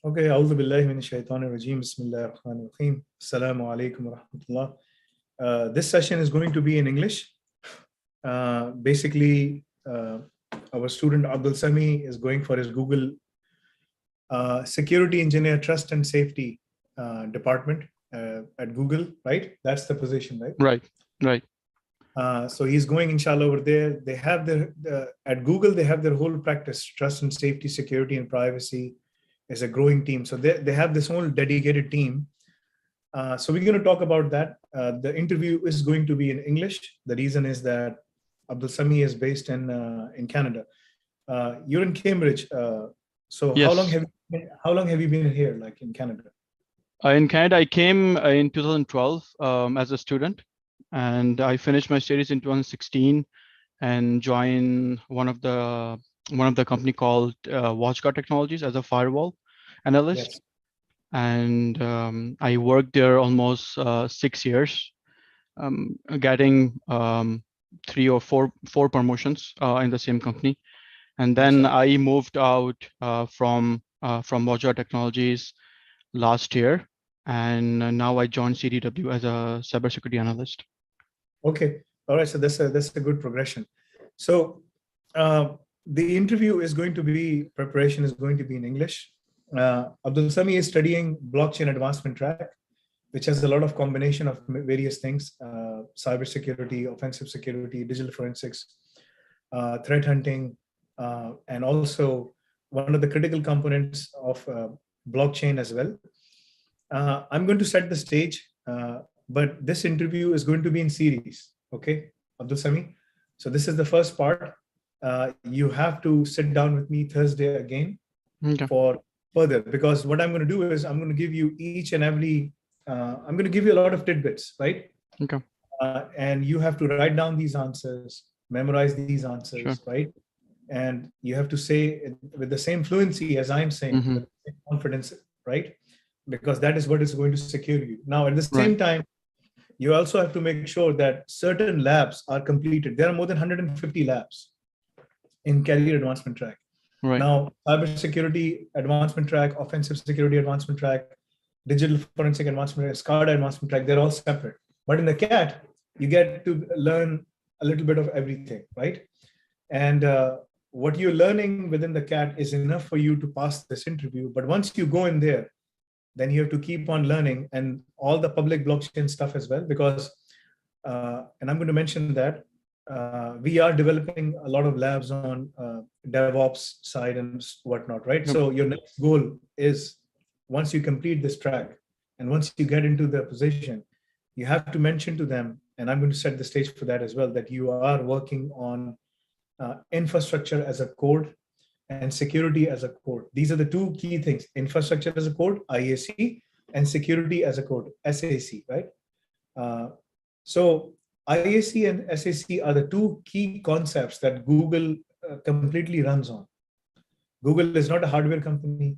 Okay, أعوذ بالله من الشيطان الرجيم. بسم الله الرحمن الرحيم. Assalamu alaikum wa rahmatullah. This session is going to be in English. Basically, our student Abdul Sami is going for his Google Security Engineer Trust and Safety department at Google, right? That's the position, right? Right. So he's going, inshallah, over there. They have at Google, they have their whole practice, trust and safety, security and privacy is a growing team. So they have this whole dedicated team. So we're going to talk about that. The interview is going to be in English. The reason is that Abdul Sami is based in Canada. You're in Cambridge. So Yes. how long have you been here, like in Canada? In Canada, I came in 2012 as a student, and I finished my studies in 2016 and joined one of the company called WatchGuard Technologies as a firewall analyst. Yes. And I worked there almost 6 years, getting 3 or 4 promotions in the same company. And then I moved out from WatchGuard Technologies last year, and now I joined CDW as a cybersecurity analyst. Okay, all right. So that's a good progression. So the interview is going to be, preparation is going to be in English. Abdul Sami is studying blockchain advancement track, which has a lot of combination of various things: cybersecurity, offensive security, digital forensics, threat hunting, and also one of the critical components of blockchain as well. I'm going to set the stage, but this interview is going to be in series. Okay, Abdul Sami. So this is the first part. You have to sit down with me Thursday again for further, because what I'm going to do is I'm going to give you each and every, I'm going to give you a lot of tidbits, right? Okay. And you have to write down these answers, memorize these answers, Sure. right? And you have to say it with the same fluency as I'm saying, with the same confidence, right? Because that is what is going to secure you. Now, at the same time, you also have to make sure that certain labs are completed. There are more than 150 labs in career advancement track. Right. Now, cybersecurity advancement track, offensive security advancement track, digital forensic advancement track, SCADA advancement track, they're all separate. But in the CAT, you get to learn a little bit of everything, right? And what you're learning within the CAT is enough for you to pass this interview. But once you go in there, then you have to keep on learning and all the public blockchain stuff as well, because, and I'm going to mention that we are developing a lot of labs on DevOps side and whatnot, right? So your next goal is, once you complete this track and once you get into the position, you have to mention to them, and I'm going to set the stage for that as well, that you are working on infrastructure as a code and security as a code. These are the two key things: infrastructure as a code, IAC, and security as a code, SAC, right? So IAC and SAC are the two key concepts that Google completely runs on. Google is not a hardware company.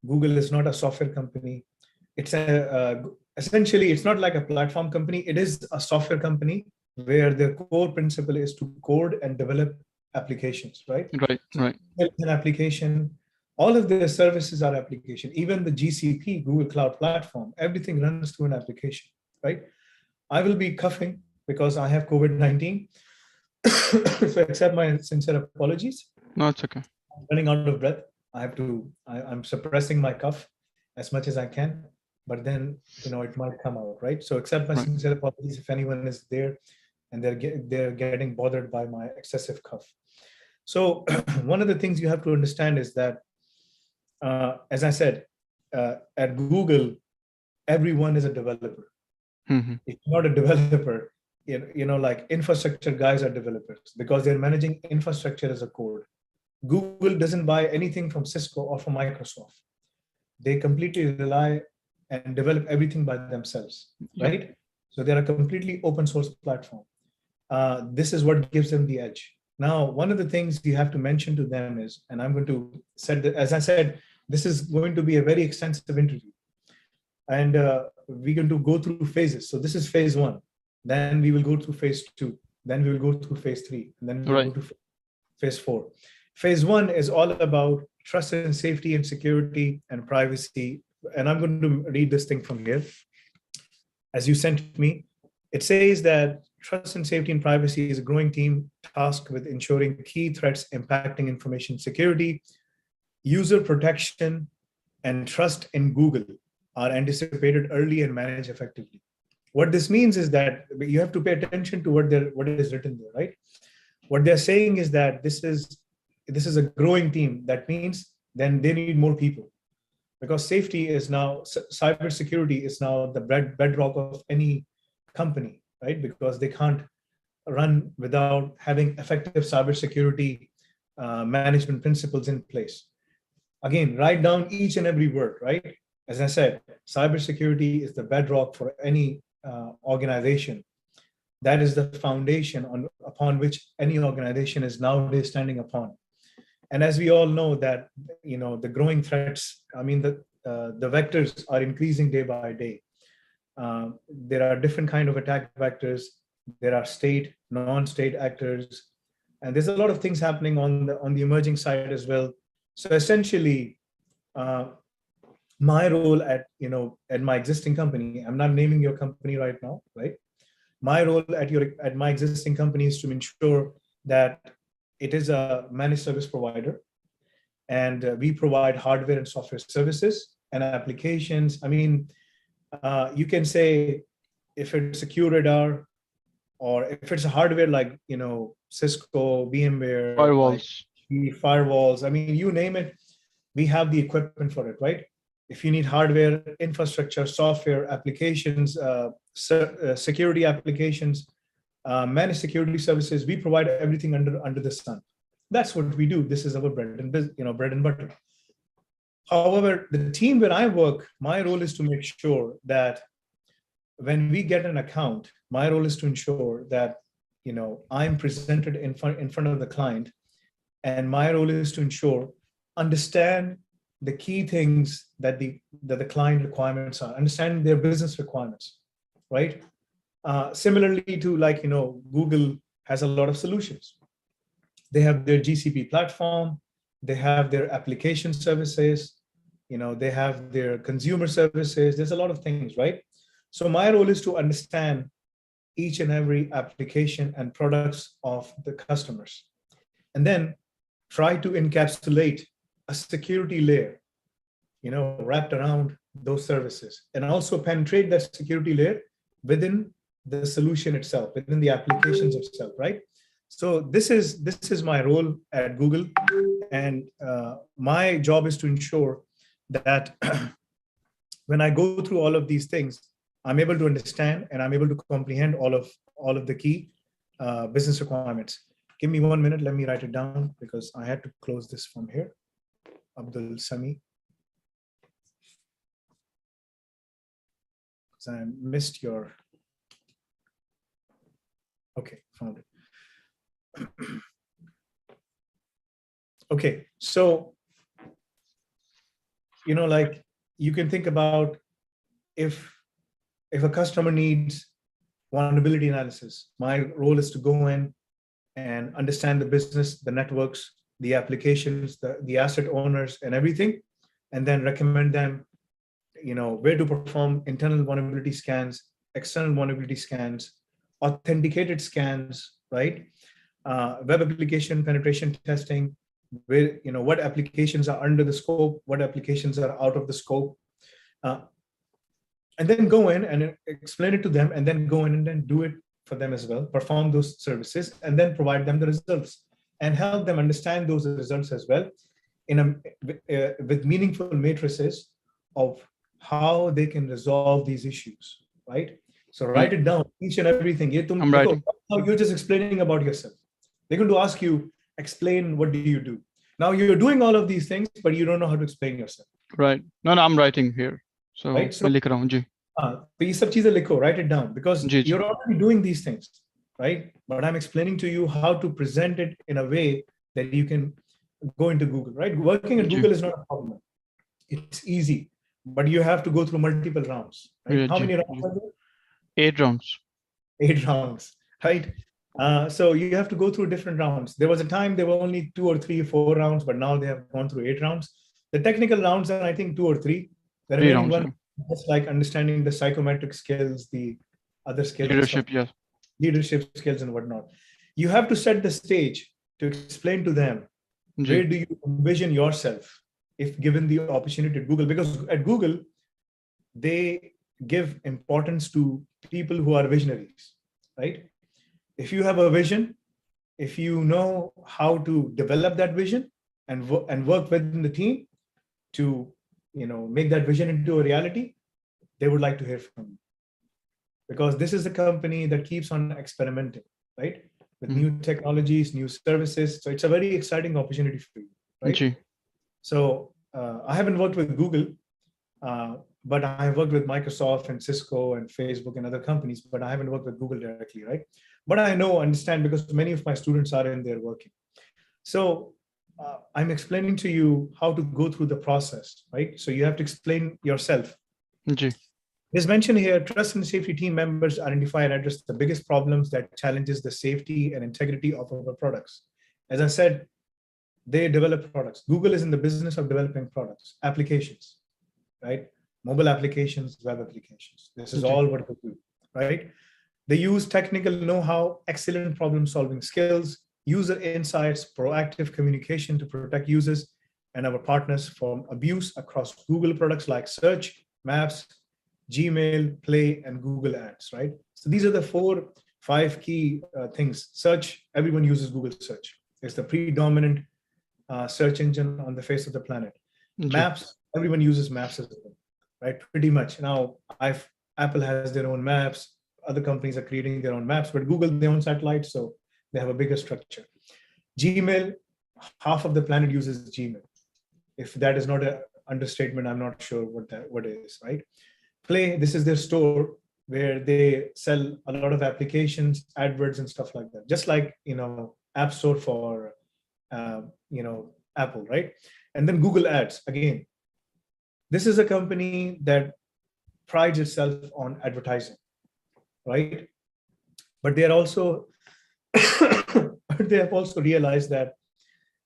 Google is not a software company. It's essentially, it's not like a platform company. It is a software company where their core principle is to code and develop applications, right? Right. An application, all of their services are application. Even the GCP, Google Cloud Platform, everything runs through an application, right? I will be coughing because I have COVID-19. So accept my sincere apologies. No, it's okay. I'm running out of breath. I'm suppressing my cough as much as I can, but then, it might come out, right? So accept my sincere apologies if anyone is there and they're getting bothered by my excessive cough. So one of the things you have to understand is that, as I said, at Google, everyone is a developer. If you're not a developer, like infrastructure guys are developers because they're managing infrastructure as a code. Google doesn't buy anything from Cisco or from Microsoft. They completely rely and develop everything by themselves, right? So they're a completely open source platform. This is what gives them the edge. Now, one of the things you have to mention to them is, and I'm going to set, as I said, this is going to be a very extensive interview. And we're going to go through phases. So this is phase 1. Then we will go through phase 2. Then we will go through phase 3. And then we'll go to phase 4. Phase 1 is all about trust and safety and security and privacy. And I'm going to read this thing from here. As you sent me, it says that trust and safety and privacy is a growing team tasked with ensuring key threats impacting information security, user protection, and trust in Google are anticipated early and managed effectively. What this means is that you have to pay attention to what is written there, right? What they're saying is that this is a growing team. That means then they need more people, because safety is now, cybersecurity is now the bedrock of any company, right? Because they can't run without having effective cybersecurity management principles in place. Again, write down each and every word, right? As I said, cybersecurity is the bedrock for any organization. That is the foundation upon which any organization is nowadays standing upon. And as we all know that, the growing threats, the vectors are increasing day by day. There are different kind of attack vectors. There are state, non-state actors, and there's a lot of things happening on the emerging side as well. So essentially, my role at my existing company, I'm not naming your company right now, right? My role at my existing company is to ensure that it is a managed service provider, and we provide hardware and software services and applications. You can say if it's a QRadar, or if it's a hardware like Cisco, VMware, Firewalls. like firewalls. You name it, we have the equipment for it, right? If you need hardware, infrastructure, software, applications, security applications, managed security services, we provide everything under the sun. That's what we do. This is our bread and butter. However, the team where I work, my role is to make sure that when we get an account, my role is to ensure that I'm presented in front of the client, and my role is to understand the key things that the client requirements are, understand their business requirements, right? Similarly to Google has a lot of solutions. They have their GCP platform, they have their application services, they have their consumer services. There's a lot of things, right? So my role is to understand each and every application and products of the customers, and then try to encapsulate a security layer, wrapped around those services, and also penetrate that security layer within the solution itself, within the applications itself, right? So this is my role at Google, and my job is to ensure that when I go through all of these things, I'm able to understand and I'm able to comprehend all of the key business requirements. Give me 1 minute. Let me write it down because I had to close this from here. Abdul Sami. Because I missed your. Okay, found it. Okay, so you can think about if a customer needs vulnerability analysis, my role is to go in and understand the business, the networks, the applications, the asset owners, and everything, and then recommend them, where to perform internal vulnerability scans, external vulnerability scans, authenticated scans, right? Web application penetration testing, where what applications are under the scope, what applications are out of the scope, and then go in and explain it to them, and then go in and then do it for them as well, perform those services, and then provide them the results and help them understand those results as well with meaningful matrices of how they can resolve these issues, right? So write it down, each and everything. I'm writing. You're just explaining about yourself. They're going to ask you, explain, what do you do? Now you're doing all of these things, but you don't know how to explain yourself. Right. No, I'm writing here. So, right? So मैं लिख रहा हूँ जी. तो ये सब चीजें लिखो, write it down, because you're already doing these things, right? But I'm explaining to you how to present it in a way that you can go into Google, right? Working at Google is not a problem. It's easy, but you have to go through multiple rounds, right? How many rounds are there? 8 rounds. 8 rounds, right? So you have to go through different rounds. There was a time there were only 2 or 3, 4 rounds, but now they have gone through 8 rounds. The technical rounds are, I think, 2 or 3. The 3 rounds. remaining Yeah. one, just like understanding the psychometric skills, the other skills and stuff, Leadership. Yes. leadership skills and whatnot. You have to set the stage to explain to them where Ji. do you envision yourself if given the opportunity at Google, because at Google they give importance to people who are visionaries, right? If you have a vision, if you know how to develop that vision and work within the team to make that vision into a reality, they would like to hear from you, because this is a company that keeps on experimenting, right, with new technologies, new services. So it's a very exciting opportunity for you, right? Ji. So I haven't worked with Google, but I have worked with Microsoft and Cisco and Facebook and other companies, but I haven't worked with Google directly, right? But I understand, because many of my students are in there working. So I'm explaining to you how to go through the process, right? So you have to explain yourself. Ji. As mentioned here, trust and safety team members identify and address the biggest problems that challenges the safety and integrity of our products. As I said, they develop products. Google is in the business of developing products, applications, right? Mobile applications, web applications. This is all what they do, right? They use technical know-how, excellent problem-solving skills, user insights, proactive communication to protect users and our partners from abuse across Google products like Search, Maps, Gmail, Play, and Google Ads, right? So these are the 4-5 key things. Search, everyone uses Google Search. It's the predominant search engine on the face of the planet. Maps, everyone uses Maps as well, right? Pretty much. Now, Apple has their own maps. Other companies are creating their own maps, but Google, their own satellites, so they have a bigger structure. Gmail, half of the planet uses Gmail. If that is not an understatement, I'm not sure what it is, right? Play, this is their store where they sell a lot of applications, AdWords and stuff like that. Just like, App Store for, Apple, right? And then Google Ads, again, this is a company that prides itself on advertising, right? But they are also, they have also realized that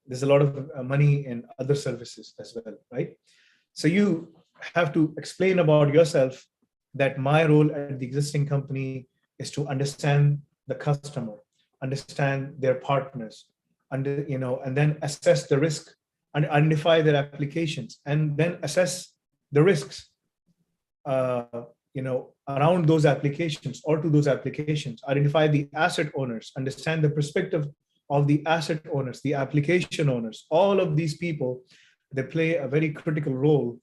there's a lot of money in other services as well, right? So you have to explain about yourself that my role at the existing company is to understand the customer, understand their partners, and then assess the risk and identify their applications, and then assess the risks, around those applications or to those applications, identify the asset owners, understand the perspective of the asset owners, the application owners. All of these people, they play a very critical role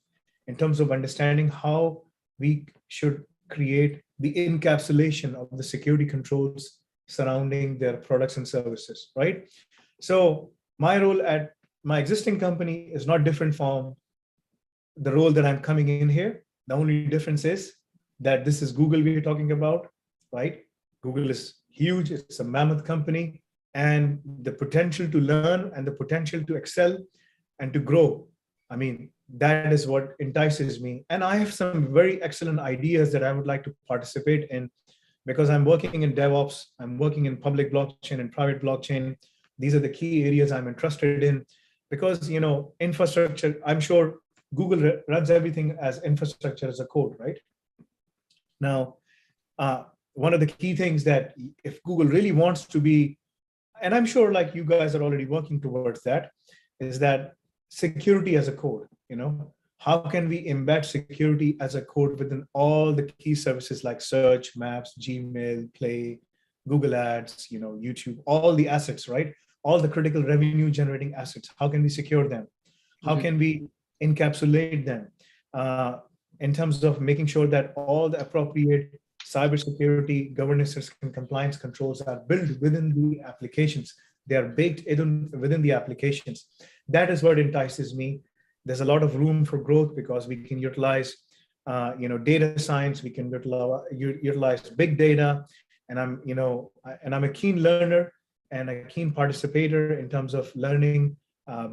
in terms of understanding how we should create the encapsulation of the security controls surrounding their products and services, right? So my role at my existing company is not different from the role that I'm coming in here. The only difference is that this is Google we're talking about, right? Google is huge, it's a mammoth company, and the potential to learn and the potential to excel and to grow, I mean, that is what entices me. And I have some very excellent ideas that I would like to participate in, because I'm working in DevOps, I'm working in public blockchain and private blockchain. These are the key areas I'm interested in, because, infrastructure, I'm sure Google runs everything as infrastructure as a code, right? Now, one of the key things that if Google really wants to be, and I'm sure like you guys are already working towards that, is that security as a code, how can we embed security as a code within all the key services like Search, Maps, Gmail, Play, Google Ads, YouTube, all the assets, right? All the critical revenue generating assets. How can we secure them? How can we encapsulate them in terms of making sure that all the appropriate cybersecurity governance and compliance controls are built within the applications. They are baked within the applications. That is what entices me. There's a lot of room for growth because we can utilize, data science. We can utilize big data, and I'm a keen learner and a keen participator in terms of learning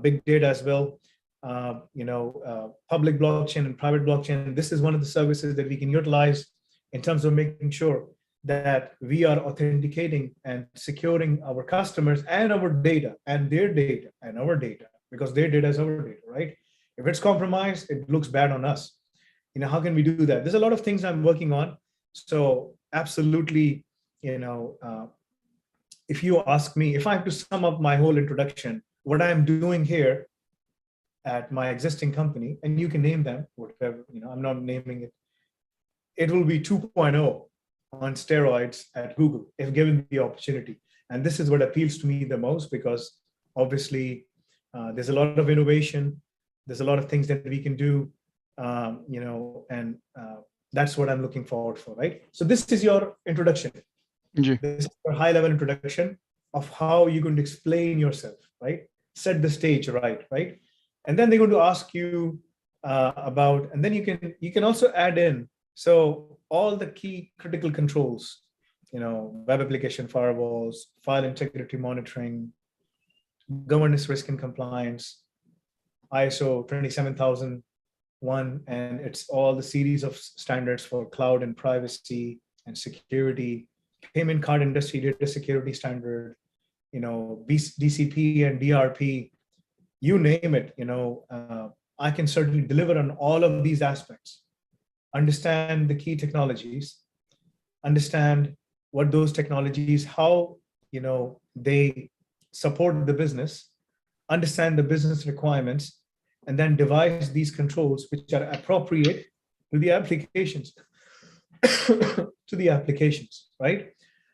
big data as well. Public blockchain and private blockchain. This is one of the services that we can utilize in terms of making sure that we are authenticating and securing our customers and our data and their data and our data, because their data is our data, right? If it's compromised, it looks bad on us. How can we do that? There's a lot of things I'm working on. So absolutely, if you ask me, if I have to sum up my whole introduction, what I'm doing here at my existing company, and you can name them, whatever, I'm not naming it, it will be 2.0 on steroids at Google if given the opportunity. And this is what appeals to me the most, because obviously there's a lot of innovation. There's a lot of things that we can do, and that's what I'm looking forward for, right? So this is your introduction. This is your high-level introduction of how you're going to explain yourself, right? Set the stage right? And then they're going to ask you about, and then you can also add in, so all the key critical controls, web application firewalls, file integrity monitoring, governance, risk and compliance, ISO 27001, and it's all the series of standards for cloud and privacy and security, payment card industry data security standard, DCP and DRP, you name it. I can certainly deliver on all of these aspects. Understand the key technologies, understand what those technologies, how they support the business, understand the business requirements, and then devise these controls which are appropriate to the applications, right?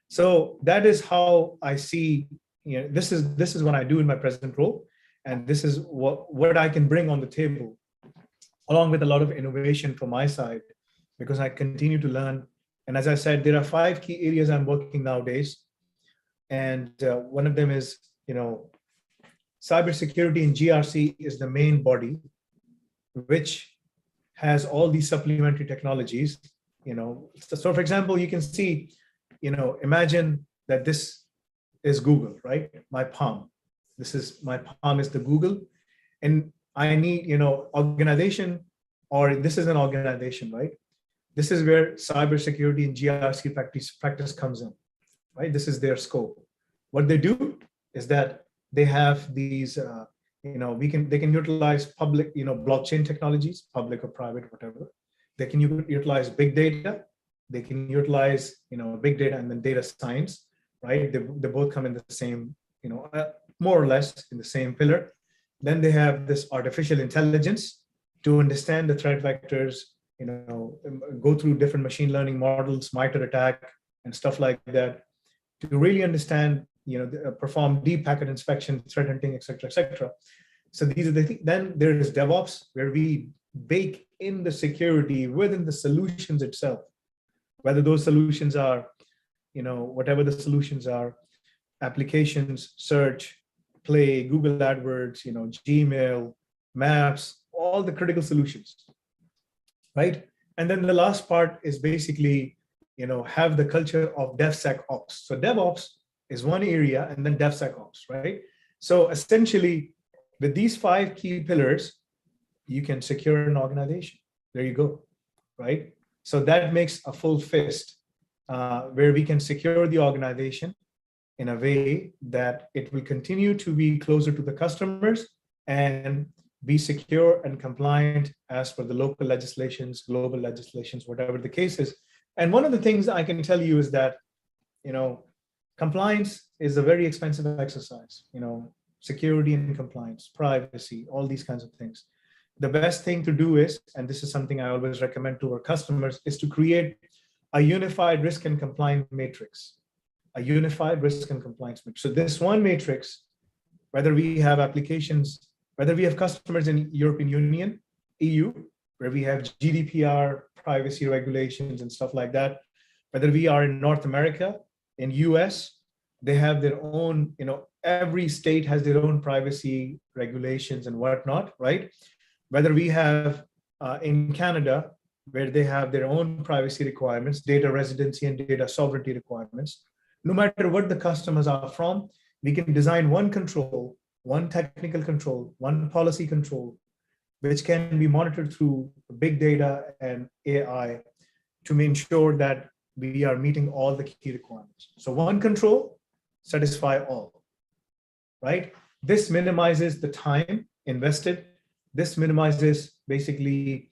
So that is how I see, this is what I do in my present role, and this is what I can bring on the table, along with a lot of innovation from my side, because I continue to learn. And as I said, there are 5 key areas I'm working nowadays. And one of them is, cybersecurity in GRC is the main body, which has all these supplementary technologies. So for example, you can see, imagine that this is Google, right? My palm. My palm is the Google. And I need, organization, or this is an organization, right? This is where cybersecurity and GRC practice comes in, right? This is their scope. What they do is that they have these, they can utilize public, blockchain technologies, public or private, whatever. They can utilize big data. They can utilize, big data and then data science, right? They both come in the same, more or less in the same pillar. Then they have this artificial intelligence to understand the threat vectors, go through different machine learning models, MITRE ATT&CK, and stuff like that, to really understand, perform deep packet inspection, threat hunting, et cetera. So these are the things. Then there is DevOps, where we bake in the security within the solutions itself, whether those solutions are, whatever the solutions are, applications, search, Play, Google AdWords, Gmail, Maps, all the critical solutions, right? And then the last part is basically, have the culture of DevSecOps. So DevOps is one area, and then DevSecOps, right? So essentially, with these 5 key pillars, you can secure an organization. There you go, right? So that makes a full fist, where we can secure the organization in a way that it will continue to be closer to the customers and be secure and compliant as per the local legislations, global legislations, whatever the case is. And one of the things I can tell you is that, compliance is a very expensive exercise, security and compliance, privacy, all these kinds of things. The best thing to do is, and this is something I always recommend to our customers, is to create a unified risk and compliance matrix. A unified risk and compliance matrix. So this one matrix, whether we have applications, whether we have customers in European Union, EU, where we have GDPR, privacy regulations and stuff like that, whether we are in North America, in US, they have their own, every state has their own privacy regulations and whatnot, right? Whether we have in Canada, where they have their own privacy requirements, data residency and data sovereignty requirements. No matter what the customers are from, we can design one control, one technical control, one policy control, which can be monitored through big data and AI to ensure that we are meeting all the key requirements. So one control, satisfy all, right? This minimizes the time invested. This minimizes basically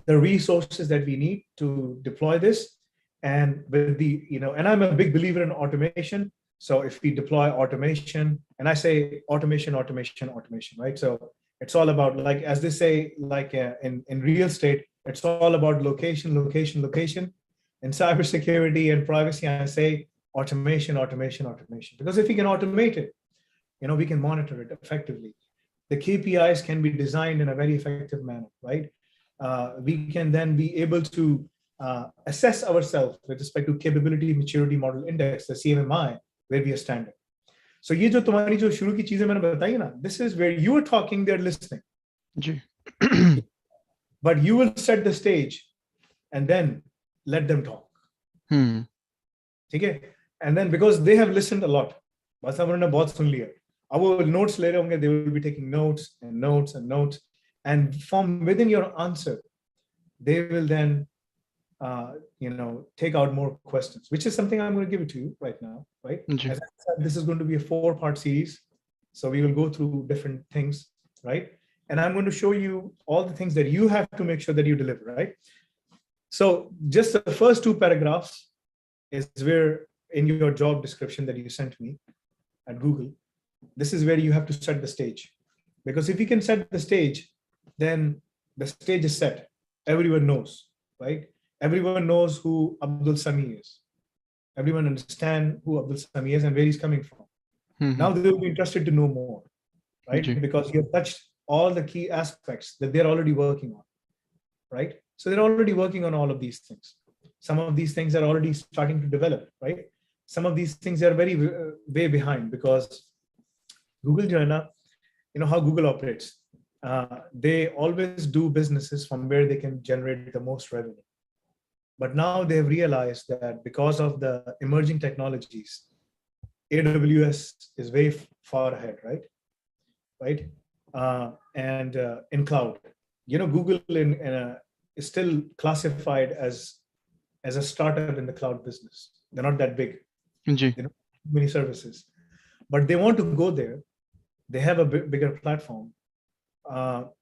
the resources that we need to deploy this. And with the, and I'm a big believer in automation. So if we deploy automation, and I say automation, automation, automation, right? So it's all about, like, as they say, like in real estate, it's all about location, location, location. In cybersecurity and privacy, I say automation, automation, automation. Because if we can automate it, we can monitor it effectively. The KPIs can be designed in a very effective manner, right? We can then be able to assess ourselves with respect to capability maturity model index, the CMMI, where we are standing. So ये जो तुम्हारी जो शुरू की चीजें मैंने बताई ना, this is where you are talking, they're listening. But you will set the stage and then let them talk. Okay? And then because they have listened a lot, बस उन्होंने बहुत सुन लिया. Our notes later, they will be taking notes and notes and notes. And from within your answer, they will then, take out more questions, which is something I'm going to give it to you right now, right? As I said, this is going to be a 4-part series. So we will go through different things, right? And I'm going to show you all the things that you have to make sure that you deliver, right? So just the first 2 paragraphs is where in your job description that you sent me at Google, this is where you have to set the stage. Because if you can set the stage, then the stage is set. Everyone knows, right? Everyone knows who Abdul Sami is. Everyone understands who Abdul Sami is and where he's coming from. Now they will be interested to know more, right? Because you have touched all the key aspects that they're already working on, right? So they're already working on all of these things. Some of these things are already starting to develop, right? Some of these things are very way behind because Google, how Google operates. They always do businesses from where they can generate the most revenue. But now they've realized that because of the emerging technologies, AWS is way far ahead, right? Right? And in cloud, Google is still classified as a startup in the cloud business. They're not that big. They don't have many services, but they want to go there. They have a bigger platform.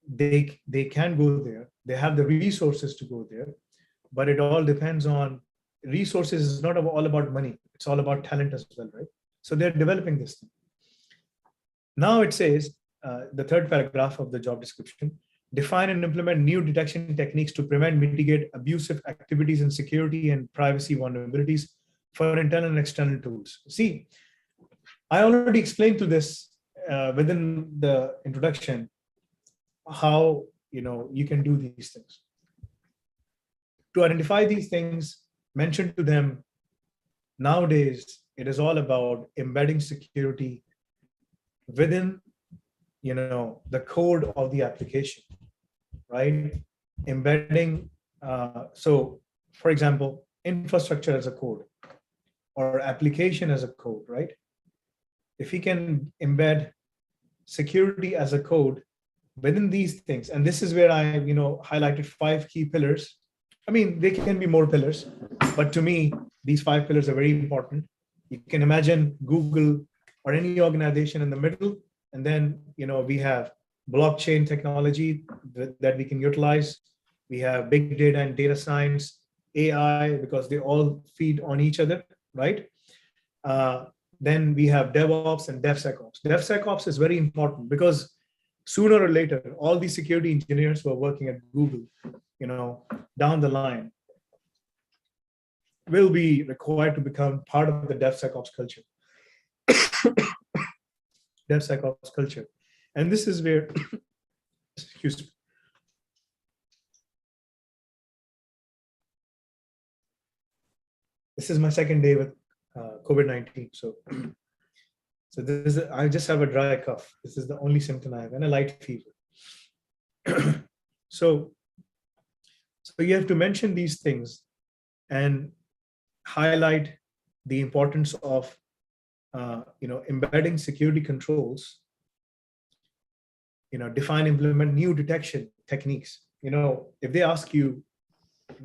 They can go there. They have the resources to go there, but it all depends on resources. Is not all about money. It's all about talent as well, right? So they're developing this thing. Now it says, the 3rd paragraph of the job description, define and implement new detection techniques to prevent, mitigate abusive activities in security and privacy vulnerabilities for internal and external tools. See, I already explained to this within the introduction how you can do these things. To identify these things, mention to them, nowadays it is all about embedding security within the code of the application, right? Embedding, so for example, infrastructure as a code or application as a code, right? If we can embed security as a code within these things, and this is where I highlighted 5 key pillars. I mean, there can be more pillars, but to me, these 5 pillars are very important. You can imagine Google or any organization in the middle, and then we have blockchain technology that we can utilize. We have big data and data science, AI, because they all feed on each other, right? Then we have DevOps and DevSecOps. DevSecOps is very important because sooner or later, all these security engineers who are working at Google, down the line, will be required to become part of the DevSecOps culture. DevSecOps culture. And this is where, excuse me. This is my 2nd day with COVID-19. So this is, I just have a dry cough. This is the only symptom I have, and a light fever. So you have to mention these things and highlight the importance of embedding security controls. Define, implement new detection techniques. If they ask you,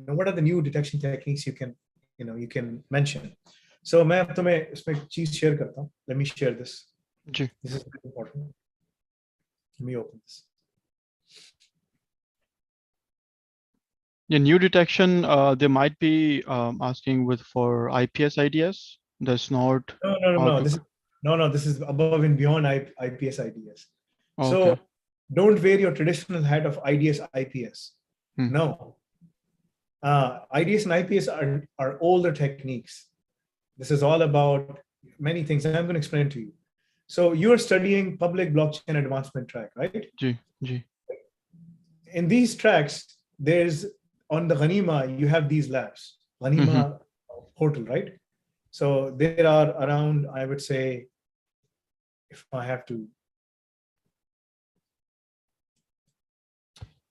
what are the new detection techniques you can you can mention. So मैं अब तुम्हें इसमें एक चीज share करता हूँ. Let me share this. Ji. This is very important. Let me open this. Yeah, new detection, they might be asking for IPS IDs. That's not how to. This is above and beyond IPS IDS. So Okay. don't wear your traditional hat of IDS IPS. No. IDS and IPS are older techniques. This is all about many things, and I'm going to explain to you. So you're studying public blockchain advancement track, right? G. In these tracks, there's on the Ghanima, you have these labs, Ghanima portal, right? So there are around, I would say, if I have to.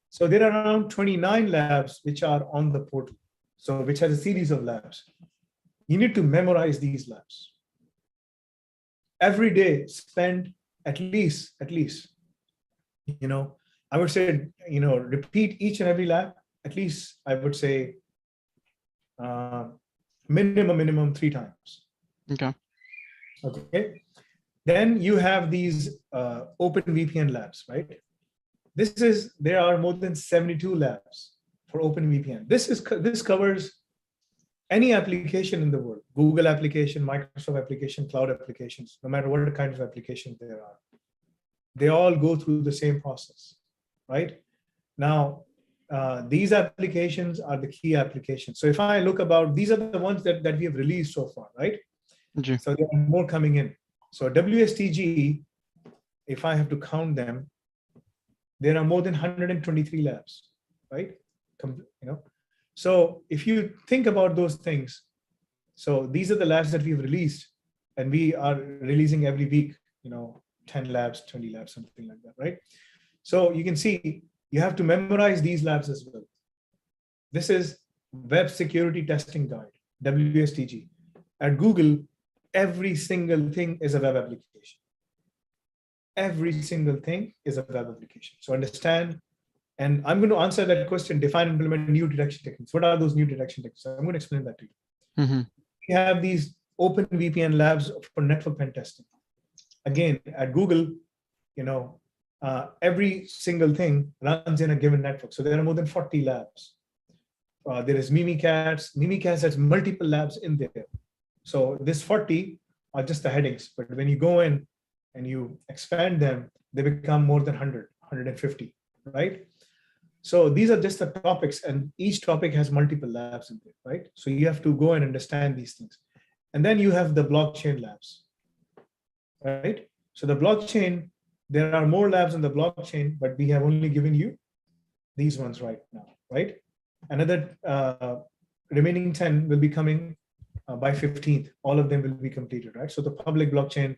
So there are around 29 labs which are on the portal. So which has a series of labs. You need to memorize these labs. Every day, spend at least, I would say, repeat each and every lab, at least, I would say, minimum 3 times. Okay. Then you have these open VPN labs, right? There are more than 72 labs for open VPN. This covers any application in the world, Google application, Microsoft application, cloud applications, no matter what kind of applications there are. They all go through the same process, right? Now, these applications are the key applications. So if I look about, these are the ones that we have released so far, right? So there are more coming in. So WSTG, if I have to count them, there are more than 123 labs, right? So if you think about those things, so these are the labs that we've released, and we are releasing every week, 10 labs, 20 labs, something like that, right? So you can see you have to memorize these labs as well. This is Web Security Testing Guide, WSTG. At Google, every single thing is a web application. Every single thing is a web application. So understand, and I'm going to answer that question, define and implement new detection techniques. What are those new detection techniques? I'm going to explain that to you. We have these open VPN labs for network pen testing. Again, at Google, every single thing runs in a given network. So there are more than 40 labs. There is Mimikatz. Mimikatz has multiple labs in there. So this 40 are just the headings, but when you go in and you expand them, they become more than 100, 150, right? So these are just the topics, and each topic has multiple labs in there, right? So you have to go and understand these things. And then you have the blockchain labs, right? So the blockchain, there are more labs in the blockchain, but we have only given you these ones right now, right? Another remaining 10 will be coming by 15th. All of them will be completed, right? So the public blockchain,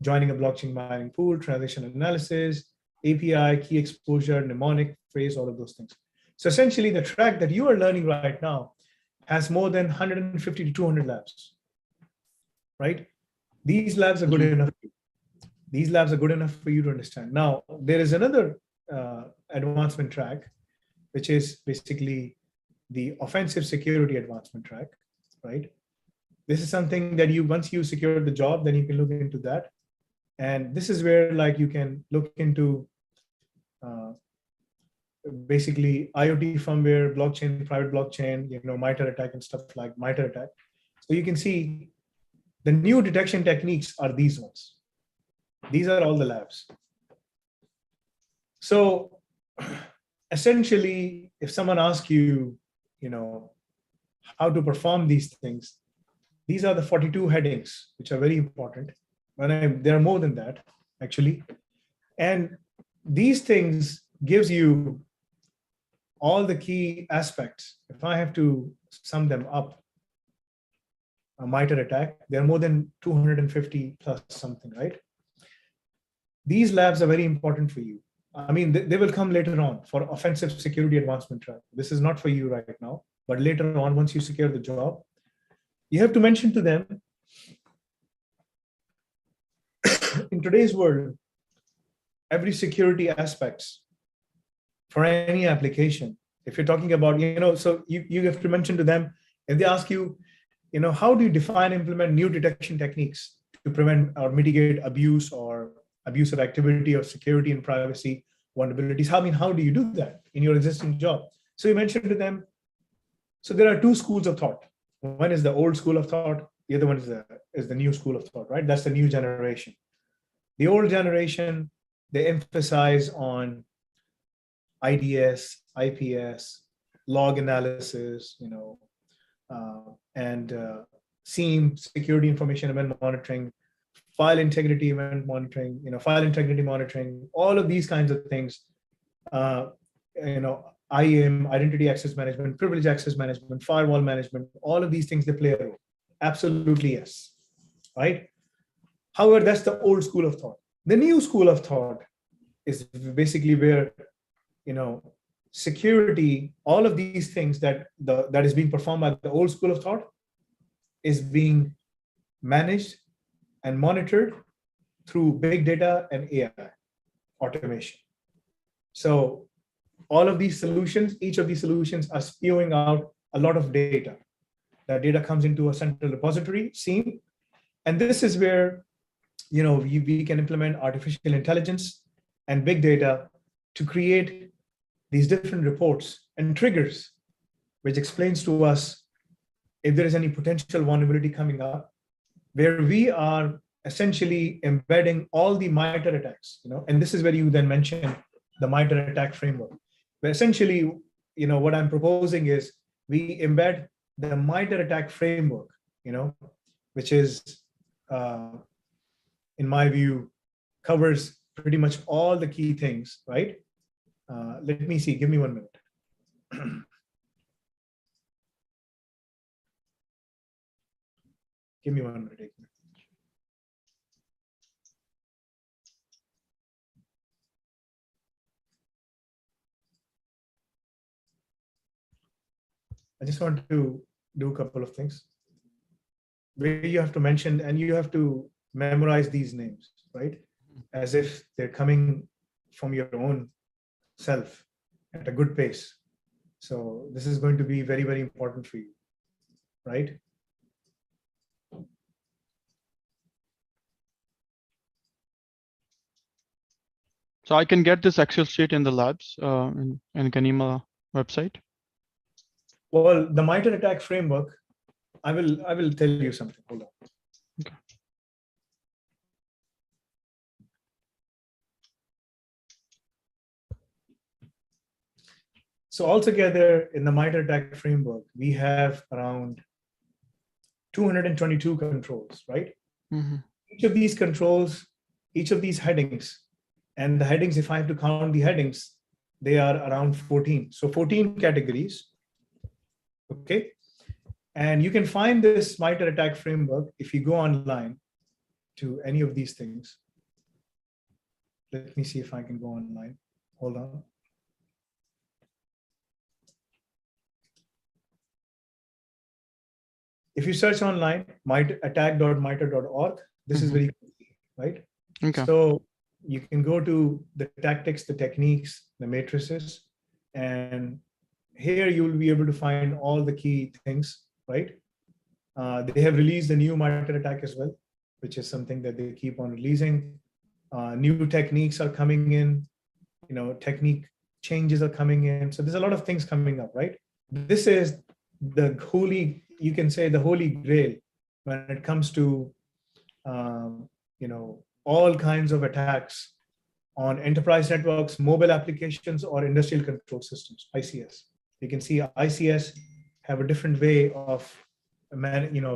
joining a blockchain mining pool, transaction analysis, API, key exposure, mnemonic phrase, all of those things. So essentially the track that you are learning right now has more than 150 to 200 labs, right? These labs are good enough. These labs are good enough for you to understand. Now, there is another advancement track, which is basically the offensive security advancement track, right? This is something that once you secure the job, then you can look into that. And this is where you can look into basically IoT firmware, blockchain, private blockchain, MITRE attack and stuff like MITRE attack. So you can see the new detection techniques are these ones. These are all the labs. So essentially, if someone asks you, how to perform these things, these are the 42 headings, which are very important. There are more than that, actually. And these things gives you all the key aspects. If I have to sum them up, a MITRE attack, there are more than 250 plus something, right? These labs are very important for you. I mean, they will come later on for offensive security advancement track. This is not for you right now, but later on, once you secure the job, you have to mention to them, in today's world, every security aspects for any application, if you're talking about, so you have to mention to them, if they ask you, how do you define and implement new detection techniques to prevent or mitigate abuse or abusive activity or security and privacy vulnerabilities? How do you do that in your existing job? So you mentioned to them, so there are two schools of thought. One is the old school of thought. The other one is the new school of thought, right? That's the new generation. The old generation, they emphasize on IDS, IPS, log analysis, and SIEM, security information event monitoring, file integrity event monitoring, file integrity monitoring, all of these kinds of things. IAM, identity access management, privilege access management, firewall management, all of these things, they play a role. Absolutely, yes. Right? However, that's the old school of thought. The new school of thought is basically where, security, all of these things that is being performed by the old school of thought is being managed and monitored through big data and AI automation. So all of these solutions, each of these solutions are spewing out a lot of data. That data comes into a central repository, SIEM, and this is where we can implement artificial intelligence and big data to create these different reports and triggers, which explains to us if there is any potential vulnerability coming up, where we are essentially embedding all the MITRE attacks, and this is where you then mention the MITRE attack framework. But essentially, what I'm proposing is we embed the MITRE attack framework, which is, in my view, covers pretty much all the key things, right? Let me see, give me 1 minute. Give me 1 minute. I just want to do a couple of things where you have to mention and you have to memorize these names, right? As if they're coming from your own self at a good pace. So this is going to be very, very important for you, right? So I can get this Excel sheet in the labs in Ganima website. Well, the MITRE attack framework, I will tell you something. Hold on. Okay. So altogether in the MITRE attack framework, we have around 222 controls, right? Mm-hmm. Each of these controls, each of these headings, and the headings, if I have to count the headings, they are around 14. So 14 categories, okay? And you can find this MITRE attack framework if you go online to any of these things. Let me see if I can go online. Hold on. If you search online, attack.mitre.org, this is very easy, right? Okay. So you can go to the tactics, the techniques, the matrices, and here you will be able to find all the key things, right? They have released the new MITRE attack as well, which is something that they keep on releasing. New techniques are coming in, technique changes are coming in. So there's a lot of things coming up, right? This is the holy, you can say the holy grail when it comes to, all kinds of attacks on enterprise networks, mobile applications, or industrial control systems, ICS. You can see ICS have a different way of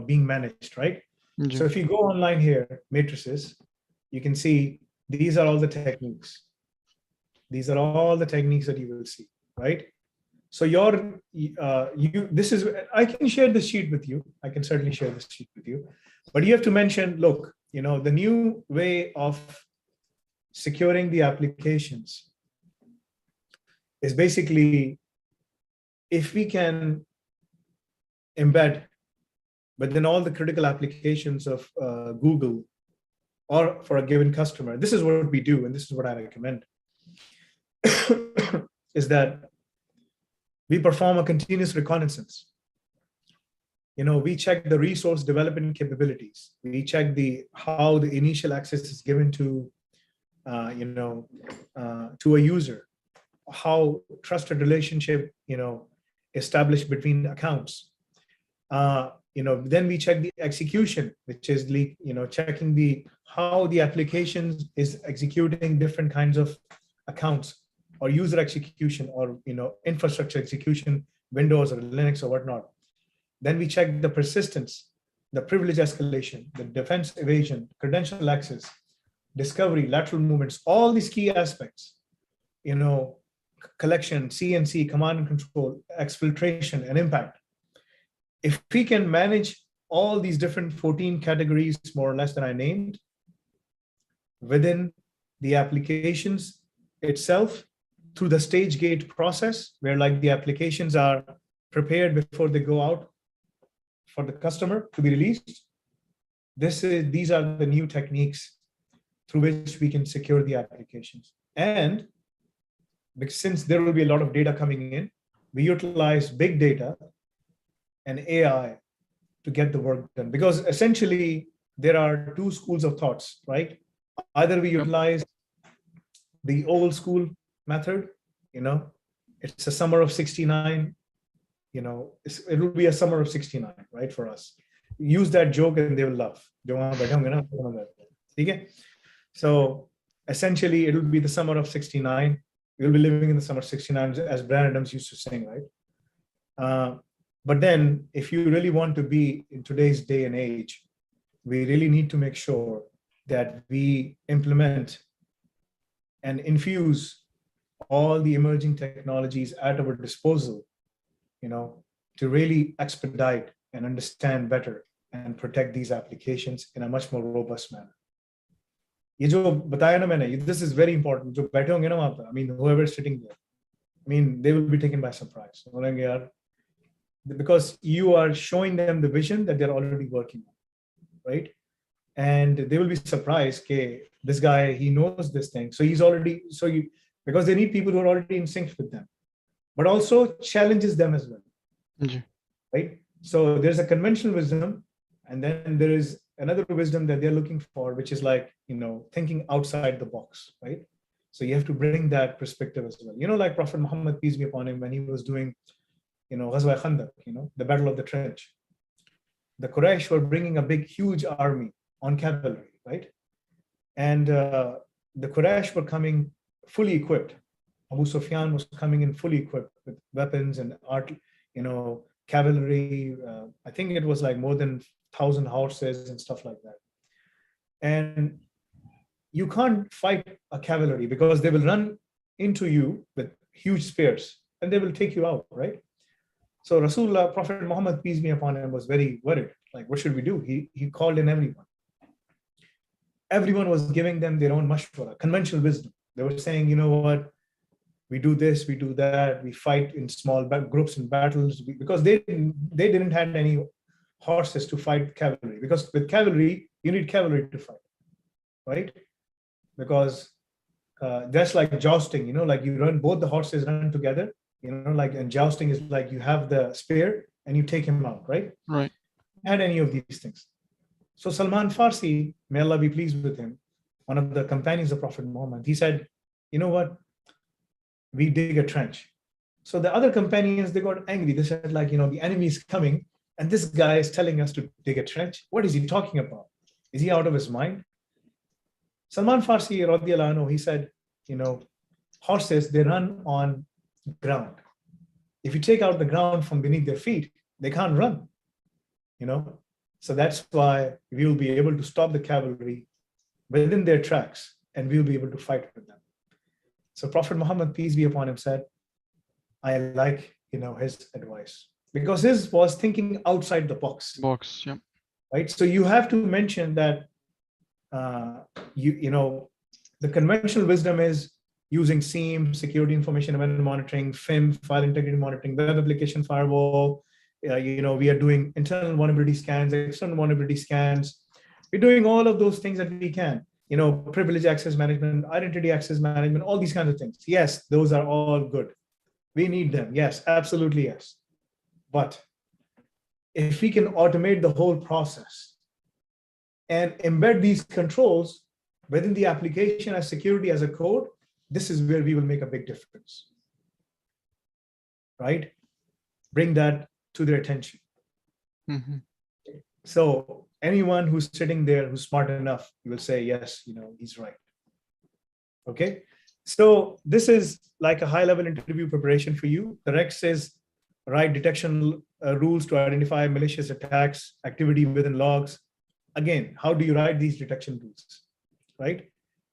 being managed, right? Mm-hmm. So if you go online here, matrices, you can see these are all the techniques. These are all the techniques that you will see, right? So I can share this sheet with you. I can certainly share this sheet with you, but you have to mention, look, the new way of securing the applications is basically if we can embed, but then all the critical applications of Google or for a given customer, this is what we do, and this is what I recommend, is that we perform a continuous reconnaissance. We check the resource development capabilities. We check how the initial access is given to, to a user, how trusted relationship, established between accounts. Then we check the execution, which is checking how the application is executing different kinds of accounts, or user execution, or infrastructure execution, Windows or Linux or whatnot. Then we check the persistence, the privilege escalation, the defense evasion, credential access, discovery, lateral movements, all these key aspects, collection, CNC, command and control, exfiltration, and impact. If we can manage all these different 14 categories, more or less, that I named, within the applications itself, through the stage gate process, where the applications are prepared before they go out for the customer to be released, these are the new techniques through which we can secure the applications. And since there will be a lot of data coming in, we utilize big data and AI to get the work done. Because essentially, there are two schools of thoughts, right? Either we utilize the old school method, it's a summer of 69, it will be a summer of 69, right, for us. Use that joke and they will laugh. Okay? So essentially, it will be the summer of 69. We'll be living in the summer of 69, as Bryan Adams used to sing, right? But then, if you really want to be in today's day and age, we really need to make sure that we implement and infuse all the emerging technologies at our disposal, to really expedite and understand better and protect these applications in a much more robust manner. This is very important. I mean, whoever is sitting there, they will be taken by surprise. Because you are showing them the vision that they're already working on, right? And they will be surprised, okay, this guy, he knows this thing. So because they need people who are already in sync with them, but also challenges them as well, right? So there's a conventional wisdom, and then there is another wisdom that they're looking for, which is thinking outside the box, right? So you have to bring that perspective as well. Like Prophet Muhammad, peace be upon him, when he was doing Ghazwa Khandaq, the battle of the trench. The Quraysh were bringing a big, huge army on cavalry, right? And the Quraysh were coming fully equipped. Abu Sufyan was coming in fully equipped with weapons and art, cavalry. I think it was more than 1,000 horses and stuff like that. And you can't fight a cavalry because they will run into you with huge spears and they will take you out, right? So Rasulullah, Prophet Muhammad, peace be upon him, was very worried. What should we do? He called in everyone. Everyone was giving them their own mashwara, conventional wisdom. They were saying, you know what? We do this, we do that. We fight in small groups and battles, because they didn't have any horses to fight cavalry. Because with cavalry, you need cavalry to fight, right? Because that's like jousting, you run, both the horses run together, and jousting is you have the spear and you take him out, right? Right. Had any of these things. So Salman Farsi, may Allah be pleased with him, one of the companions of Prophet Muhammad, he said, you know what? We dig a trench. So the other companions, they got angry. They said, the enemy is coming and this guy is telling us to dig a trench. What is he talking about? Is he out of his mind? Salman Farsi, radiallahu anhu, he said, horses, they run on ground. If you take out the ground from beneath their feet, they can't run, So that's why we will be able to stop the cavalry within their tracks and we'll be able to fight with them. So Prophet Muhammad, peace be upon him, said, I like, his advice, because his was thinking outside the box. Yeah. Right. So you have to mention that, the conventional wisdom is using SIEM, security information event monitoring, FIM, file integrity monitoring, web application firewall. We are doing internal vulnerability scans, external vulnerability scans. We're doing all of those things that we can. Privilege access management, identity access management, all these kinds of things. Yes, those are all good. We need them. Yes, absolutely yes. But if we can automate the whole process and embed these controls within the application as security as a code, this is where we will make a big difference, right? Bring that to their attention. Mm-hmm. So anyone who's sitting there who's smart enough, you will say, yes, he's right. Okay. So this is like a high-level interview preparation for you. The next is write detection rules to identify malicious attacks, activity within logs. Again, how do you write these detection rules, right?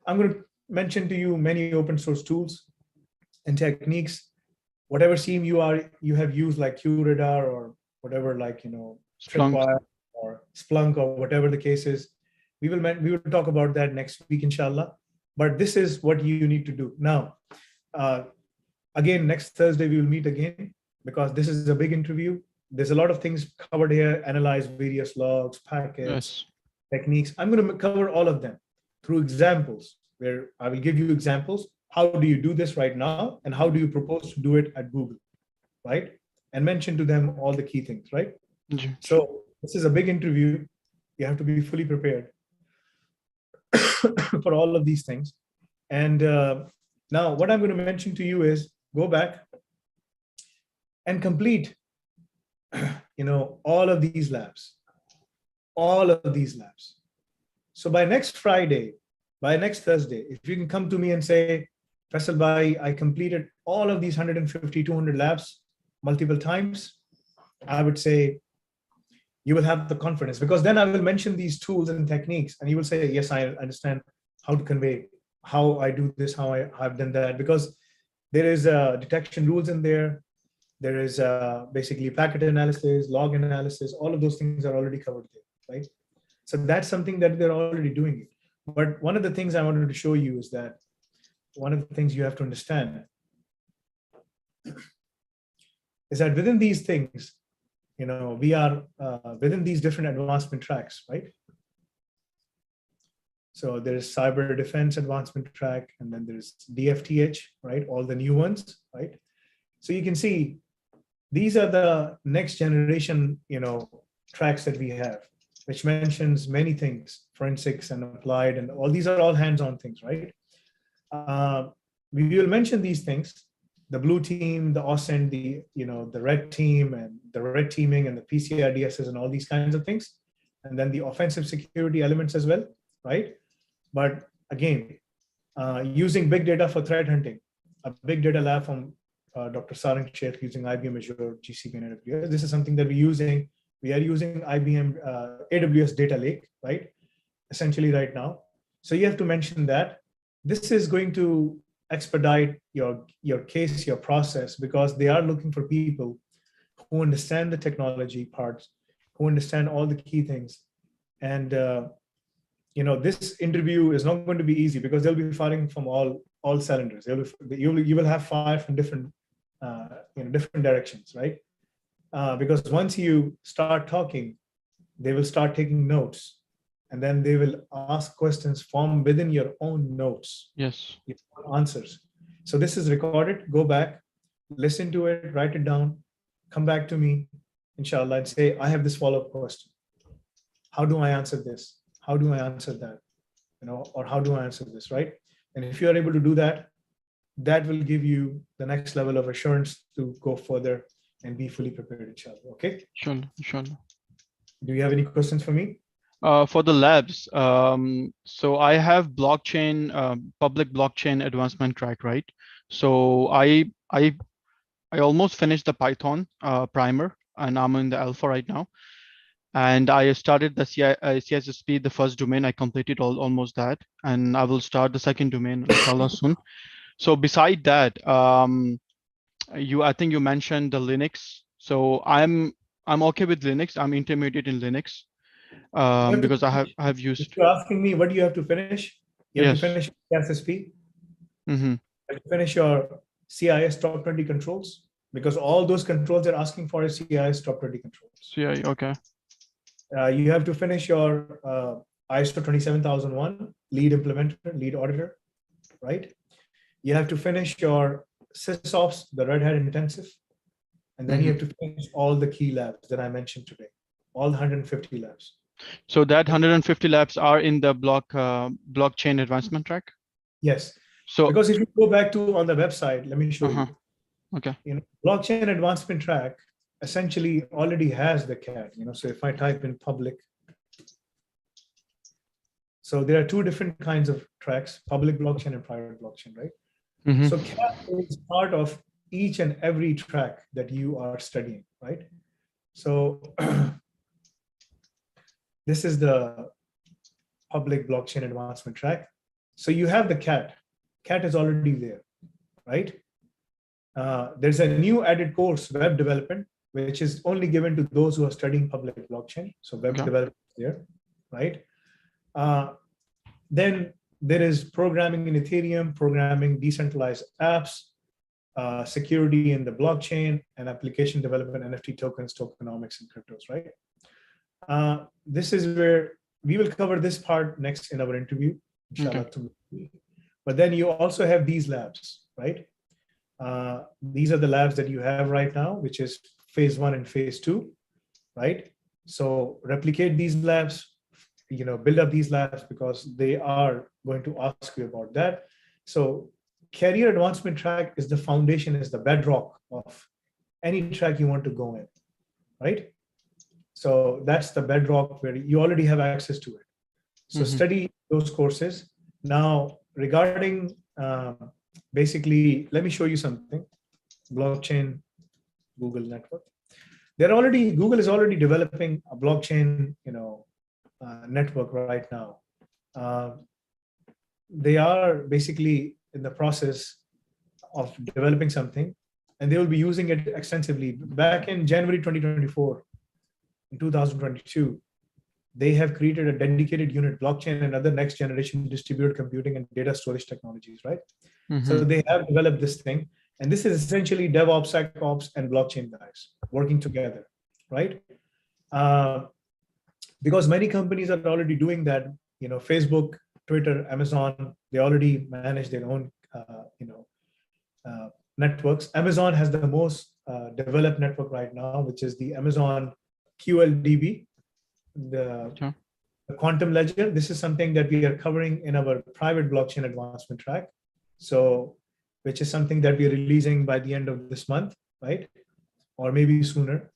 I'm going to mention to you many open source tools and techniques. Whatever SIEM you have used, like QRadar or whatever, like Splunk. Tripwire or Splunk or whatever the case is. We will talk about that next week, inshallah. But this is what you need to do. Now, again, next Thursday, we will meet again because this is a big interview. There's a lot of things covered here, analyze various logs, packets, techniques. I'm going to cover all of them through examples where I will give you examples. How do you do this right now? And how do you propose to do it at Google, right? And mention to them all the key things, right? So this is a big interview. You have to be fully prepared for all of these things. And now what I'm going to mention to you is go back and complete, all of these labs, So by next Friday, by next Thursday, if you can come to me and say, Faisal bhai, I completed all of these 150, 200 labs multiple times, I would say you will have the confidence, because then I will mention these tools and techniques and you will say, yes, I understand how to convey, how I do this, how I've done that, because there is detection rules in there. There is basically packet analysis, log analysis, all of those things are already covered there, right? So that's something that they're already doing it. But one of the things I wanted to show you is that one of the things you have to understand is that within these things, we are within these different advancement tracks, right? So there's cyber defense advancement track, and then there's DFTH, right? All the new ones, right? So you can see these are the next generation, tracks that we have, which mentions many things, forensics and applied, and all these are all hands-on things, right? We will mention these things, the blue team, the OSINT, the red team, and the red teaming, and the PCI-DSS, and all these kinds of things, and then the offensive security elements as well, right? But again, using big data for threat hunting, a big data lab from Dr. Sarang Sheikh using IBM Azure, GCP, and AWS. This is something that we're using. We are using IBM AWS Data Lake, right? Essentially right now. So you have to mention that. This is going to expedite your case, your process, because they are looking for people who understand the technology parts, who understand all the key things. And this interview is not going to be easy because they'll be firing from all cylinders. You will have fire from different different directions, right? Because once you start talking, they will start taking notes, and then they will ask questions from within your own notes. Yes. Your answers. So this is recorded. Go back, listen to it, write it down, come back to me, inshallah, and say, I have this follow-up question. How do I answer this? How do I answer that? Or how do I answer this, right? And if you're able to do that, that will give you the next level of assurance to go further and be fully prepared, inshallah. Okay? Inshallah. Do you have any questions for me? For the labs, so I have blockchain, public blockchain advancement track, right? So I almost finished the Python primer, and I'm in the alpha right now. And I started the CSSP, the first domain. I completed almost that, and I will start the second domain, inshallah, soon. So beside that, I think you mentioned the Linux. So I'm okay with Linux. I'm intermediate in Linux because I have used. If you're asking me, what do you have to finish? You have to finish CSSP. Mm-hmm. You have to finish your CIS top 20 controls, because all those controls they're asking for is CIS top 20 controls. CI, okay. You have to finish your ISO 27001 lead implementer, lead auditor, right? You have to finish your SysOps, the Red Hat Intensive, And then you have to finish all the key labs that I mentioned today, all the 150 labs. So that 150 labs are in the blockchain advancement track? Yes. So because if you go back to on the website, let me show you. Okay. Blockchain advancement track essentially already has the CAD. So if I type in public, so there are two different kinds of tracks: public blockchain and private blockchain, right? So CAD is part of each and every track that you are studying, right? So this is the public blockchain advancement track. So you have the CAT. CAT is already there, right? There's a new added course, web development, which is only given to those who are studying public blockchain. So web development is there, right? Then there is programming in Ethereum, programming decentralized apps, security in the blockchain, and application development, NFT tokens, tokenomics, and cryptos, right? This is where we will cover this part next in our interview, inshallah. But then you also have these labs, right? These are the labs that you have right now, which is phase 1 and phase 2, right? So replicate these labs, build up these labs, because they are going to ask you about that. So career advancement track is the foundation, is the bedrock of any track you want to go in, right? So that's the bedrock where you already have access to it. So study those courses. Now, regarding basically, let me show you something. Blockchain, Google network. Google is already developing a blockchain, network right now. They are basically in the process of developing something, and they will be using it extensively. Back in January 2024, in 2022, they have created a dedicated unit, blockchain and other next generation distributed computing and data storage technologies, right? So they have developed this thing. And this is essentially DevOps, SecOps, and blockchain guys working together, right? Because many companies are already doing that. Facebook, Twitter, Amazon, they already manage their own, networks. Amazon has the most developed network right now, which is the Amazon QLDB, the quantum ledger. This is something that we are covering in our private blockchain advancement track. So, which is something that we are releasing by the end of this month, right? Or maybe sooner.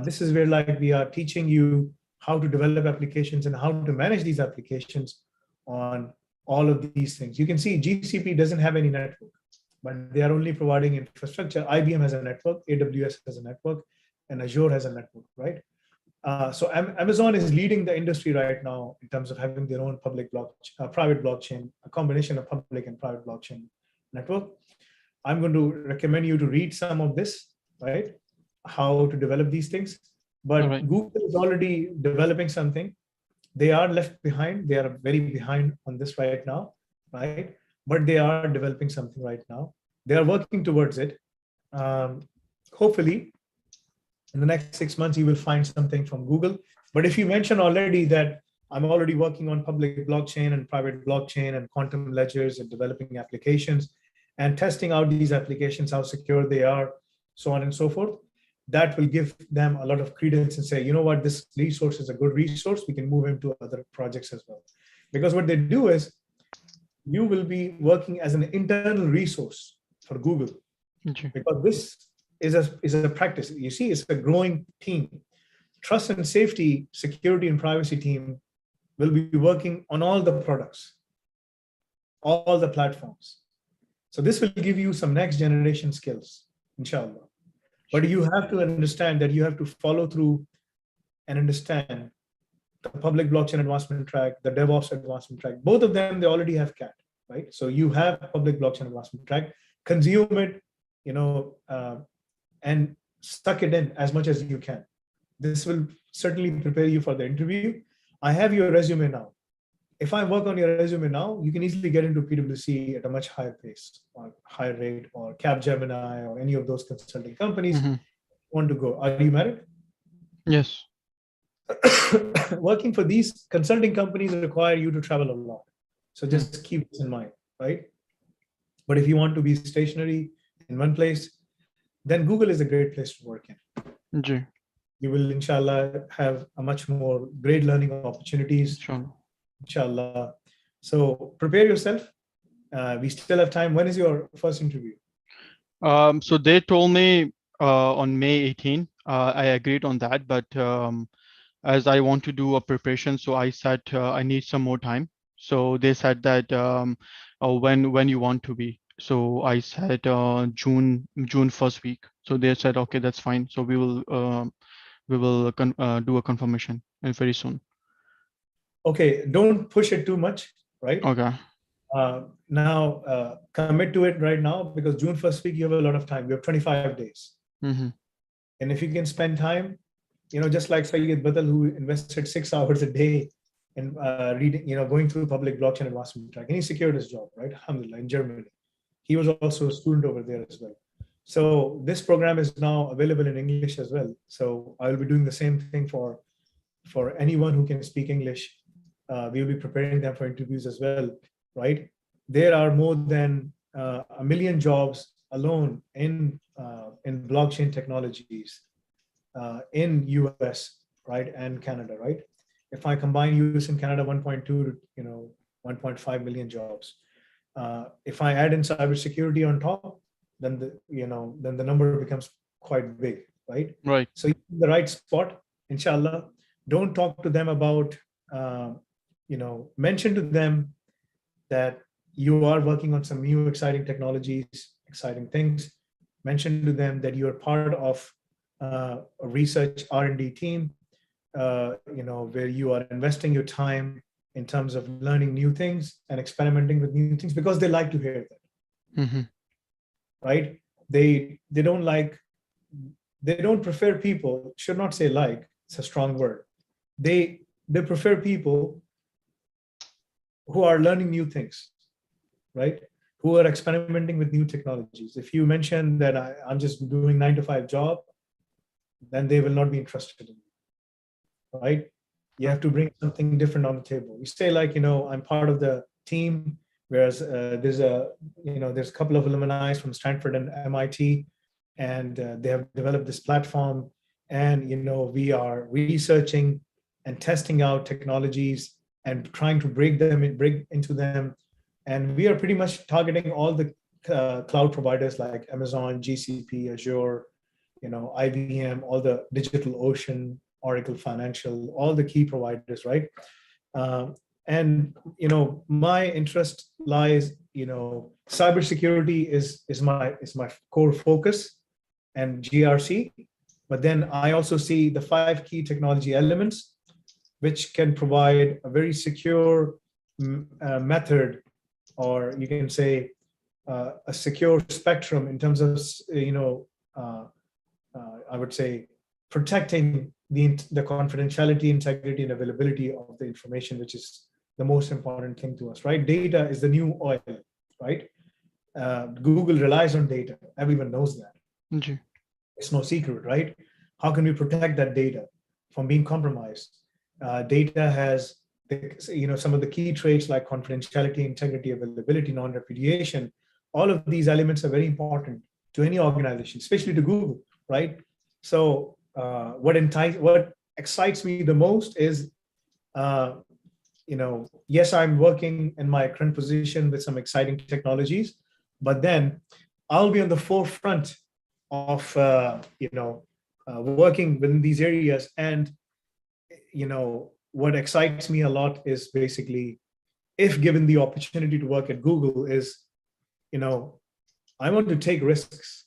This is where we are teaching you how to develop applications and how to manage these applications on all of these things. You can see GCP doesn't have any network, but they are only providing infrastructure. IBM has a network, AWS has a network, and Azure has a network, right? So Amazon is leading the industry right now in terms of having their own private blockchain, a combination of public and private blockchain network. I'm going to recommend you to read some of this, right? How to develop these things. But Google is already developing something. They are left behind. They are very behind on this right now, right? But they are developing something right now. They are working towards it. Hopefully, in the next 6 months, you will find something from Google. But if you mention already that I'm already working on public blockchain and private blockchain and quantum ledgers and developing applications and testing out these applications, how secure they are, so on and so forth, that will give them a lot of credence and say, you know what, this resource is a good resource. We can move into other projects as well. Because what they do is you will be working as an internal resource for Google. Because this is a practice. You see, it's a growing team. Trust and safety, security and privacy team will be working on all the products, all the platforms. So this will give you some next generation skills, inshallah. But you have to understand that you have to follow through and understand the public blockchain advancement track, the DevOps advancement track. Both of them, they already have CAT, right? So you have public blockchain advancement track, consume it, and suck it in as much as you can. This will certainly prepare you for the interview. I have your resume now. If I work on your resume now, you can easily get into PwC at a much higher pace or higher rate, or Capgemini or any of those consulting companies want to go. Are you married? Yes. Working for these consulting companies require you to travel a lot. So just keep this in mind, right? But if you want to be stationary in one place, then Google is a great place to work in. Ji, You will, inshallah, have a much more great learning opportunities, sure. inshallah. So prepare yourself. We still have time. When is your first interview? So they told me on May 18. I agreed on that, but as I want to do a preparation, so I said I need some more time. So they said that when you want to be. So I said June first week. So they said okay, that's fine. So we will do a confirmation very soon. Okay, don't push it too much, right? Okay. Now, commit to it right now, because June first week, you have a lot of time. You have 25 days. Mm-hmm. And if you can spend time, just like Sayyid Badal, who invested 6 hours a day in reading, going through public blockchain advancement track, and he secured his job, right? Alhamdulillah, in Germany. He was also a student over there as well. So this program is now available in English as well. So I will be doing the same thing for anyone who can speak English. We will be preparing them for interviews as well, right? There are more than 1 million jobs alone in blockchain technologies in US, right, and Canada, right? If I combine US and Canada, 1.2 to 1.5 million jobs. If I add in cybersecurity on top, then the number becomes quite big, right? Right. So you're in the right spot, inshallah. Don't talk to them about, mention to them that you are working on some new exciting technologies, exciting things. Mention to them that you are part of a research R&D team, where you are investing your time in terms of learning new things and experimenting with new things, because they like to hear that, Mm-hmm. right? They don't prefer people. Should not say like. It's a strong word. They prefer people who are learning new things, right? Who are experimenting with new technologies. If you mention that I'm just doing 9 to 5 job, then they will not be interested in you, right? You have to bring something different on the table. You say like, I'm part of the team, whereas there's a couple of alumni from Stanford and MIT, and they have developed this platform, and we are researching and testing out technologies and trying to break into them, and we are pretty much targeting all the cloud providers like Amazon, GCP, Azure, IBM, all the DigitalOcean, Oracle Financial, all the key providers, right? And my interest lies, cybersecurity is my core focus, and GRC. But then I also see the 5 key technology elements, which can provide a very secure method, or you can say a secure spectrum in terms of I would say protecting the confidentiality, integrity, and availability of the information, which is the most important thing to us, right? Data is the new oil, right? Google relies on data. Everyone knows that. Mm-hmm. It's no secret, right? How can we protect that data from being compromised? Data has some of the key traits like confidentiality, integrity, availability, non-repudiation. All of these elements are very important to any organization, especially to Google, right? So what excites me the most is, yes, I'm working in my current position with some exciting technologies, but then I'll be on the forefront of working within these areas. And what excites me a lot is basically, if given the opportunity to work at Google, is I want to take risks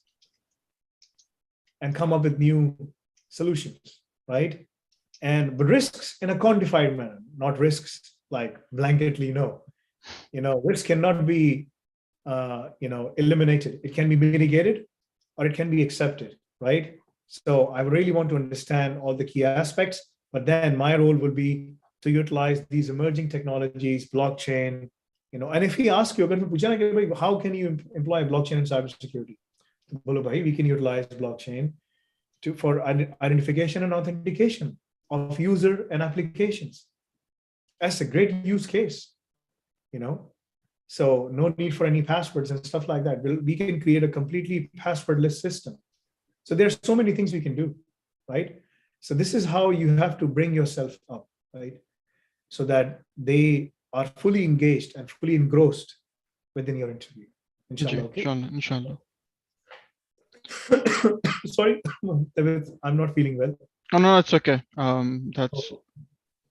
and come up with new solutions, right? But risks in a quantified manner, not risks like blanketly. No, risk cannot be eliminated. It can be mitigated, or it can be accepted, right? So I really want to understand all the key aspects, but then my role will be to utilize these emerging technologies, blockchain, and if he asks you, how can you employ blockchain in cybersecurity? We can utilize blockchain for identification and authentication of user and applications. That's a great use case, So no need for any passwords and stuff like that. We can create a completely passwordless system So there's so many things we can do, right? So this is how you have to bring yourself up, right? So that they are fully engaged and fully engrossed within your interview. Inshallah, ji, okay? inshallah. Sorry, I'm not feeling well. Oh, no, it's okay. That's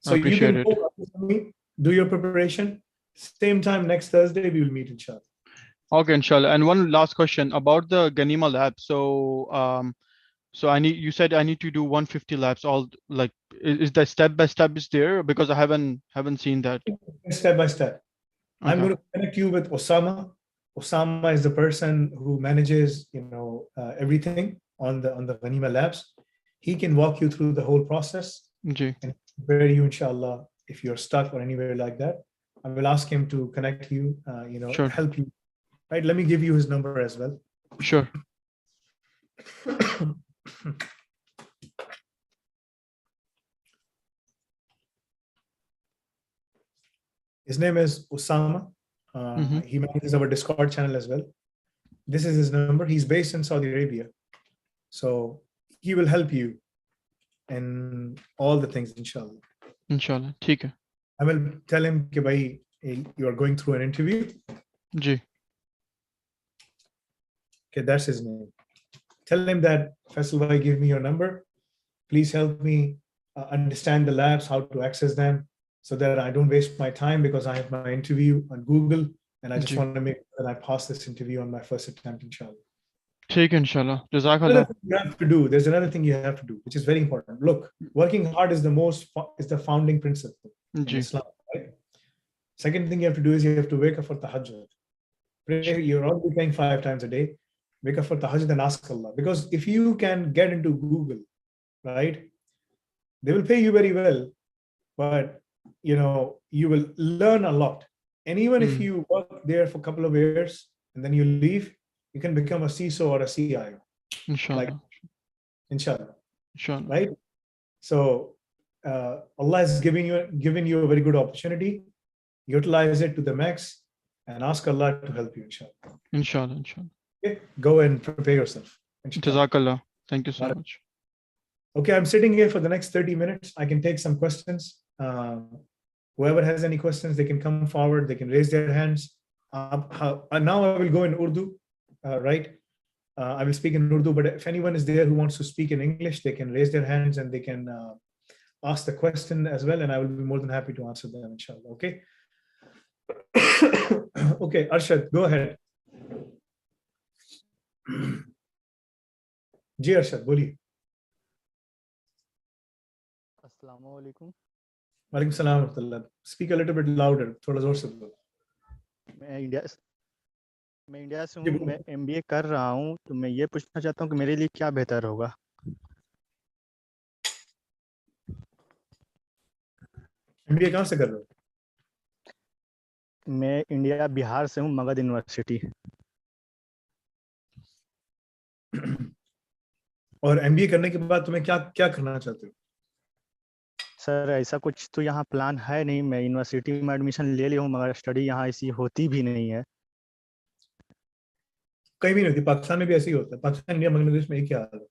So you can appreciated. go with me, do your preparation. Same time next Thursday, we will meet, inshallah. Okay, inshallah. And one last question about the Ganima lab. So you said I need to do 150 laps. All like, is the step by step is there? Because I haven't seen that. Step by step. I'm Okay. going to connect you with Osama. Osama is the person who manages, everything on the Ghanima Labs. He can walk you through the whole process ji, and prepare you, inshallah, if you're stuck or anywhere like that. I will ask him to connect you, sure, help you. Right? Let me give you his number as well. sure. His name is Osama. He manages our Discord channel as well. This is his number. He's based in Saudi Arabia. So he will help you in all the things, inshallah. Inshallah. ठीक है. I will tell him कि भाई, you are going through an interview. Ji. Okay, that's his name. Tell him that, Faisal bhai, give me your number. Please help me understand the labs, how to access them, so that I don't waste my time, because I have my interview on Google and I just ji. want to make sure that I pass this interview on my first attempt, inshallah. ठीक है, inshallah. Jazakallah. Another thing you have to do, there's another thing you have to do, which is very important. Look, working hard is the founding principle in ji. Islam, right? Second thing you have to do is you have to wake up for tahajjud. Pray, you're already praying 5 times a day. Wake up for tahajjud and ask Allah. Because if you can get into Google, right, they will pay you very well, but you will learn a lot. And even if you work there for a couple of years and then you leave, you can become a CISO or a CIO. Inshallah. Like, inshallah. Inshallah. Right? So Allah has given you a very good opportunity. Utilize it to the max and ask Allah to help you, inshallah. Inshallah. Inshallah. Okay? Go and prepare yourself. Inshallah. Jazakallah. Thank you so much. Okay, I'm sitting here for the next 30 minutes. I can take some questions. Whoever has any questions, they can come forward. They can raise their hands. Now I will go in Urdu, right? I will speak in Urdu, but if anyone is there who wants to speak in English, they can raise their hands and they can ask the question as well, and I will be more than happy to answer them, inshallah. Okay? Okay, Arshad, go ahead. जी अरशद बोलिए. अस्सलामु अलैकुम. वालेकुम सलाम व रहमतुल्लाह. Speak a little bit louder. थोड़ा जोर से बोलो. मैं इंडिया से हूँ. मैं MBA कर रहा हूँ, तो मैं ये पूछना चाहता हूँ कि मेरे लिए क्या बेहतर होगा. MBA कहाँ से कर रहे हो? मैं इंडिया बिहार से हूँ, मगध यूनिवर्सिटी. और MBA करने के बाद तुम्हें क्या क्या करना चाहते हो? सर ऐसा कुछ तो यहाँ प्लान है नहीं. मैं यूनिवर्सिटी में एडमिशन ले लिया हूँ, मगर स्टडी यहाँ ऐसी होती भी नहीं है. कहीं भी नहीं होती. पाकिस्तान में भी ऐसे ही होता है. पाकिस्तान, इंडिया, बांग्लादेश में एक ही हाल है.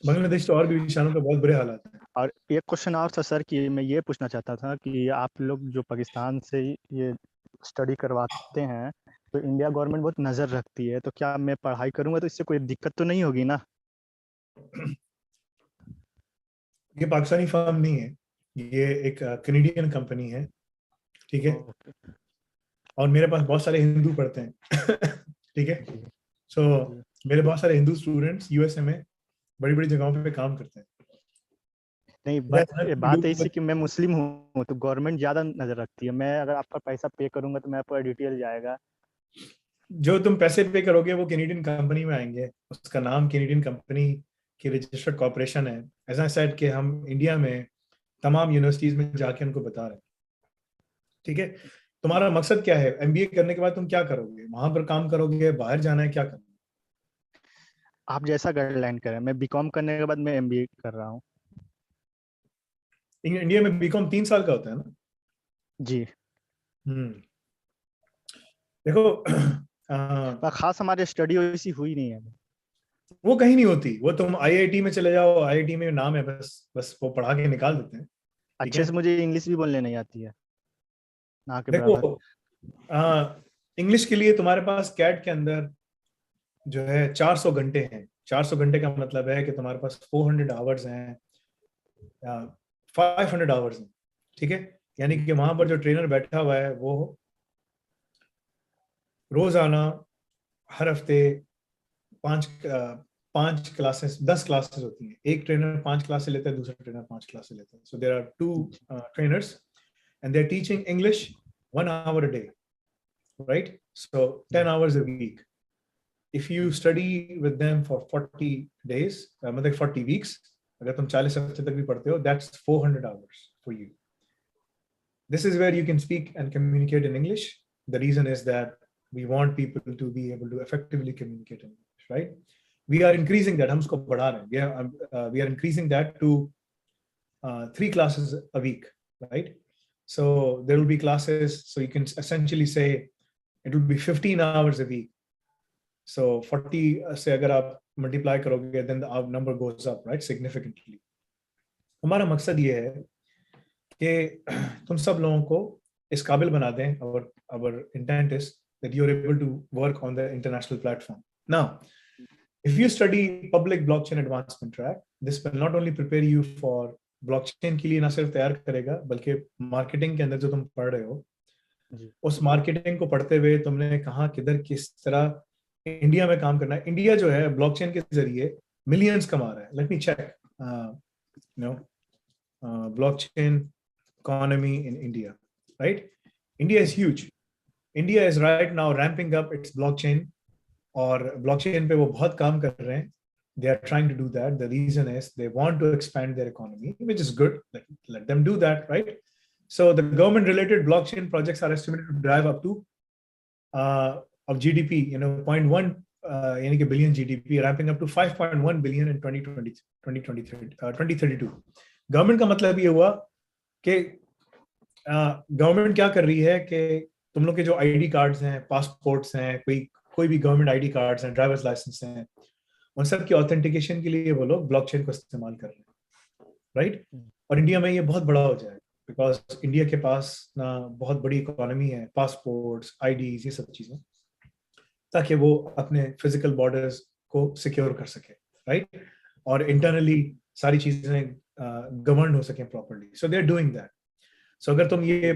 बांग्लादेश तो और भी निशानों पे बहुत बुरे हालात हैं. और एक क्वेश्चन और था सर, कि मैं ये पूछना चाहता था कि आप लोग जो पाकिस्तान से ये स्टडी करवाते हैं, तो इंडिया गवर्नमेंट बहुत नज़र रखती है, तो क्या मैं पढ़ाई करूँगा तो इससे कोई दिक्कत तो नहीं होगी ना? ये पाकिस्तानी फर्म नहीं है, ये एक कैनेडियन कंपनी है. ठीक है. और मेरे पास बहुत सारे हिंदू पढ़ते हैं. ठीक है. सो मेरे बहुत सारे हिंदू स्टूडेंट्स यूएसए में बड़ी बड़ी जगहों पे काम करते हैं. नहीं, बात ऐसी कि मैं मुस्लिम हूँ, तो गवर्नमेंट ज़्यादा नज़र रखती है. मैं अगर आपका पैसा पे करूँगा तो मेरा पूरा डिटेल जाएगा. जो तुम पैसे पे करोगे वो कैनेडियन कंपनी में आएंगे. उसका नाम कैनेडियन कंपनी की रजिस्टर्ड कॉर्पोरेशन है. एज आई सेड कि हम इंडिया में तमाम यूनिवर्सिटीज में जाके उनको बता रहे हैं. ठीक है. तुम्हारा मकसद क्या है? MBA करने के बाद तुम क्या करोगे? वहां पर काम करोगे, बाहर जाना है, क्या करना है? आप जैसा गाइडलाइन करें. मैं BCom करने के बाद मैं MBA कर रहा हूँ. इंडिया में BCom 3 साल का होता है ना? जी. देखो, खास हमारे स्टडी वैसी हुई नहीं है. वो कहीं नहीं होती। वो तुम आईआईटी में चले जाओ, आईआईटी में नाम है, बस बस वो पढ़ा के निकाल देते हैं। ठीक अच्छे है, से मुझे इंग्लिश भी बोलने नहीं आती है, ना के देखो बराबर। इंग्लिश के लिए तुम्हारे पास कैट के अंदर जो है 400 घंटे हैं। 400 घंटे का मतलब है कि तुम्हारे पास 400 आवर्स हैं, 500 आवर्स हैं। ठीक है, यानी कि वहां पर जो ट्रेनर बैठा हुआ है वो रोजाना, हर हफ्ते 5 क्लासेस, 10 क्लासेस होती हैं। एक ट्रेनर 5 क्लासेस लेता है, दूसरा ट्रेनर 5 क्लासेस लेता है। So there are 2 trainers and they're teaching English 1 hour a day, right? So 10 hours a week. If you study with them for 40 days, मतलब 40 weeks, अगर तुम 40 हफ्ते तक भी पढ़ते हो, that's 400 hours for you. This is where you can speak and communicate in English. The reason is that we want people to be able to effectively communicate in English, right? We are increasing that. हम उसको बढ़ा रहे हैं. We are increasing that to 3 classes a week, right? So there will be classes. So you can essentially say it will be 15 hours a week. So 40 से अगर आप multiply करोगे, then the number goes up, right? Significantly. हमारा मकसद ये है कि तुम सब लोगों को इस काबिल बना दें. Our intent is that you're able to work on the international platform. Now, if you study public blockchain advancement track, this will not only prepare you for blockchain के लिए ना सिर्फ तैयार करेगा, बल्कि मार्केटिंग के अंदर जो तुम पढ़ रहे हो, उस मार्केटिंग को पढ़ते हुए तुमने कहाँ किधर किस तरह इंडिया में काम करना है. इंडिया जो है ब्लॉकचेन के जरिए मिलियंस कमा रहा है. Let me check blockchain economy in India, right? India is huge. India is right now ramping up its blockchain, और blockchain पे वो बहुत काम कर रहे हैं. They are trying to do that. The reason is they want to expand their economy, which is good. Let them do that, right? So the government-related blockchain projects are estimated to drive up to of GDP, 0.1 यानी कि billion GDP, ramping up to 5.1 billion in 2032. Government का मतलब ये हुआ कि government क्या कर रही है कि तुम लोग के जो आईडी कार्ड्स हैं, पासपोर्ट्स हैं, कोई भी गवर्नमेंट आईडी कार्ड्स हैं, ड्राइवर्स लाइसेंस हैं, उन सब की ऑथेंटिकेशन के लिए वो लोग ब्लॉकचेन को इस्तेमाल कर रहे हैं, राइट? और इंडिया में ये बहुत बड़ा हो जाएगा, बिकॉज इंडिया के पास ना बहुत बड़ी इकोनॉमी है, पासपोर्ट्स, आईडीज, ये सब चीजें, ताकि वो अपने फिजिकल बॉर्डर्स को सिक्योर कर सके, राइट? और इंटरनली सारी चीजें गवर्न हो सके properly. So they are doing that. So अगर तुम ये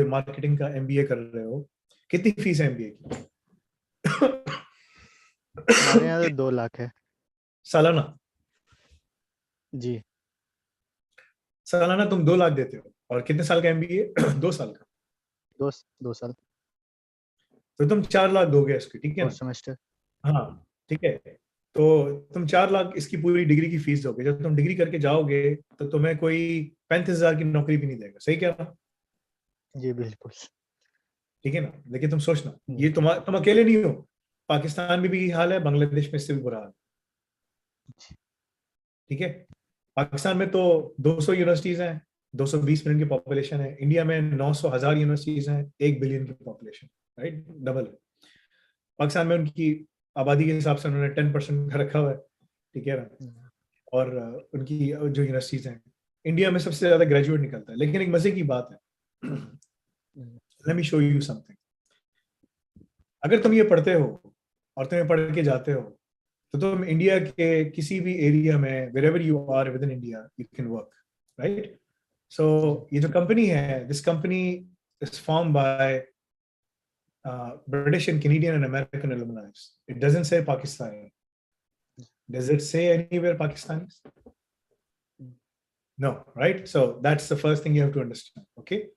मार्केटिंग का एमबीए कर रहे हो, कितनी फीस है एमबीए की? हमारे यहाँ तो 2 लाख है सालाना? जी. सालाना तुम 2 लाख देते हो, और कितने साल का एमबीए? 2 साल का. 2 साल. तो तुम 4 लाख दोगे इसके, ठीक है 2 ना? सेमेस्टर. हाँ, ठीक है. तो तुम 4 लाख इसकी पूरी डिग्री की फीस दोगे. जब तुम डिग्री करके जाओगे तो तुम्हें कोई 35,000 की नौकरी भी नहीं देगा. सही कह रहा? जी बिल्कुल. ठीक है ना? लेकिन तुम सोचना, ये तुम अकेले नहीं हो. पाकिस्तान में भी यही हाल है, बांग्लादेश में इससे भी बुरा हाल. ठीक है, पाकिस्तान में तो 200 यूनिवर्सिटीज हैं, 220 मिलियन की पॉपुलेशन है. इंडिया में 900,000 यूनिवर्सिटीज हैं, 1 बिलियन की पॉपुलेशन, राइट? डबल है. पाकिस्तान में उनकी आबादी के हिसाब से उन्होंने 10% रखा हुआ है, ठीक है ना? और उनकी जो यूनिवर्सिटीज हैं, इंडिया में सबसे ज्यादा ग्रेजुएट निकलता है. लेकिन एक मजे की बात है, let me show you something. अगर तुम ये पढ़ते हो और तुम ये पढ़ के जाते हो, तो तुम इंडिया के किसी भी एरिया में, wherever you are within India, you can work, right? So ये जो कंपनी है, this company is formed by British and Canadian and American alumni. It doesn't say Pakistani. Does it say anywhere Pakistanis? No, right? So that's the first thing you have to understand, okay?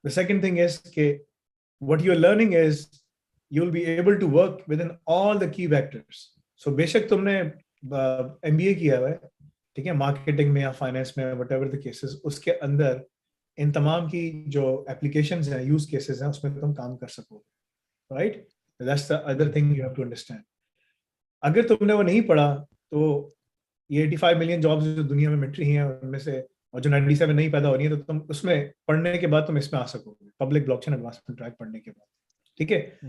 The second thing is that what you're learning is you'll be able to work within all the key vectors. So बेशक तुमने MBA किया हुआ है, ठीक है, marketing में या finance में, whatever the cases, उसके अंदर इन तमाम की जो एप्लीकेशंस हैं, यूज केसेस हैं, उसमें तुम काम कर सकोगे, right? That's the other thing you have to understand. अगर तुमने वो नहीं पढ़ा तो ये 85 मिलियन जॉब्स जो दुनिया में मिट रही हैं, उनमें से, और जो 97 नहीं पैदा हो रही है, तो तुम उसमें पढ़ने के बाद तुम इसमें आ सकोगे, पब्लिक ब्लॉकचेन एडवांसमेंट ट्रैक पढ़ने के बाद, ठीक है?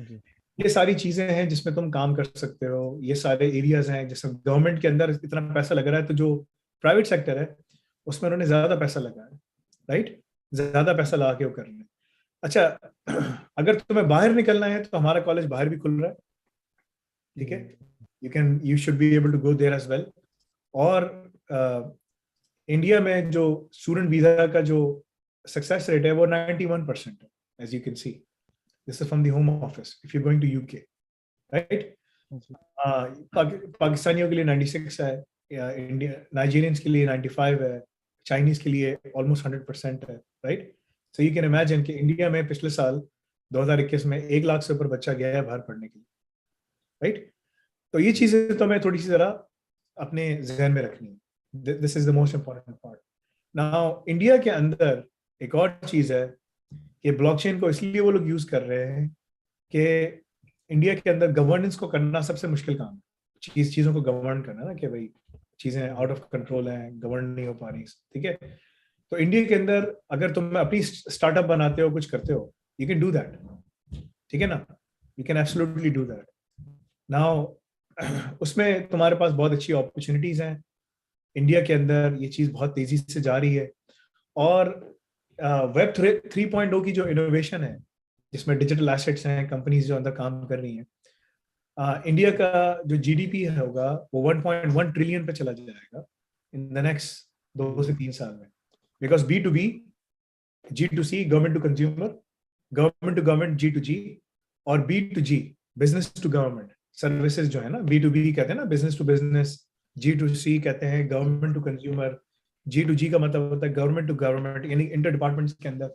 ये सारी चीजें हैं जिसमें तुम काम कर सकते हो, ये सारे एरियाज हैं। जैसे गवर्नमेंट के अंदर इतना पैसा लग रहा है, तो जो प्राइवेट सेक्टर है उसमें उन्होंने ज्यादा पैसा लगाया, राइट, ज्यादा पैसा लगा के वो कर रहे हैं। अच्छा, अगर तुम्हें बाहर निकलना है तो हमारा कॉलेज बाहर भी खुल रहा है, ठीक है, you should be able to go there as well. और इंडिया में जो स्टूडेंट वीजा का जो सक्सेस रेट है वो 91% है, as you can see. This is from the Home Office if you going to UK, right. पाकिस्तानियों के लिए 96 है, इंडिया नाइजीरियंस के लिए 95 है, चाइनीज के लिए ऑलमोस्ट 100% है, right. So you can imagine कि इंडिया में पिछले साल 2021 में 1 लाख से ऊपर बच्चा गया है बाहर पढ़ने के लिए, राइट। तो ये चीजें तो मैं थोड़ी सी जरा अपने जहन में रखनी है। This is the most important part. Now India के अंदर एक और चीज है कि ब्लॉकचेन को इसलिए वो लोग यूज कर रहे हैं कि इंडिया के अंदर गवर्नेंस को करना सबसे मुश्किल काम है। चीजों को गवर्न करना ना, कि भाई चीजें आउट ऑफ कंट्रोल हैं, गवर्न नहीं हो पा रही, ठीक है। तो इंडिया के अंदर अगर तुम अपनी स्टार्टअप बनाते हो, कुछ करते हो, यू कैन डू दैट, ठीक है ना, you can absolutely do that. Now उसमें तुम्हारे पास बहुत अच्छी अपॉर्चुनिटीज हैं। इंडिया के अंदर ये चीज बहुत तेजी से जा रही है। और वेब 3.0 की जो इनोवेशन है, जिसमें डिजिटल एसेट्स हैं, कंपनीज जो अंदर काम कर रही हैं, इंडिया का जो जीडीपी होगा वो 1.1 ट्रिलियन पे चला जाएगा इन द नेक्स्ट 2 से 3 साल में। Because B2B, G2C government to consumer, government to government G2G, और B2G business to government services जो है ना, B2B कहते हैं ना, बिजनेस टू बिजनेस, G2C कहते हैं गवर्नमेंट टू कंज्यूमर, G2G का मतलब होता है गवर्नमेंट टू गवर्नमेंट, यानी इंटर डिपार्टमेंट्स के अंदर।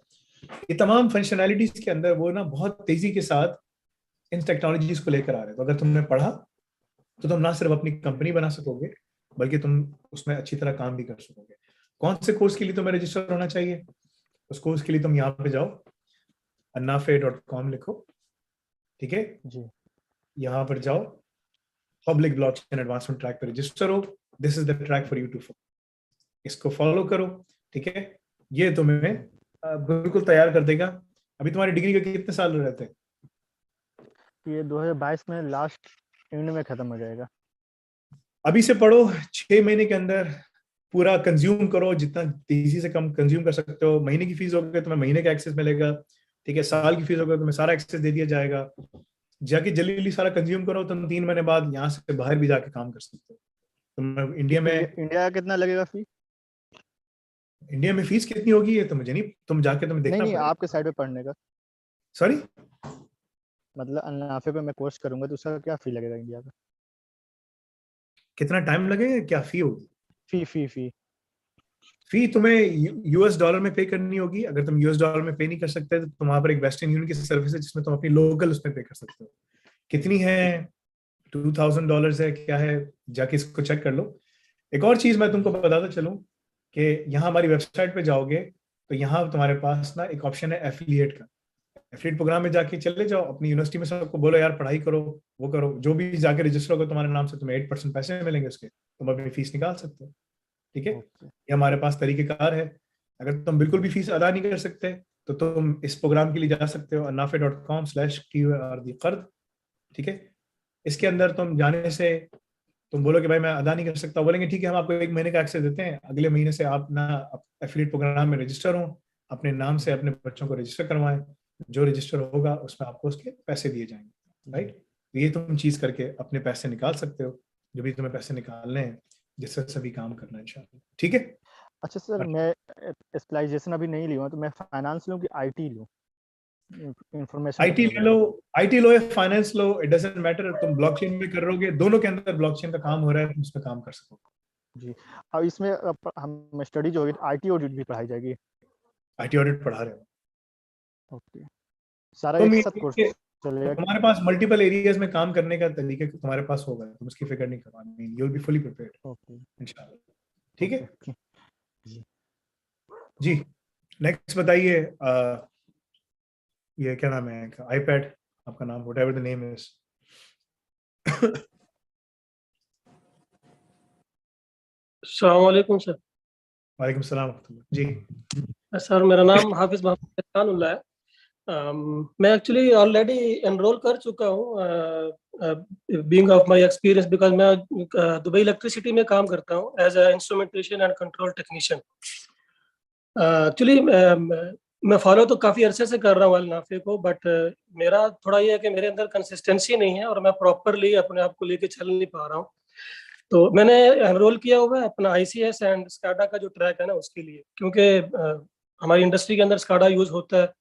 ये तमाम फंक्शनैलिटीज के अंदर वो ना बहुत तेजी के साथ इन टेक्नोलॉजीज को लेकर आ रहे हैं। तो अगर तुमने पढ़ा तो तुम ना सिर्फ अपनी कंपनी बना सकोगे, बल्कि तुम उसमें अच्छी तरह काम भी कर सकोगे। कौन से कोर्स के लिए तुम्हें रजिस्टर होना चाहिए? उस कोर्स के लिए तुम यहाँ पे जाओ, annafe.com लिखो, ठीक है जी, यहाँ पर जाओ, पब्लिक ब्लॉकचेन एडवांसमेंट ट्रैक पर रजिस्टर हो। This is the track for you to follow, इसको फॉलो करो, ठीक है। ये तुम्हें बिल्कुल तैयार कर देगा। अभी तुम्हारी डिग्री के कितने साल रहते हैं? ये 2022 में लास्ट एंड में खत्म हो जाएगा। अभी से पढ़ो, 6 महीने के अंदर पूरा कंज्यूम करो, जितना तेजी से कम कंज्यूम कर सकते हो। महीने की फीस होगी तुम्हें महीने का एक्सेस मिलेगा, ठीक है। साल की फीस होगी तुम्हें सारा एक्सेस दे दिया जाएगा। जाके जल्दी जल्दी सारा कंज्यूम करो, तुम 3 महीने बाद यहाँ से बाहर भी जाके काम कर सकते हो। तुम इंडिया में, इंडिया कितना लगेगा फी? इंडिया में फीस कितनी होगी ये तो मुझे नहीं, तुम जाके तुम्हें देखना नहीं, आपके साइड पे पढ़ने का। सॉरी, मतलब अन्नाफे पे मैं कोर्स करूंगा तो उसका क्या फी लगेगा इंडिया का? कितना टाइम लगेगा, क्या फी होगी? फी तुम्हें यूएस डॉलर में पे करनी होगी। अगर तुम यूएस डॉलर में पे नहीं कर सकते तो तुम वहां पर एक वेस्टर्न यूनियन की सर्विस है जिसमें तुम अपनी लोकल उसमें पे कर सकते हो। कितनी है? $2,000 है, क्या है, जाके इसको चेक कर लो। एक और चीज मैं तुमको बताता चलूं कि यहाँ हमारी वेबसाइट पे जाओगे तो यहाँ तुम्हारे पास ना एक ऑप्शन है एफिलिएट का। एफिलिएट प्रोग्राम में जाके चले जाओ, अपनी यूनिवर्सिटी में सबको बोलो यार पढ़ाई करो, वो करो, जो भी जाके रजिस्टर होगा तुम्हारे नाम से तुम्हें 8% पैसे मिलेंगे उसके, तुम अपनी फीस निकाल सकते हो, ठीक है। ये हमारे पास तरीकेकार है। अगर तुम बिल्कुल भी फीस अदा नहीं कर सकते तो तुम इस प्रोग्राम के लिए जा सकते हो annafe.com/qrd, ठीक है। इसके अंदर तुम जाने से तुम बोलो कि भाई मैं अदा नहीं कर सकता, बोलेंगे ठीक है हम आपको 1 महीने का एक्सेस देते हैं, अगले महीने से आप ना एफिलिएट प्रोग्राम में रजिस्टर हो, अपने नाम से अपने बच्चों को रजिस्टर करवाएं, जो रजिस्टर होगा उसमें आपको उसके पैसे दिए जाएंगे, राइट। तो ये तुम चीज करके अपने पैसे निकाल सकते हो, जो भी तुम्हें पैसे निकालने हैं, जिससे सभी काम करना है इंशाल्लाह, ठीक है। अच्छा सर, मैं स्पेशलाइजेशन अभी नहीं लिया तो मैं फाइनेंस लूं कि आईटी लूं? इंफॉर्मेशन आईटी लो या finance low, it doesn't matter. तुम ब्लॉकचेन में कर रहोगे, दोनों के अंदर ब्लॉकचेन का काम हो रहा है, तुम उसमें काम कर सकोगे जी। और इसमें हम स्टडी जो होगी आईटी ऑडिट भी पढ़ाई जाएगी? आईटी ऑडिट पढ़ा रहे हो, ओके। सारा तुम एक साथ कोर्स चलेगा? तुम्हारे पास मल्टीपल एरियाज में काम करने का तरीके तुम्हारे पास होगा, तुम उसकी फिक्र नहीं करवानी, you will be fully prepared okay इंशाल्लाह, ठीक है जी। जी। नेक्स्ट बताइए, ये क्या नाम है, आईपैड आपका नाम, व्हाटएवर द नेम इज। अस्सलाम वालेकुम सर। वालेकुम सलाम जी। सर मेरा नाम हाफिज मोहम्मद खानुल्लाह है। मैं एक्चुअली ऑलरेडी एनरोल कर चुका हूँ, being of my experience, because मैं दुबई इलेक्ट्रिसिटी में काम करता हूँ as a instrumentation and control technician. Actually मैं फॉलो तो काफ़ी अरसे से कर रहा हूँ नाफे को, बट मेरा थोड़ा ये है कि मेरे अंदर कंसिस्टेंसी नहीं है और मैं प्रॉपरली अपने आप को लेके चल नहीं पा रहा हूँ। तो मैंने एनरोल किया हुआ है अपना ICS एंड स्काडा का जो ट्रैक है ना उसके लिए, क्योंकि हमारी इंडस्ट्री के अंदर स्काडा यूज होता है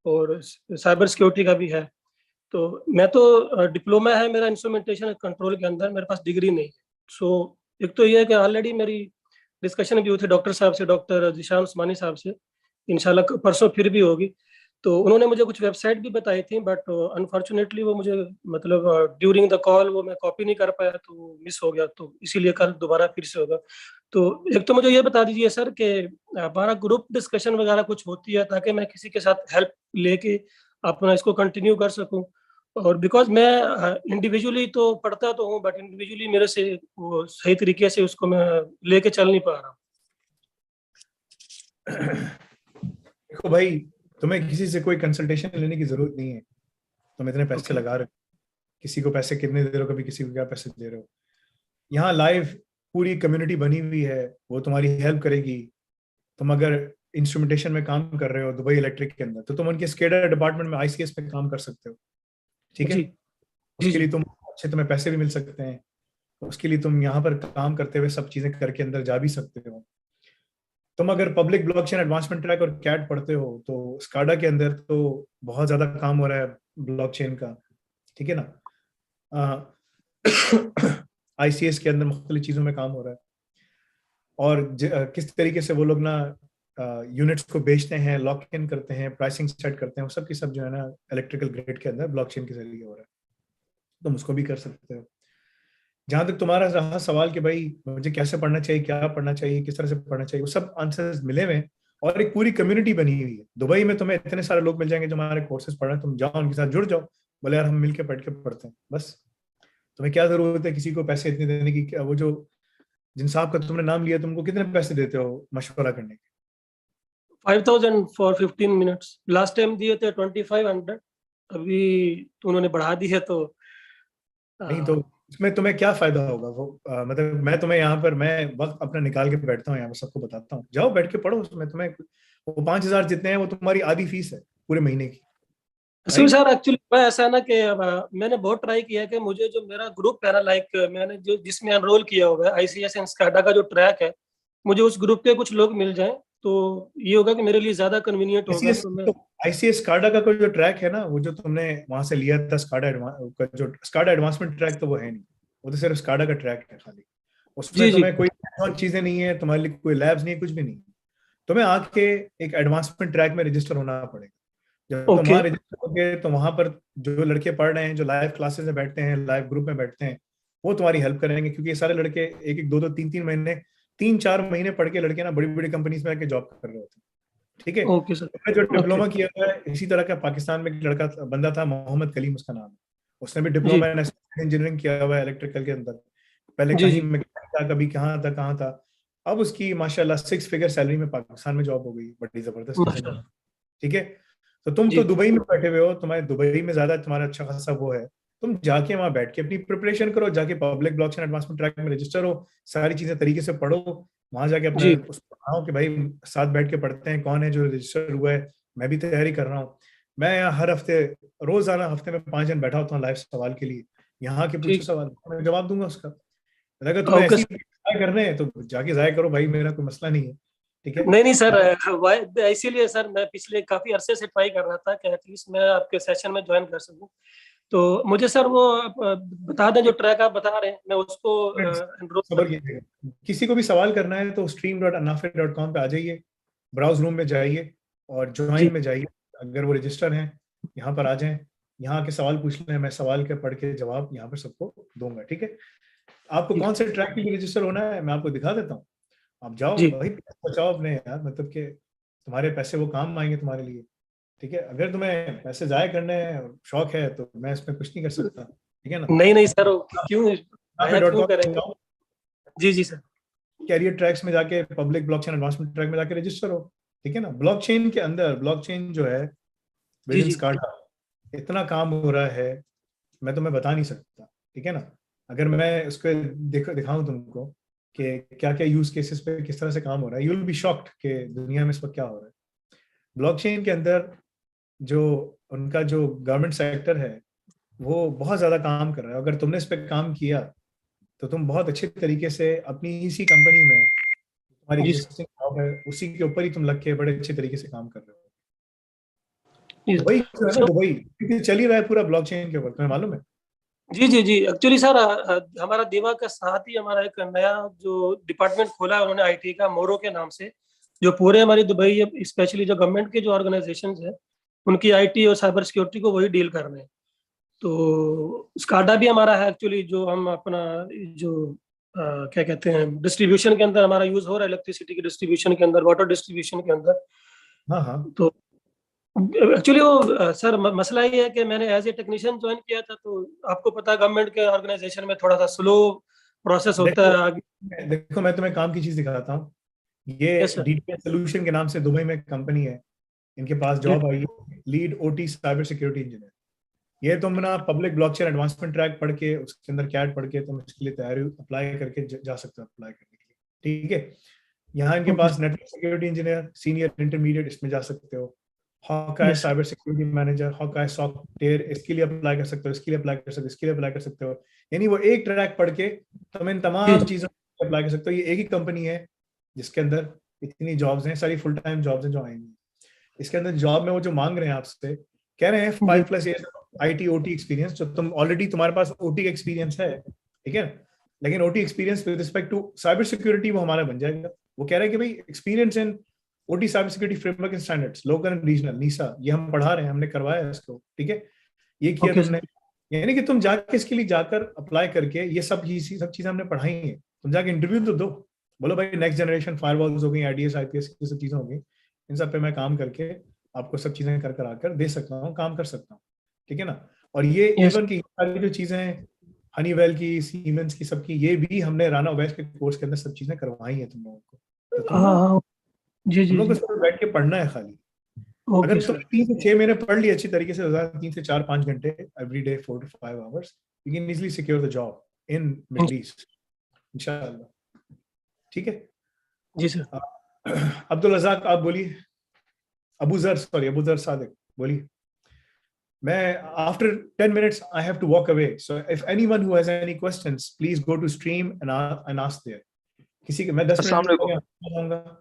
और साइबर सिक्योरिटी का भी है। तो मैं तो डिप्लोमा है मेरा इंस्ट्रूमेंटेशन कंट्रोल के अंदर, मेरे पास डिग्री नहीं है। सो एक तो ये है कि ऑलरेडी मेरी डिस्कशन भी हुई थी डॉक्टर साहब से, डॉक्टर जिशान उस्मानी साहब से, इंशाल्लाह परसों फिर भी होगी। तो उन्होंने मुझे कुछ वेबसाइट भी बताई थी, बट अनफॉर्चुनेटली वो मुझे मतलब ड्यूरिंग द कॉल वो मैं कॉपी नहीं कर पाया, तो मिस हो गया, तो इसीलिए कल दोबारा फिर से होगा। तो एक तो मुझे ये बता दीजिए सर कि हमारा ग्रुप डिस्कशन वगैरह कुछ होती है ताकि मैं किसी के साथ हेल्प लेके अपना इसको कंटिन्यू कर सकूं, और बिकॉज मैं इंडिविजुअली तो पढ़ता तो हूँ, बट इंडिविजुअली मेरे से वो सही तरीके से उसको मैं लेके चल नहीं पा रहा हूँ। देखो भाई, तुम्हें किसी से कोई कंसल्टेशन लेने की जरूरत नहीं है। तुम इतने पैसे लगा रहे हो, किसी को पैसे कितने दे रहे हो, कभी किसी को क्या पैसे दे रहे हो। यहाँ लाइव पूरी कम्युनिटी बनी हुई है, वो तुम्हारी हेल्प करेगी। तुम अगर इंस्ट्रूमेंटेशन में काम कर रहे हो दुबई इलेक्ट्रिक के अंदर, तो तुम उनके स्केडा डिपार्टमेंट में ICS पे काम कर सकते हो, ठीक है। जी उसके जी लिए तुम्हें पैसे भी मिल सकते हैं। उसके लिए तुम यहाँ पर काम करते हुए सब चीजें करके अंदर जा भी सकते हो। तुम अगर पब्लिक ब्लॉकचेन एडवांसमेंट ट्रैक और कैट पढ़ते हो तो स्काडा के अंदर तो बहुत ज्यादा काम हो रहा है ब्लॉकचेन का, ठीक है ना। ICS के अंदर मुख्तलिफ चीजों में काम हो रहा है, और किस तरीके से वो लोग ना यूनिट्स को बेचते हैं, लॉक इन करते हैं, प्राइसिंग सेट करते हैं, वो सब की सब जो है ना इलेक्ट्रिकल ग्रिड के अंदर ब्लॉकचेन के जरिए हो रहा है। तुम उसको भी कर सकते हो। जहां तक तुम्हारा रहा सवाल कि भाई मुझे कैसे पढ़ना चाहिए, क्या पढ़ना चाहिए, किस तरह से पढ़ना चाहिए, वो सब आंसर्स मिले हुए हैं और एक पूरी कम्युनिटी बनी हुई है दुबई में। तुम्हें इतने सारे लोग मिल जाएंगे जो हमारे कोर्सेज पढ़ रहे हैं, तुम जाओ उनके साथ जुड़ जाओ, बोले यार हम मिलके बैठ के पढ़ते हैं। बस तुम्हें क्या जरूरत है किसी को पैसे इतने देने की। वो जो जिन साहब का तुमने नाम लिया, तुमको कितने पैसे देते हो मशवरा करने के? 5000 फॉर 15 मिनट्स। लास्ट टाइम दिए थे 2500, अभी तो उन्होंने बढ़ा दिया। तो नहीं तो इसमें तुम्हें क्या फायदा होगा? वो मतलब मैं तुम्हें यहाँ पर मैं वक्त अपना निकाल के बैठता हूँ, यहाँ पर सबको बताता हूँ, जाओ बैठ के पढ़ो। उसमें तुम्हें वो 5000 जितने हैं वो तुम्हारी आधी फीस है पूरे महीने की। असल सर एक्चुअली मैं ऐसा है ना कि मैंने बहुत ट्राई किया कि मुझे जो मेरा ग्रुप है ना, लाइक मैंने जो जिसमें एनरोल किया हुआ है ICS एंड स्काडा का जो ट्रैक है, मुझे उस ग्रुप के कुछ लोग मिल जाएं तो ये होगा कि मेरे लिए ज्यादा कन्वीनियंट होगा। तो मैं ICS स्काडा का कोई जो ट्रैक है ना, वो जो तुमने वहां से लिया था स्काडा का जो स्काडा एडवांसमेंट ट्रैक, तो वो है नहीं। वो तो सिर्फ स्काडा का ट्रैक है खाली। उसमें जी जी तुम्हें कोई और चीजें नहीं है, तुम्हारे लिए कोई लैब्स नहीं है, कुछ भी नहीं है। तुम्हें आके एक एडवांसमेंट ट्रैक में रजिस्टर होना पड़ेगा। जब तुम ओके वहां रजिस्टर होगे तो वहां पर जो लड़के पढ़ रहे हैं, जो लाइव क्लासेस में बैठते हैं, लाइव ग्रुप में बैठते हैं, वो तुम्हारी हेल्प करेंगे। क्योंकि ये सारे लड़के एक एक दो दो तीन तीन महीने 3-4 महीने पढ़ के लड़के ना बड़ी बड़ी कंपनीज में आके जॉब कर रहे होते हैं, ठीक है। ओके सर मैंने जो ओके डिप्लोमा किया था, इसी तरह का पाकिस्तान में एक लड़का बंदा था, मोहम्मद कलीम उसका नाम है। उसने भी जी डिप्लोमा इन इंजीनियरिंग किया हुआ है इलेक्ट्रिकल के अंदर। पहले जी कहीं जी मैकेनिक था, कभी कहाँ था। अब उसकी माशाल्लाह 6 फिगर सैलरी में पाकिस्तान में जॉब हो गई, बड़ी जबरदस्त किस्म की, माशाल्लाह ठीक है। तो तुम तो जी दुबई में बैठे हुए हो, तुम्हारे दुबई में ज्यादा तुम्हारा अच्छा खासा वो है। तुम जाके वहां बैठ के अपनी प्रिपरेशन करो, जाके पब्लिक ब्लॉकचेन एडवांसमेंट ट्रैक में रजिस्टर हो, सारी चीजें तरीके से पढ़ो। वहां जाके अपना जी उसको पढ़ाओ कि भाई साथ बैठ के पढ़ते हैं, कौन है जो रजिस्टर हुआ है। मैं भी तैयारी कर रहा हूँ। मैं यहाँ हर हफ्ते रोजाना हफ्ते में 5 दिन बैठा होता हूँ लाइव सवाल के लिए। यहाँ के पूछो ठीक सवाल, मैं जवाब दूंगा उसका। अगर तुम्हें ओके ऐसी सर। जाया करने हैं तो जाके जाया करो भाई, मेरा कोई मसला नहीं है, ठीक है। नहीं नहीं सर, इसीलिए सर मैं पिछले काफी अरसे से ट्राई कर रहा था कि एटलीस्ट मैं आपके सेशन में ज्वाइन कर सकूं। तो मुझे सर वो बता दें जो ट्रैक आप बता रहे हैं, मैं उसको एनरोल सबर कर। कीजिएगा। किसी को भी सवाल करना है तो stream.anafe.com पे आ जाइए, ब्राउज रूम में जाइए और जी ज्वाइन में जाइए। अगर वो रजिस्टर हैं, यहाँ पर आ जाएं, यहाँ के सवाल पूछ लें, मैं सवाल के पढ़ के जवाब यहाँ पर सबको दूंगा, ठीक है। आपको जी कौन से ट्रैक के लिए रजिस्टर होना है मैं आपको दिखा देता हूँ। आप जाओ जी भाई, पैसे बचाओ अपने यार, मतलब कि तुम्हारे पैसे वो काम आएंगे तुम्हारे लिए, ठीक है। अगर तुम्हें पैसे जाया करने हैं और शौक है तो मैं इसमें कुछ नहीं कर सकता, ठीक है ना। नहीं नहीं सर, क्यों नाफे जाया डॉट क्यों कॉम करेंगे। जाओ, जी जी सर कैरियर ट्रैक्स में जाके पब्लिक ब्लॉकचेन एडवांसमेंट ट्रैक में जाके रजिस्टर हो, ठीक है ना। ब्लॉकचेन के अंदर ब्लॉकचेन जो है विद इन स्काडा इतना काम हो रहा है, मैं तुम्हें बता नहीं सकता, ठीक है ना। अगर मैं उसको दिखाऊं तुमको कि क्या क्या यूज केसेस पे किस तरह से काम हो रहा है, यू विल बी शॉक्ड कि दुनिया में इस वक्त क्या हो रहा है। ब्लॉकचेन के अंदर जो उनका जो गवर्नमेंट सेक्टर है वो बहुत ज्यादा काम कर रहा है। अगर तुमने इस पर काम किया तो तुम बहुत अच्छे तरीके से अपनी इसी कंपनी में तुम्हारी जी एग्जिस्टिंग जॉब है उसी के ऊपर ही तुम लग के बड़े अच्छे तरीके से काम कर रहे हो। जी दुबई जो है ना, दुबई क्योंकि चल ही रहा है पूरा ब्लॉकचेन के ऊपर, तुम्हें मालूम है। जी जी जी एक्चुअली सर, हमारा दिमाग का साथ ही हमारा एक नया जो डिपार्टमेंट खोला है उन्होंने आईटी का, मोरो के नाम से, जो पूरे हमारी दुबई स्पेशली जो गवर्नमेंट के जो ऑर्गेनाइजेशंस है उनकी आईटी और साइबर सिक्योरिटी को वही डील कर रहे हैं। तो स्काडा भी हमारा है एक्चुअली, जो हम अपना जो क्या कहते हैं डिस्ट्रीब्यूशन के अंदर हमारा यूज हो रहा है, इलेक्ट्रिसिटी के डिस्ट्रीब्यूशन के अंदर, वाटर डिस्ट्रीब्यूशन के अंदर। हाँ हाँ तो एक्चुअली वो सर मसला ये है कि मैंने एज ए टेक्नीशियन ज्वाइन किया था, तो आपको पता है गवर्नमेंट के ऑर्गेनाइजेशन में थोड़ा सा स्लो प्रोसेस होता है आगे। देखो मैं तुम्हें काम की चीज दिखाता हूँ। ये यस सर। डीटीएस सोल्यूशन के नाम से दुबई में एक कंपनी है, इनके पास जॉब आई है, lead OT cyber security engineer. ये तुम ना पब्लिक ब्लॉकचेन एडवांसमेंट ट्रैक पढ़ के उसके अंदर कैट पढ़ के तुम इसके लिए तैयारी अप्लाई करके जा सकते हो अप्लाई करने के लिए, ठीक है। यहाँ इनके पास network security engineer senior intermediate इसमें जा सकते हो। Hawkeye Yes. Cyber security manager, Hawkeye software, इसके लिए अप्लाई कर सकते हो, इसके लिए अप्लाई कर सकते हो, इसके लिए अप्लाई कर सकते हो। यानी वो एक ट्रैक पढ़ के तुम इन तमाम चीजों को अप्लाई कर सकते हो। ये एक ही कंपनी है जिसके अंदर इतनी जॉब्स हैं, सारी फुल टाइम जॉब्स हैं जो आएंगी। इसके अंदर जॉब में वो जो मांग रहे हैं आपसे, कह रहे हैं 5+ ईयर्स आईटी ओटी एक्सपीरियंस, जो तुम ऑलरेडी तुम्हारे पास ओटी का एक्सपीरियंस है, ठीक है। लेकिन OT experience with respect to cyber security वो हमारा बन जाएगा। वो कह रहे हैं कि भाई experience in OT cyber security framework and standards, local and regional, NISA, ये हम पढ़ा रहे हैं, हमने करवाया है इसको, ठीक है। ये किया Okay, तुमने, यानी कि तुम जाके इसके लिए जाकर अप्लाई करके ये सब चीजें हमने पढ़ाई हैं, तुम जाके इंटरव्यू तो दो, बोलो भाई नेक्स्ट जनरेशन फायरवॉल्स हो गई, आईडीएस आईपीएस की सब चीजें हो गई, इन सब पे मैं काम करके आपको सब चीजें कर कर आकर दे सकता हूँ, काम कर सकता हूँ, ठीक है ना। और ये Yes. इवन की सारी जो चीजें हैं हनीवेल की, सीमेंस की, सबकी, ये भी हमने राना ओवैस के कोर्स के अंदर सब चीजें करवाई हैं तुम लोगों को। तो तुम ना, हाँ जी तुम जी लोग को जी। सिर्फ बैठ के पढ़ना है खाली। ओके अगर तुमने सर। 3 से 6 महीने पढ़ लिए अच्छी तरीके से, 3 से 4-5 घंटे every day 4 to 5 hours, you can easily secure the job in Middle East, इंशाल्लाह, ठीक है। जी सर। अब्दुल रज़ाक आप बोलिए, अबूजर सादिक बोलिए। मैं after 10 minutes I have to walk away, so if anyone who has any questions please go to stream and ask there। किसी के मैं 10 अस्सलाम मिनट वालेकुम। आऊंगा,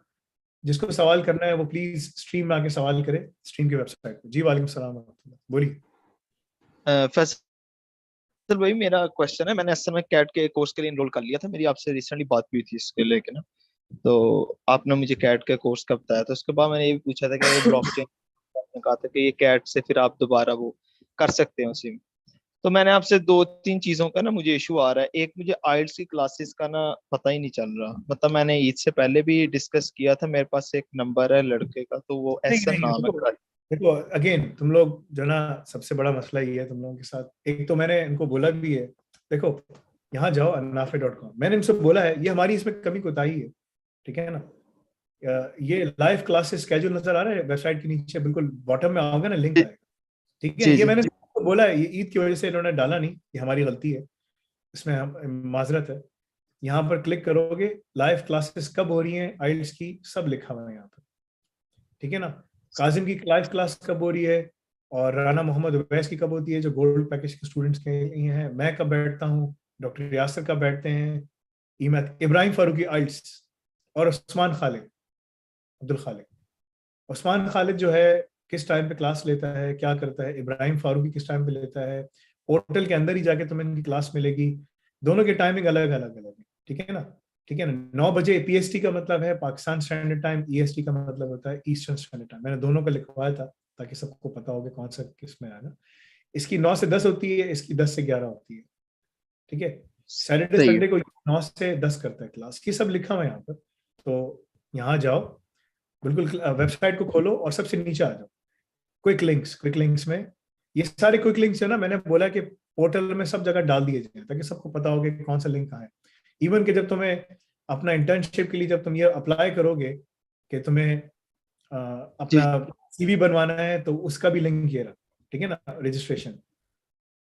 जिसको सवाल करना है वो प्लीज स्ट्रीम में आके सवाल करे, स्ट्रीम की वेबसाइट पे। जी वालेकुम सलाम, बोलिए। फैसल भाई, मेरा क्वेश्चन है, मैंने असल में कैट के कोर्स के लिए इनरोल कर लिया था, मेरी आपसे रिसेंटली बात हुई थी इसके लेके ना, तो आपने मुझे कैट के कोर्स का बताया था। उसके बाद मैंने ये भी पूछा था कि ब्लॉकचेन, आपने कहा था कि ये कैट से फिर आप दोबारा वो कर सकते हैं उसी में। तो मैंने आपसे 2-3 चीजों का ना मुझे इशू आ रहा है। एक, मुझे आइल्स की क्लासेस का ना पता ही नहीं चल रहा। मतलब मैंने ईद से पहले भी डिस्कस किया था, मेरे पास एक नंबर है लड़के का, तो वो नहीं एहसन नहीं नाम है। देखो अगेन तुम लोग जो ना, सबसे बड़ा मसला ये है तुम लोगों के साथ, एक तो मैंने इनको बोला भी है, देखो यहाँ जाओ anafe.com, मैंने इनसे बोला है, ये हमारी इसमें कमी कोताही है, ठीक है ना। ये लाइव क्लासेस स्केड्यूल नजर आ रहा है वेबसाइट के नीचे, बिल्कुल बॉटम में आओगे ना लिंक आएगा, ठीक है। जी ये जी मैंने इनको बोला है, ये ईद की वजह से इन्होंने डाला नहीं, ये हमारी गलती है, इसमें हम माजरत है। यहाँ पर क्लिक करोगे, लाइव क्लासेस कब हो रही हैं आइल्स की, सब लिखा हुआ है यहाँ पर, ठीक है ना। काजिम की लाइव क्लास कब हो रही है, और राना मोहम्मद उवैस की कब होती है जो गोल्ड पैकेज के स्टूडेंट्स के लिए हैं, मैं कब बैठता हूँ, डॉक्टर यासर कब बैठते हैं, इब्राहिम फारूकी आइल्स, और उस्मान खालिद, अब्दुल खालिद। उस्मान खालिद जो है किस टाइम पे क्लास लेता है, क्या करता है, इब्राहिम फारूकी किस टाइम पे लेता है, पोर्टल के अंदर ही जाके तुम्हें इनकी क्लास मिलेगी। दोनों की टाइमिंग अलग अलग अलग है, ठीक है ना, ठीक है ना। 9 बजे पीएसटी का मतलब है पाकिस्तान स्टैंडर्ड टाइम, ईएसटी का मतलब होता है ईस्टर्न स्टैंडर्ड टाइम। मैंने दोनों का लिखवाया था ताकि सबको पता हो कि कौन सा किस में आएगा। इसकी 9 से 10 होती है, इसकी 10 से 11 होती है, ठीक है। सैटरडे सही है। संडे को 9 से 10 करता है क्लास, की सब लिखा हुआ है यहाँ पर। तो यहाँ जाओ, बिल्कुल वेबसाइट को खोलो और सबसे नीचे आ जाओ, क्विक लिंक्स में ये सारे क्विक लिंक्स है ना, मैंने बोला कि पोर्टल में सब जगह डाल दिए जाए ताकि सबको पता हो कि कौन सा लिंक कहाँ है। इवन कि जब तुम्हें अपना इंटर्नशिप के लिए जब तुम ये अप्लाई करोगे कि तुम्हें अपना सीवी बनवाना है तो उसका भी लिंक ये रहा, ठीक है ना, रजिस्ट्रेशन।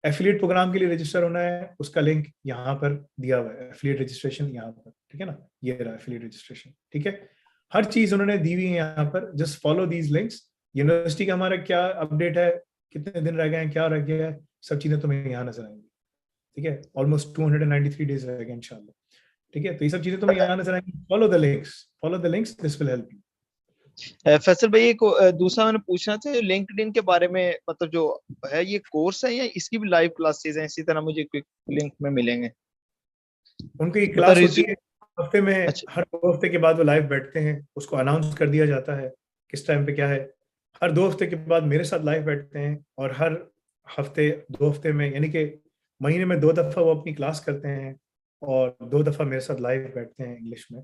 एफिलिएट प्रोग्राम के लिए रजिस्टर होना है, उसका लिंक यहाँ पर दिया हुआ है, एफिलिएट रजिस्ट्रेशन यहाँ पर, ठीक है ना, ये रहा एफिलिएट रजिस्ट्रेशन, ठीक है। हर चीज उन्होंने दी हुई है यहाँ पर, just follow these links. University का हमारा क्या अपडेट है, कितने दिन रह गए हैं, क्या रह गया है, सब चीजें तुम्हें यहाँ नजर आएंगी, ठीक है। ऑलमोस्ट 293 डेज रह गए इंशाल्लाह, ठीक है। तो ये सब चीजें तुम्हें यहाँ नजर आएंगी। Follow the links, this will help you. Faisal भाई एक दूसरा मैंने पूछना था, लिंक्डइन के बारे में, मतलब जो है ये कोर्स है या इसकी भी लाइव क्लासेस हैं इसी तरह मुझे क्विक लिंक में मिलेंगे? उनकी मतलब क्लास होती है हफ्ते में, अच्छा हर 2 हफ्ते के बाद वो लाइव बैठते हैं, उसको अनाउंस कर दिया जाता है किस टाइम पे क्या है। हर 2 हफ्ते के बाद मेरे साथ लाइव बैठते हैं, और हर हफ्ते 2 हफ्ते में, यानी कि महीने में 2 दफा वो अपनी क्लास करते हैं, और 2 दफा मेरे साथ लाइव बैठते हैं इंग्लिश में।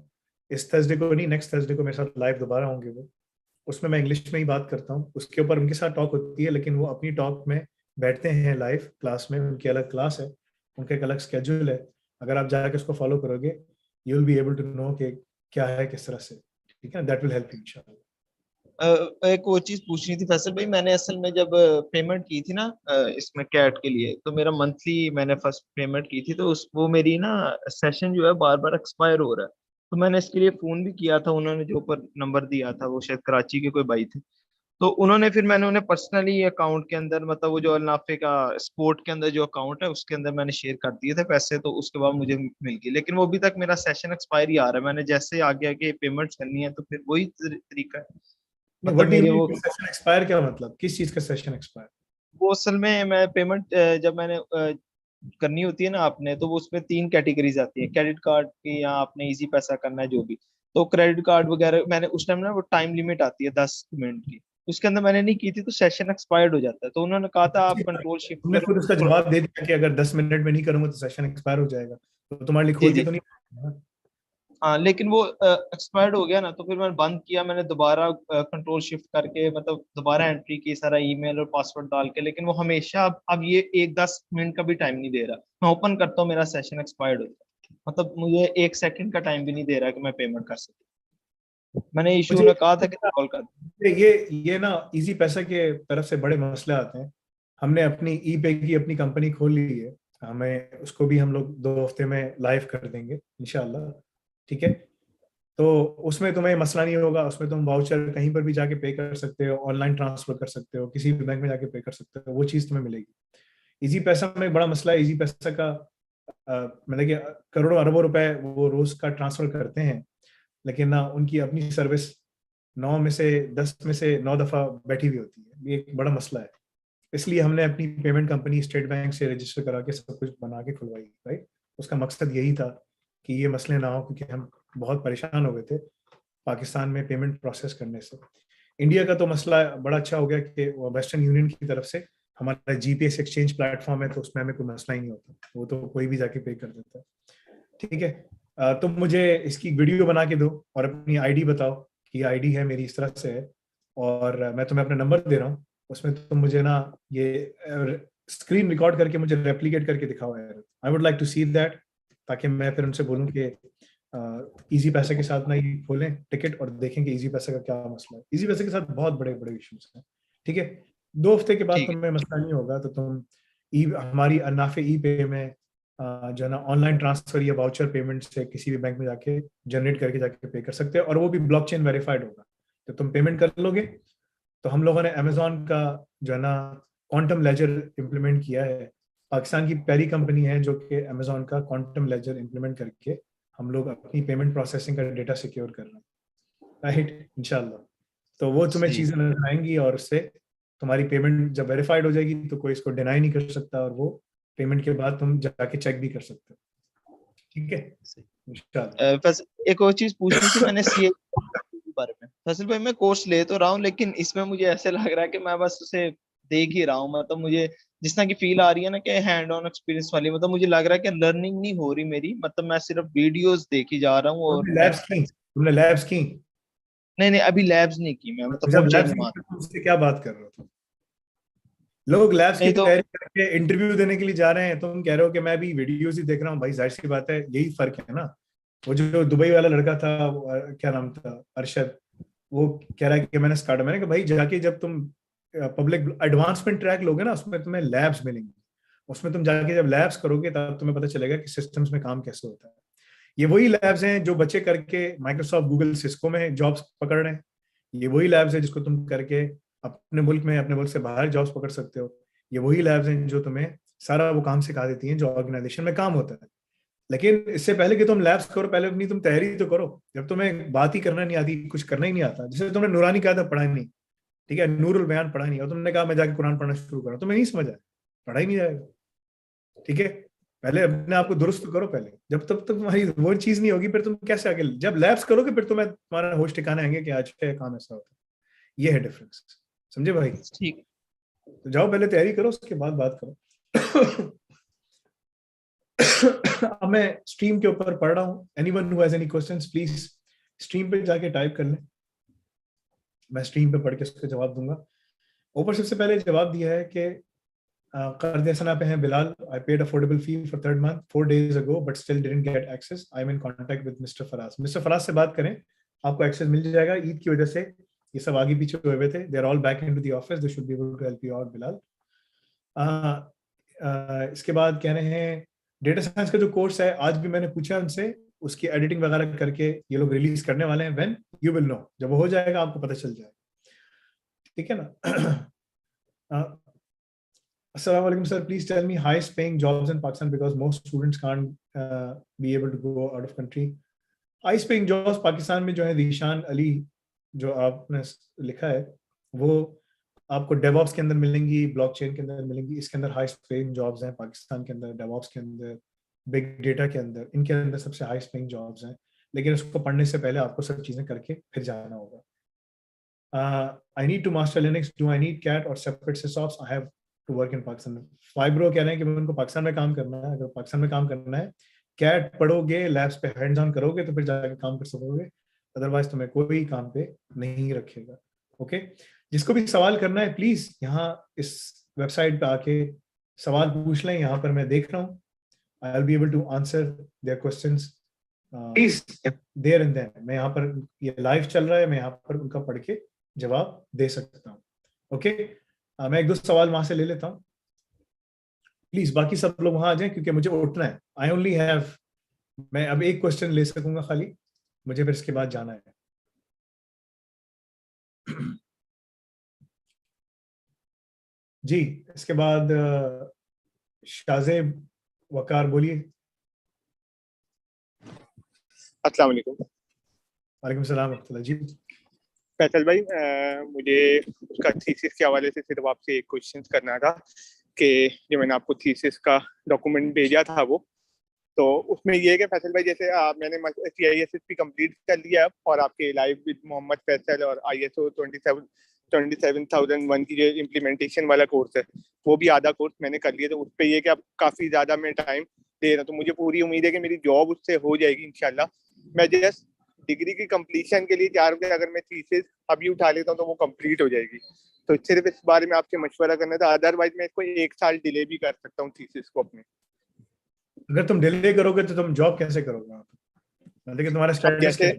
इस थर्सडे को नहीं, नेक्स्ट थर्सडे को मेरे साथ लाइव दोबारा होंगे वो, उसमें मैं इंग्लिश में ही बात करता हूँ, उसके ऊपर उनके साथ टॉक होती है, लेकिन वो अपनी टॉक में बैठते हैं लाइव क्लास में, उनकी अलग क्लास है, उनका एक अलग स्केड्यूल है। अगर आप जाके उसको फॉलो करोगे, you will be able to know कि क्या है किस तरह से, ठीक है, दैट विल हेल्प यू इंशाल्लाह। एक वो चीज पूछनी थी फैसल भाई, मैंने असल में जब पेमेंट की थी ना इसमें कैट के लिए, तो मेरा मंथली मैंने फर्स्ट पेमेंट की थी, तो उस वो मेरी ना सेशन जो है बार बार एक्सपायर हो रहा है। तो मैंने इसके लिए फोन भी किया था, उन्होंने जो ऊपर नंबर दिया था वो शायद कराची के कोई भाई थे, तो उन्होंने फिर मैंने उन्हें पर्सनली अकाउंट के अंदर, मतलब वो जो अल्नाफे का स्पोर्ट के अंदर जो अकाउंट है उसके अंदर मैंने शेयर कर दिए थे पैसे, तो उसके बाद मुझे मिल गई। लेकिन वो अभी तक मेरा सेशन एक्सपायर ही आ रहा है, मैंने जैसे आगे आगे पेमेंट करनी है तो फिर वही तरीका है, मतलब व्हाट डू यू मेरे मीन वो सेशन एक्सपायर, क्या मतलब, किस चीज का सेशन एक्सपायर? वो असल में मैं पेमेंट जब मैंने करनी होती है ना आपने, तो वो उसमें 3 कैटेगरीज आती है, क्रेडिट कार्ड की या आपने इजी पैसा करना है जो भी। तो क्रेडिट कार्ड वगैरह मैंने उस टाइम ना, वो टाइम लिमिट आती है 10 मिनट की, उसके अंदर मैंने नहीं की थी, तो सेशन एक्सपायर्ड हो जाता है। तो उन्होंने कहा था आप कंट्रोल शिफ्ट तुमने खुद उसका करो। जवाब दे दिया कि अगर 10 मिनट में नहीं करूंगा तो सेशन एक्सपायर हो जाएगा, तो तुम्हारे लिए जी खोल के जी तो नहीं? हाँ, लेकिन वो एक्सपायर्ड हो गया ना, तो फिर मैंने बंद किया, मैंने दोबारा कंट्रोल शिफ्ट करके, मतलब दोबारा एंट्री की सारा ईमेल और पासवर्ड डाल के, लेकिन वो हमेशा अब ये 1-10 मिनट का भी टाइम नहीं दे रहा। मैं ओपन करता हूँ, मेरा सेशन एक्सपायर्ड हो जाता है, मतलब मुझे 1 सेकंड का टाइम भी नहीं दे रहा कि मैं पेमेंट कर सकूँ। मैंने इशू मुझे ने कहा था कि कॉल कर। ये ना इजी पैसा के तरफ से बड़े मसले आते हैं। हमने अपनी ई पे की अपनी कंपनी खोल ली है, हमें उसको भी हम लोग 2 हफ्ते में लाइव कर देंगे इंशाल्लाह, ठीक है। तो उसमें तुम्हें मसला नहीं होगा, उसमें तुम वाउचर कहीं पर भी जाके पे कर सकते हो, ऑनलाइन ट्रांसफर कर सकते हो, किसी भी बैंक में जाके पे कर सकते हो, वो चीज़ तुम्हें मिलेगी। इजी पैसा में एक बड़ा मसला है, इजी पैसा का मतलब कि करोड़ों अरबों रुपए वो रोज का ट्रांसफर करते हैं, लेकिन ना उनकी अपनी सर्विस 9 में से 10 में से 9 दफा बैठी हुई होती है, ये एक बड़ा मसला है। इसलिए हमने अपनी पेमेंट कंपनी स्टेट बैंक से रजिस्टर करा के सब कुछ बना के खुलवाई, राइट। उसका मकसद यही था कि ये मसले ना हो, क्योंकि हम बहुत परेशान हो गए थे पाकिस्तान में पेमेंट प्रोसेस करने से। इंडिया का तो मसला बड़ा अच्छा हो गया कि वेस्टर्न यूनियन की तरफ से हमारा जीपीएस एक्सचेंज प्लेटफॉर्म है, तो उसमें हमें कोई मसला ही नहीं होता, वो तो कोई भी जाके पे कर देता है, ठीक है। तुम मुझे इसकी वीडियो बना के दो और अपनी आईडी बताओ कि आईडी है मेरी इस तरह से है, और मैं तुम्हें अपना नंबर दे रहा हूँ, उसमें तुम मुझे ना ये स्क्रीन रिकॉर्ड करके मुझे रेप्लिकेट करके दिखाओ यार, I would like to see that, ताकि मैं फिर उनसे बोलूँ कि इजी पैसे के साथ ना ये खोलें टिकट और देखें कि इजी पैसे का क्या मसला है। इजी पैसे के साथ बहुत बड़े बड़े इश्यूज हैं, ठीक है। 2 हफ्ते के बाद ठीक है। तुम्हें मसला नहीं होगा तो तुम हमारी अनाफे ई पे में जो है ना ऑनलाइन ट्रांसफर या वाउचर पेमेंट से किसी भी बैंक में जाके जनरेट करके जाके पे कर सकते हैं, और वो भी ब्लॉकचेन वेरीफाइड होगा। तो तुम पेमेंट कर लोगे, तो हम लोगों ने अमेजोन का जो है ना क्वांटम लेजर इम्प्लीमेंट किया है, पाकिस्तान की पहली कंपनी है जो कि अमेजोन का क्वांटम लेजर इम्प्लीमेंट करके हम लोग अपनी पेमेंट प्रोसेसिंग का डेटा सिक्योर कर रहे हैं, राइट, इंशाल्लाह। तो वो तुम्हें सही। चीज़ें नजर आएंगी, और उससे तुम्हारी पेमेंट जब वेरीफाइड हो जाएगी तो कोई इसको डिनाई नहीं कर सकता, और वो पेमेंट के बाद तुम जाके चेक भी कर सकते हो, ठीक है, इंशाल्लाह। बस एक और चीज पूछनी थी, मैंने सीए के बारे में, फैसल भाई मैं कोर्स ले तो रहा हूँ, लेकिन इसमें मुझे ऐसे लग रहा है कि मैं बस उसे देख ही रहा हूँ, मतलब मुझे जिस तरह की फील आ रही है ना कि हैंड ऑन एक्सपीरियंस वाली, मतलब मुझे लग रहा है कि लर्निंग नहीं हो रही मेरी, मतलब मैं सिर्फ वीडियोस देखी जा रहा हूँ और मैं तुमने लैब्स की? नहीं नहीं अभी लैब्स नहीं की मैं, मतलब तो जब पहुंचा ही लैब्स नहीं की वहां। तो तुम उससे क्या बात कर रहे हो तुम? लोग लैब्स की नहीं तो तैयारी करके इंटरव्यू देने के लिए जा रहे हैं, तुम कह रहे हो कि मैं भी वीडियोस ही देख रहा हूँ। भाई जाहिर सी बात है, यही फर्क है ना। वो जो दुबई वाला लड़का था, क्या नाम था, अरशद, वो कह रहा है कि मैंने स्टार्ट, मैंने कहा भाई जाके जब तुम पब्लिक एडवांसमेंट ट्रैक लोगे ना, उसमें तुम्हें लैब्स मिलेंगे, उसमें तुम जाके जब लैब्स करोगे तब तुम्हें पता चलेगा कि सिस्टम्स में काम कैसे होता है। ये वही लैब्स हैं जो बच्चे करके माइक्रोसॉफ्ट, गूगल, सिस्को में जॉब्स पकड़ रहे हैं। ये वही लैब्स हैं जिसको तुम करके अपने मुल्क में, अपने मुल्क से बाहर जॉब्स पकड़ सकते हो। ये वही लैब्स हैं जो तुम्हें सारा वो काम सिखा देती हैं जो ऑर्गेनाइजेशन में काम होता है। लेकिन इससे पहले कि तुम लैब्स करो, पहले अपनी तुम तैयारी तो करो। जब तुम्हें बात ही करना नहीं आती, कुछ करना ही नहीं आता, जैसे तुमने नूरानी कहा था पढ़ा नहीं, ठीक है, नूरुल बयान पढ़ा नहीं, और तुमने कहा मैं जाके कुरान पढ़ना शुरू करूं, तुम्हें नहीं समझ आया, पढ़ा ही नहीं जाएगा। ठीक है, पहले अपने आप को दुरुस्त करो पहले, जब तब तक तुम्हारी वो चीज नहीं होगी फिर तुम कैसे आगे, जब लैब्स करोगे फिर तुम्हें तुम्हारा होश ठिकाने आएंगे कि आज का काम ऐसा होता है। ये है डिफरेंस, समझे भाई? ठीक। तो जाओ पहले तैयारी करो, उसके बाद बात करो। अब मैं स्ट्रीम के ऊपर पढ़ रहा हूँ। Anyone who has any questions please stream पे जाके टाइप कर लें, मैं स्ट्रीम पे पढ़ के उसका जवाब दूंगा। ऊपर सबसे पहले जवाब दिया है कि कर्देसना पे हैं Bilal, I paid affordable fee for 3rd month 4 days ago but still didn't get access, I am in contact with mister Faraz. Mister Faraz से बात करें, आपको एक्सेस मिल जाएगा। ईद की वजह से ये सब आगे पीछे हुए थे, they are all back into the office, they should be able to help you out Bilal. इसके बाद कह रहे हैं डेटा साइंस का जो कोर्स है, आज भी मैंने पूछा उनसे, उसकी एडिटिंग वगैरह करके ये लोग रिलीज करने वाले हैं। व्हेन यू विल नो, जब वो हो जाएगा आपको पता चल जाएगा, ठीक है ना? Assalamu alaikum sir, please tell me highest paying jobs in Pakistan because most students can't be able to go out of country. Highest paying jobs Pakistan में जो है, दीशान अली जो आपने लिखा है वो आपको डेवऑप्स के अंदर मिलेंगी, ब्लॉकचेन के अंदर मिलेंगी। इसके अंदर हाईएस्ट पेइंग जॉब्स हैं पाकिस्तान के अंदर, डेवऑप्स के अंदर, बिग डेटा के अंदर, इनके अंदर सबसे हाईएस्ट पेइंग जॉब्स हैं। लेकिन उसको पढ़ने से पहले आपको सब चीजें करके फिर जाना होगा। I need to master Linux, do I need cat और separate sysops, I have to work in Pakistan. फाइब्रो कह रहे हैं कि उनको पाकिस्तान में काम करना है। अगर पाकिस्तान में काम करना है, कैट पढ़ोगे, लैब्स पे हैंड्स ऑन करोगे तो फिर जाके काम कर सकोगे, अदरवाइज तुम्हें कोई काम पे नहीं रखेगा। ओके, जिसको भी सवाल करना है प्लीज यहाँ इस वेबसाइट पे आके सवाल पूछ लें। यहाँ पर मैं देख रहा हूँ, I will be able to answer their questions please there and then. मैं यहाँ पर, ये लाइव चल रहा है, मैं यहाँ पर उनका पढ़ के जवाब दे सकता हूँ। ओके, मैं 1-2 सवाल वहां से ले लेता हूँ प्लीज, बाकी सब लोग वहां आ जाएं क्योंकि मुझे उठना है। आई ओनली हैव, मैं अब एक क्वेश्चन ले सकूंगा खाली, मुझे फिर इसके बाद जाना है। जी, इसके बाद शाजेब वकार बोलिए। अस्सलाम वालेकुम। वालेकुम सलाम रहमतुल्लाह जी। फैसल भाई, मुझे उसका थीसिस के हवाले से सिर्फ आपसे एक क्वेश्चन करना था कि जो मैंने आपको थीसिस का डॉक्यूमेंट भेजा था वो, तो उसमें ये है कि फैसल भाई जैसे मैंने CISSP कंप्लीट कर लिया है और आपके लाइव विद मोहम्मद फैसल और ISO 27001 की जो इम्प्लीमेंटेशन वाला कोर्स है वो भी आधा कोर्स मैंने कर लिया, तो उस पर ये कि अब काफ़ी ज़्यादा मैं टाइम दे रहा हूँ, तो मुझे पूरी उम्मीद है कि मेरी जॉब उससे हो जाएगी इंशाल्लाह। मैं जस्ट डिग्री की कंप्लीशन के लिए चाह रहा हूँ कि अगर मैं थीसिस अभी उठा लेता हूँ तो वो कंप्लीट हो जाएगी, तो सिर्फ इस बारे में आपसे मशवरा करना था। अदरवाइज मैं इसको 1 साल डिले भी कर सकता हूँ थीसिस को अपने। अगर तुम डिले करोगे तो तुम जॉब कैसे करोगे? लेकिन तुम्हारा स्टेटस क्या है?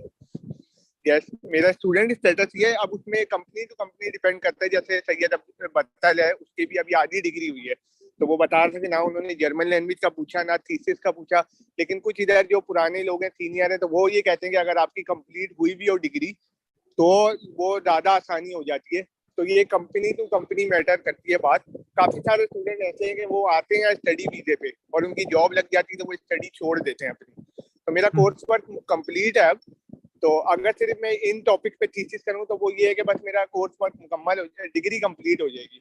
यस, मेरा स्टूडेंट स्टेटस ये है। अब उसमें कंपनी टू कंपनी डिपेंड करता है। जैसे सैयद बत्तल है, उसकी भी अभी आधी डिग्री हुई है, तो वो बता रहे थे ना उन्होंने जर्मन लैंग्वेज का पूछा ना थीसिस का पूछा। लेकिन कुछ इधर जो पुराने लोग हैं, सीनियर हैं, तो वो ये कहते हैं कि अगर आपकी कंप्लीट हुई भी हो डिग्री तो वो ज़्यादा आसानी हो जाती है। तो ये कंपनी टू कंपनी मैटर करती है बात। काफ़ी सारे स्टूडेंट ऐसे हैं कि वो आते हैं स्टडी वीजे पे और उनकी जॉब लग जाती है तो वो स्टडी छोड़ देते हैं अपनी। तो मेरा कोर्स वर्क कंप्लीट है अब, तो अगर सिर्फ मैं इन टॉपिक पे थीसिस करूँ तो वो ये है कि बस मेरा कोर्स वर्क मुकम्मल हो जाए, डिग्री कंप्लीट हो जाएगी।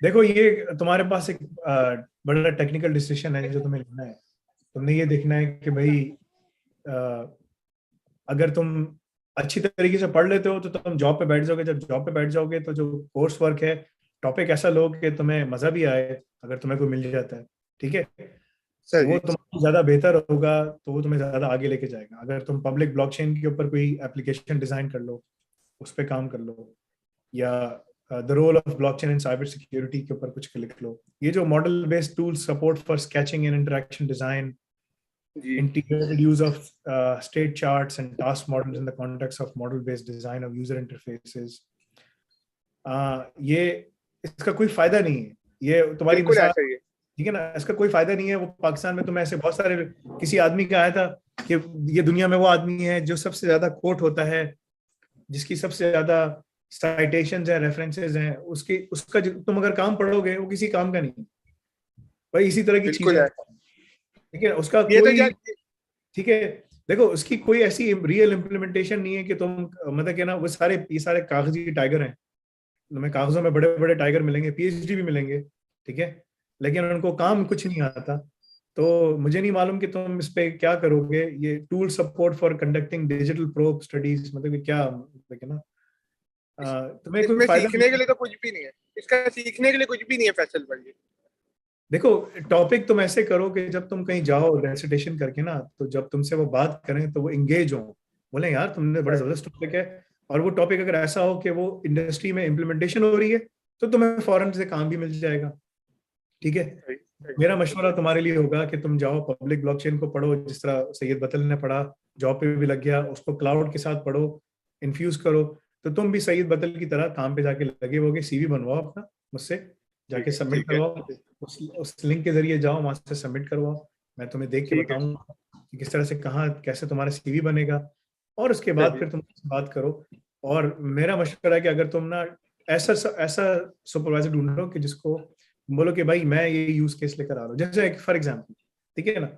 देखो, ये तुम्हारे पास एक बड़ा टेक्निकल डिसीजन है जो तुम्हें लेना है। तुमने ये देखना है कि भाई अगर तुम अच्छी तरीके से पढ़ लेते हो तो तुम जॉब पे बैठ जाओगे। जब जॉब पे बैठ जाओगे तो जो कोर्स वर्क है, टॉपिक ऐसा लो कि तुम्हें मजा भी आए, अगर तुम्हें कोई मिल जाता है, ठीक है, वो तुम्हारा ज्यादा बेहतर होगा, तो वो तुम्हें ज्यादा आगे लेके जाएगा। अगर तुम पब्लिक ब्लॉकचेन के ऊपर कोई एप्लीकेशन डिजाइन कर लो, उस पर काम कर लो, या the role of blockchain in cyber security के ऊपर कुछ लिख लो। ये जो model based tool support for sketching and interaction design, integrated use of state charts and task models in the context of model-based design of user interfaces. ये इसका कोई फायदा नहीं है, ये तुम्हारी मिसाल, ठीक है ना, इसका कोई फायदा नहीं है। वो पाकिस्तान में तुम्हें ऐसे बहुत सारे, किसी आदमी का आया था कि ये दुनिया में वो आदमी है जो सबसे ज्यादा कोट होता है, जिसकी सबसे ज्यादा साइटेशंस है, रेफरेंसेस हैं, उसका तुम अगर काम पढ़ोगे वो किसी काम का नहीं। भाई इसी तरह की चीजें, ठीक है, उसका कोई, ठीक है, देखो उसकी कोई ऐसी रियल इम्प्लीमेंटेशन नहीं है कि तुम मतलब कि ना वो ये सारे कागजी टाइगर हैं, तुम्हें कागजों में बड़े बड़े टाइगर मिलेंगे, पीएचडी भी मिलेंगे, ठीक है, लेकिन उनको काम कुछ नहीं आता। तो मुझे नहीं मालूम कि तुम इस पे क्या करोगे। ये tool support for conducting digital probe studies, मतलब क्या, ना तुम्हें कोई फायदा सीखने के लिए तो कुछ भी नहीं है, इसका सीखने के लिए कुछ भी नहीं है फैसल भाई। देखो टॉपिक तुम ऐसे करो कि जब तुम कहीं जाओ रेसिटेशन करके ना, तो जब तुमसे वो बात करें तो वो इंगेज हो, बोले यार तुमने बड़ा जबरदस्त टॉपिक है, और वो टॉपिक अगर ऐसा हो कि वो इंडस्ट्री में इम्प्लीमेंटेशन हो रही है तो तुम्हें फौरन से काम भी मिल जाएगा, ठीक है। मेरा मशवरा तुम्हारे लिए होगा कि तुम जाओ पब्लिक ब्लॉकचेन को पढ़ो, जिस तरह सैयद बतल ने पढ़ा, जॉब पे भी लग गया, उसको क्लाउड के साथ पढ़ो, इन्फ्यूज करो, तो तुम भी सैयद बतल की तरह काम पे जाके लगे होगे। सीवी बनवाओ अपना मुझसे, जाके सबमिट करवाओ, उस लिंक के जरिए जाओ, वहां से सबमिट करवाओ, मैं तुम्हें देख के बताऊंगा कि किस तरह से कहाँ कैसे तुम्हारा सीवी बनेगा, और उसके बाद फिर तुम बात करो। और मेरा मशवरा है कि अगर तुम ना ऐसा सुपरवाइजर ढूंढो कि जिसको बोलो कि भाई मैं ये यूज केस लेकर आ रहा हूँ, जैसे फॉर एग्जाम्पल, ठीक है ना,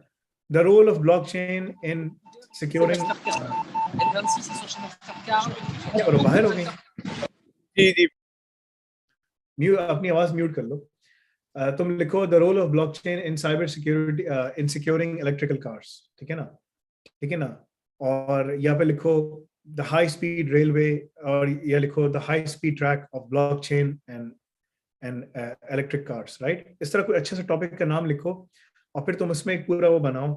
the role of blockchain in securing, बाहर हो गई, जी म्यूट, अपनी आवाज म्यूट कर लो। तुम लिखो the role of blockchain in cyber security in securing electrical cars, ठीक है ना, और यहाँ पे लिखो द हाई स्पीड रेलवे, और या लिखो the high speed track of blockchain and electric cars, right. इस तरह कोई अच्छे से टॉपिक का नाम लिखो, और फिर तुम उसमें एक पूरा वो बनाओ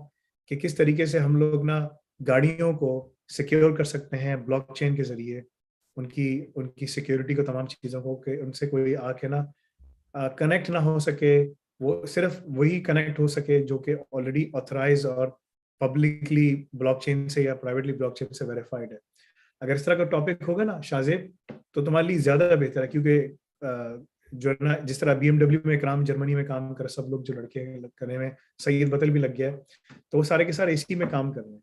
कि किस तरीके से हम लोग ना गाड़ियों को सिक्योर कर सकते हैं ब्लॉकचेन के जरिए, उनकी सिक्योरिटी को, तमाम चीज़ों को, कि उनसे कोई आके ना कनेक्ट ना हो सके, वो सिर्फ वही कनेक्ट हो सके जो कि ऑलरेडी ऑथराइज और पब्लिकली ब्लॉकचेन से या प्राइवेटली ब्लॉकचेन से वेरीफाइड है। अगर इस तरह का टॉपिक होगा ना शाहजेब, तो तुम्हारे लिए ज्यादा बेहतर है, क्योंकि जो ना जिस तरह BMW में इकराम जर्मनी में काम कर, सब लोग जो लड़के करने में, सैयद बतल भी लग गया है, तो वो सारे के सारे इसी में काम कर रहे हैं,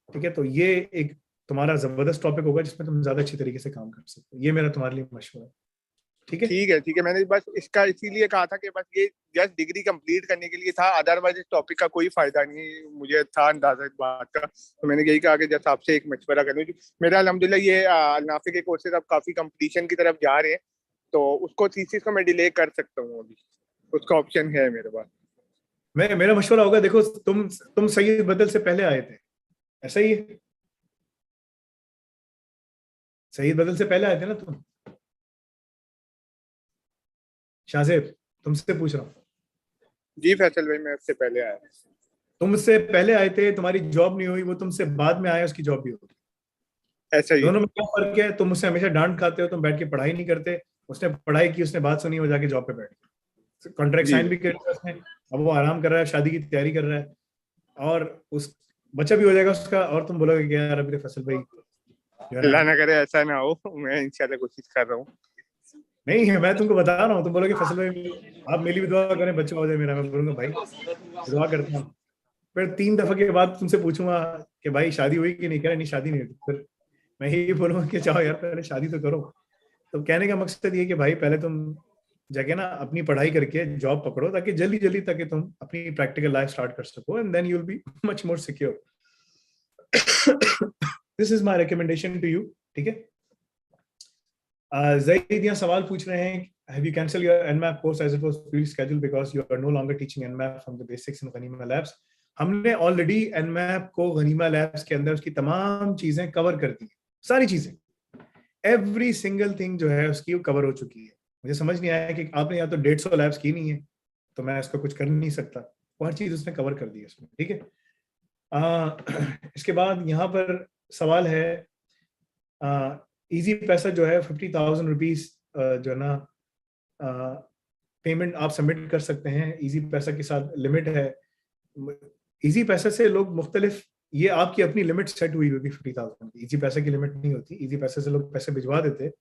ठीक है। तो ये एक तुम्हारा जबरदस्त टॉपिक होगा जिसमें तुम ज्यादा अच्छी तरीके से काम कर सकते हो। ये मेरा तुम्हारे लिए मशवरा है, ठीक है। मैंने बस इसका इसीलिए कहा था कि बस ये जस्ट डिग्री कंप्लीट करने के लिए था, अदरवाइज इस टॉपिक का कोई फायदा नहीं मुझे था अंदाजा इस बात का। तो मैंने यही कहा कि जैसे आपसे एक मशवरा करूँ। मेरा अल्हम्दुलिल्लाह ये नाफे के कोर्सेज अब काफी कंप्लीशन की तरफ जा रहे हैं, तो उसको थीसिस को मैं डिले कर सकता हूँ, अभी उसका ऑप्शन है मेरे पास। मेरा मशवरा होगा, देखो तुम सैयद बदल से पहले आए थे, ऐसा ही है, सैयद बदल से पहले आए थे ना तुम, शाहजेब तुमसे पूछ रहा हूँ। जी फैसल भाई, मैं उससे पहले आया। तुमसे पहले आए थे, तुम्हारी जॉब नहीं हुई, वो तुमसे बाद में आया, उसकी जॉब भी होगी। ऐसा ही दोनों में क्या फर्क है? तुम उससे हमेशा डांट खाते हो, तुम बैठ के पढ़ाई नहीं करते, उसने पढ़ाई की, उसने बात सुनी, वो जाके जॉब पे बैठ गया, कॉन्ट्रैक्ट साइन भी कर लिया उसने, अब वो आराम कर रहा है, शादी की तैयारी कर रहा है, और उस बच्चा भी हो जाएगा उसका, और तुम बोलोगे कि यार अभी फैसल भाई, अल्लाह ना करे ऐसा ना हो, मैं इंशाल्लाह कोशिश कर रहा हूँ। नहीं है, मैं तुमको बता रहा हूँ, तुम बोलोगे फैसल भाई आप मेरी भी दुआ करें, बच्चा हो जाए मेरा, मैं बोलूंगा भाई दुआ करता हूँ। फिर 3 दफा के बाद तुमसे पूछूंगा कि भाई शादी हुई कि नहीं, कह रहे नहीं शादी नहीं हुई, फिर मैं यही बोलूंगा कि चाहो यार पहले शादी तो करो। तो कहने का मकसद ये कि भाई पहले तुम जाके ना अपनी पढ़ाई करके जॉब पकड़ो, ताकि जल्दी जल्दी ताकि तुम अपनी प्रैक्टिकल लाइफ स्टार्ट कर सको, and then you will be much more secure. This is my recommendation to you, ठीक है। ज़ईद यहाँ सवाल पूछ रहे हैं, have you cancelled your Nmap course as it was pre-scheduled because you are no longer teaching Nmap from the basics in Ghanima Labs? हमने already Nmap को Ghanima Labs के अंदर उसकी तमाम चीजें कवर कर दी, सारी चीजें, एवरी सिंगल थिंग जो है उसकी वो कवर हो चुकी है। मुझे समझ नहीं आया कि आपने या तो 150 लैब्स की नहीं है तो मैं इसको कुछ कर नहीं सकता, वो हर चीज उसने कवर कर दी है इसमें, ठीक है। इसके बाद यहाँ पर सवाल है, इजी पैसा जो है 50,000 रुपीज जो है ना पेमेंट आप सबमिट कर सकते हैं, इजी पैसा के साथ लिमिट है, इजी पैसे से लोग मुख्तलिफ, ये आपकी अपनी लिमिट सेट हुई होगी 50,000 की, इजी पैसे की लिमिट नहीं होती, इजी पैसे से लोग पैसे भिजवा देते।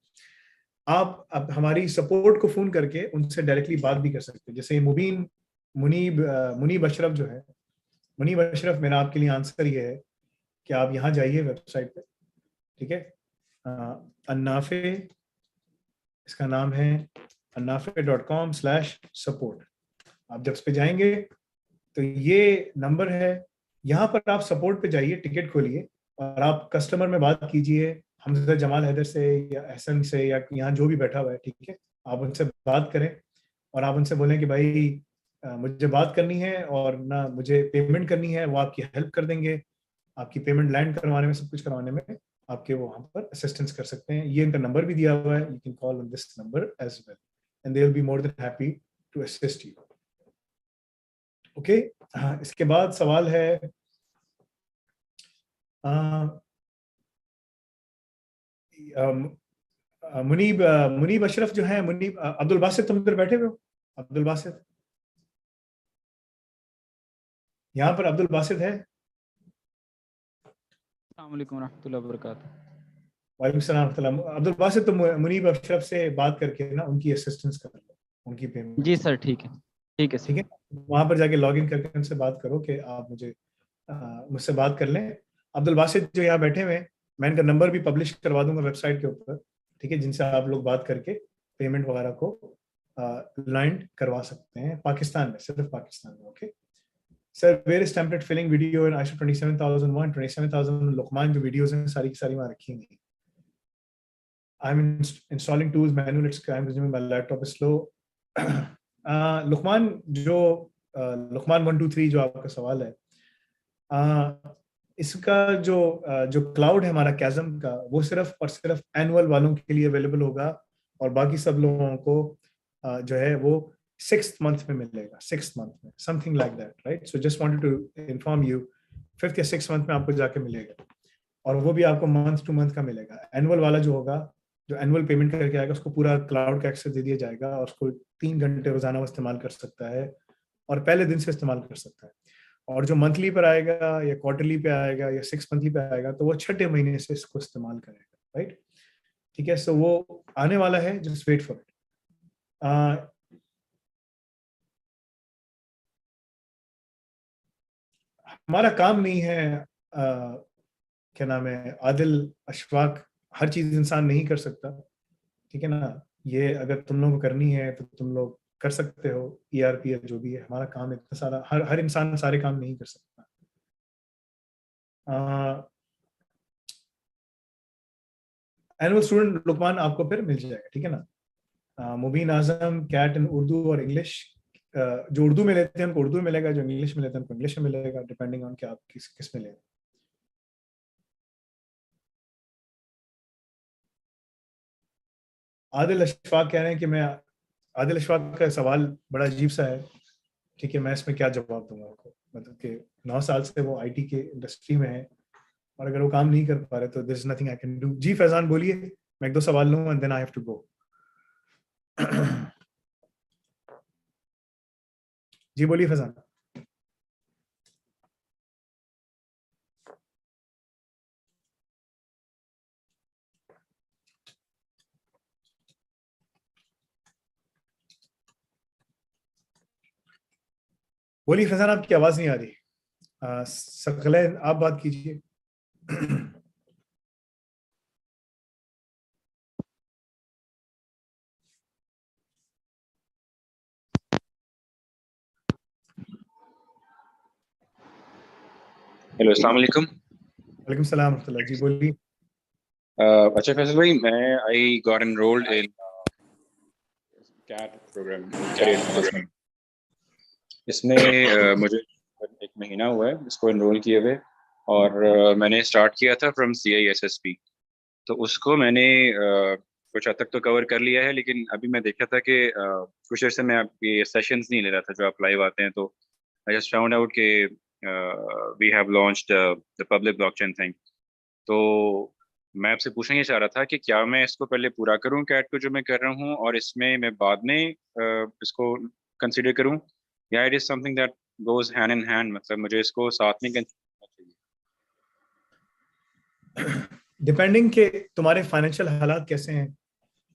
आप अब हमारी सपोर्ट को फोन करके उनसे डायरेक्टली बात भी कर सकते हैं। जैसे मुनीब अशरफ जो है, मुनीब अशरफ, मेरा आपके लिए आंसर ये है कि आप यहाँ जाइए वेबसाइट पे, ठीक है, अन्नाफे, इसका नाम है annafe.com/support। आप जब इस पे जाएंगे तो ये नंबर है, यहाँ पर आप सपोर्ट पे जाइए, टिकट खोलिए और आप कस्टमर में बात कीजिए हमजा जमाल हैदर से या एहसन से या यहाँ जो भी बैठा हुआ है, ठीक है, आप उनसे बात करें और आप उनसे बोलें कि भाई मुझे बात करनी है और ना मुझे पेमेंट करनी है, वो आपकी हेल्प कर देंगे, आपकी पेमेंट लैंड करवाने में, सब कुछ करवाने में आपके वो वहाँ पर असिस्टेंस कर सकते हैं। ये इनका नंबर भी दिया हुआ है, you can call on this number as well and they will be more than happy to assist you. Okay, इसके बाद सवाल है मुनीब अशरफ जो है, मुनीब अब्दुल बासित, तुम इधर बैठे हुए हो? अब्दुल बासित, यहाँ पर अब्दुल बासित है? अस्सलाम वालेकुम रहमतुल्लाहि व बरकातहू। वालेकुम सलाम। अब्दुल बासित, तुम मुनीब अशरफ से बात करके ना उनकी असिस्टेंस कर लो, उनकी पेमेंट। जी सर, ठीक है, ठीक है ठीक है, वहां पर जाके लॉग इन करके उनसे बात करो कि आप मुझसे बात कर लें। अब्दुल बासित जो यहाँ बैठे हुए हैं, मैं इनका नंबर भी पब्लिश करवा दूंगा वेबसाइट के ऊपर, ठीक है, जिनसे आप लोग बात करके पेमेंट वगैरह को लैंड करवा सकते हैं पाकिस्तान में, सिर्फ पाकिस्तान में। Okay sir, where is template filling video in ISO 27001 27,000 Luqman जो वीडियोस हैं सारी की सारी वहाँ रखी हुई। I'm installing tools manual, it's I'm consuming my laptop is slow। Lukman जो लुकमान 1 2 3 जो आपका सवाल है, इसका जो क्लाउड है हमारा कैज़म का, वो सिर्फ और सिर्फ एनुअल वालों के लिए अवेलेबल होगा और बाकी सब लोगों को जो है वो 6th मंथ में मिलेगा, 6th मंथ में, something like that, right. So just wanted to inform you, 5th या 6th मंथ में आपको जाके मिलेगा और वो भी आपको मंथ टू मंथ का मिलेगा। एनुअल वाला जो होगा, जो एनुअल पेमेंट करके आएगा, उसको पूरा क्लाउड का एक्सेस दे दिया जाएगा और उसको 3 घंटे रोजाना वो इस्तेमाल कर सकता है और पहले दिन से इस्तेमाल कर सकता है। और जो मंथली पर आएगा या क्वार्टरली पे आएगा या 6 मंथली पे आएगा, तो वो 6ठे महीने से इसको इस्तेमाल करेगा, राइट। ठीक है, सो वो आने वाला है, जस्ट वेट फॉर इट। हमारा काम नहीं है, क्या नाम है, आदिल अशफाक, हर चीज इंसान नहीं कर सकता, ठीक है ना। ये अगर तुम लोगों को करनी है तो तुम लोग कर सकते हो, ERP जो भी है, हमारा काम इतना सारा, हर इंसान सारे काम नहीं कर सकता। एनुअल स्टूडेंट लुकमान आपको फिर मिल जाएगा, ठीक है ना। मुबीन आजम, कैट इन उर्दू और इंग्लिश, जो उर्दू में लेते हैं उनको उर्दू में मिलेगा, जो इंग्लिश में लेते हैं उनको इंग्लिश में मिलेगा, डिपेंडिंग ऑन कि आप किस में लेंगे। आदिल अशफाक कह रहे हैं कि आदिल अशफाक का सवाल बड़ा अजीब सा है, ठीक है, मैं इसमें क्या जवाब दूंगा आपको, मतलब कि 9 साल से वो IT के इंडस्ट्री में है और अगर वो काम नहीं कर पा रहे तो there is nothing I can do. जी फैजान बोलिए, मैं 1 2 सवाल लूँ and then I have to go. जी बोलिए फैजान। बोलिए फैजान, आपकी आवाज नहीं आ रही। सकले आप बात कीजिए। हेलो, अस्सलाम वालेकुम। वालेकुम सलाम रहमतुल्लाह। जी बोलिए। अच्छा फैसल भाई, मैं I got enrolled in CAT program, career advancement. इसमें मुझे 1 महीना हुआ है इसको एनरोल किए हुए और मैंने स्टार्ट किया था फ्रॉम CISSP, तो उसको मैंने कुछ हद तक तो कवर कर लिया है, लेकिन अभी मैं देखा था कि कुछ देर से मैं ये सेशंस नहीं ले रहा था जो आप लाइव आते हैं, तो आई जस्ट फाउंड आउट कि we have launched the public blockchain thing. तो मैं आपसे पूछना ये चाह रहा था कि क्या मैं इसको पहले पूरा करूं कैट को जो मैं कर रहा हूं और इसमें मैं बाद में इसको कंसिडर करूं, या it is something that goes hand in hand, मतलब मुझे इसको साथ में करना चाहिए? डिपेंडिंग के तुम्हारे फाइनेंशियल हालात कैसे हैं।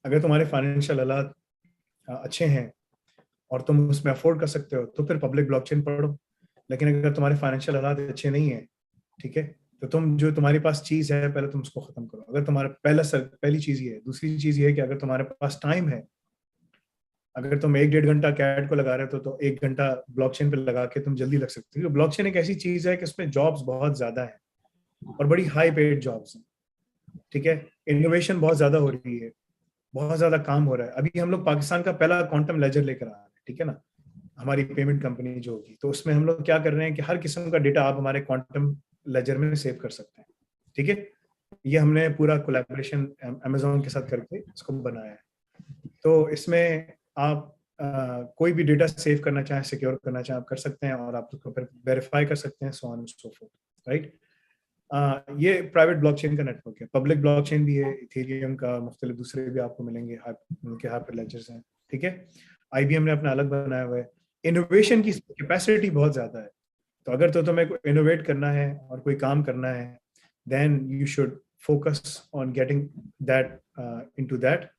अगर तुम्हारे फाइनेंशियल हालात अच्छे हैं और तुम उसमें अफोर्ड कर सकते हो तो फिर पब्लिक ब्लॉकचेन पढ़ो। लेकिन अगर तुम्हारे फाइनेंशियल हालात अच्छे नहीं है, ठीक है, तो तुम जो तुम्हारी पास चीज है पहले तुम उसको खत्म करो। अगर तुम्हारा पहली चीज ये है। दूसरी चीज ये है कि अगर तुम्हारे पास टाइम है, अगर तुम 1-1.5 घंटा कैट को लगा रहे हो तो 1 घंटा ब्लॉकचेन पे लगा के तुम जल्दी लग सकते हो। ब्लॉकचेन एक ऐसी चीज है कि उसमें जॉब्स बहुत ज्यादा है और बड़ी हाई पेड जॉब्स हैं, ठीक है। इनोवेशन बहुत ज्यादा हो रही है, बहुत ज्यादा काम हो रहा है। अभी हम लोग पाकिस्तान का पहला क्वांटम लेजर लेकर आ रहे हैं, ठीक है ना, हमारी पेमेंट कंपनी जो होगी। तो उसमें हम लोग क्या कर रहे हैं कि हर किस्म का डेटा आप हमारे क्वांटम लेजर में सेव कर सकते हैं, ठीक है। ये हमने पूरा कोलैबोरेशन अमेजोन के साथ करके इसको बनाया है। तो इसमें आप कोई भी डेटा सेव करना चाहें, सिक्योर करना चाहें, आप कर सकते हैं और आप उसको फिर वेरीफाई कर सकते हैं, so on and so fourth, right. ये प्राइवेट ब्लॉकचेन का नेटवर्क है। पब्लिक ब्लॉकचेन भी है, इथेरियम का, मुख्तलिफ दूसरे भी आपको मिलेंगे, उनके हाइपरलेजर्स हैं, ठीक है। IBM ने अपना अलग बनाया हुआ है। इनोवेशन की कैपेसिटी बहुत ज्यादा है। तो अगर तो तुम्हें इनोवेट करना है और कोई काम करना है, then you should focus on getting that into that,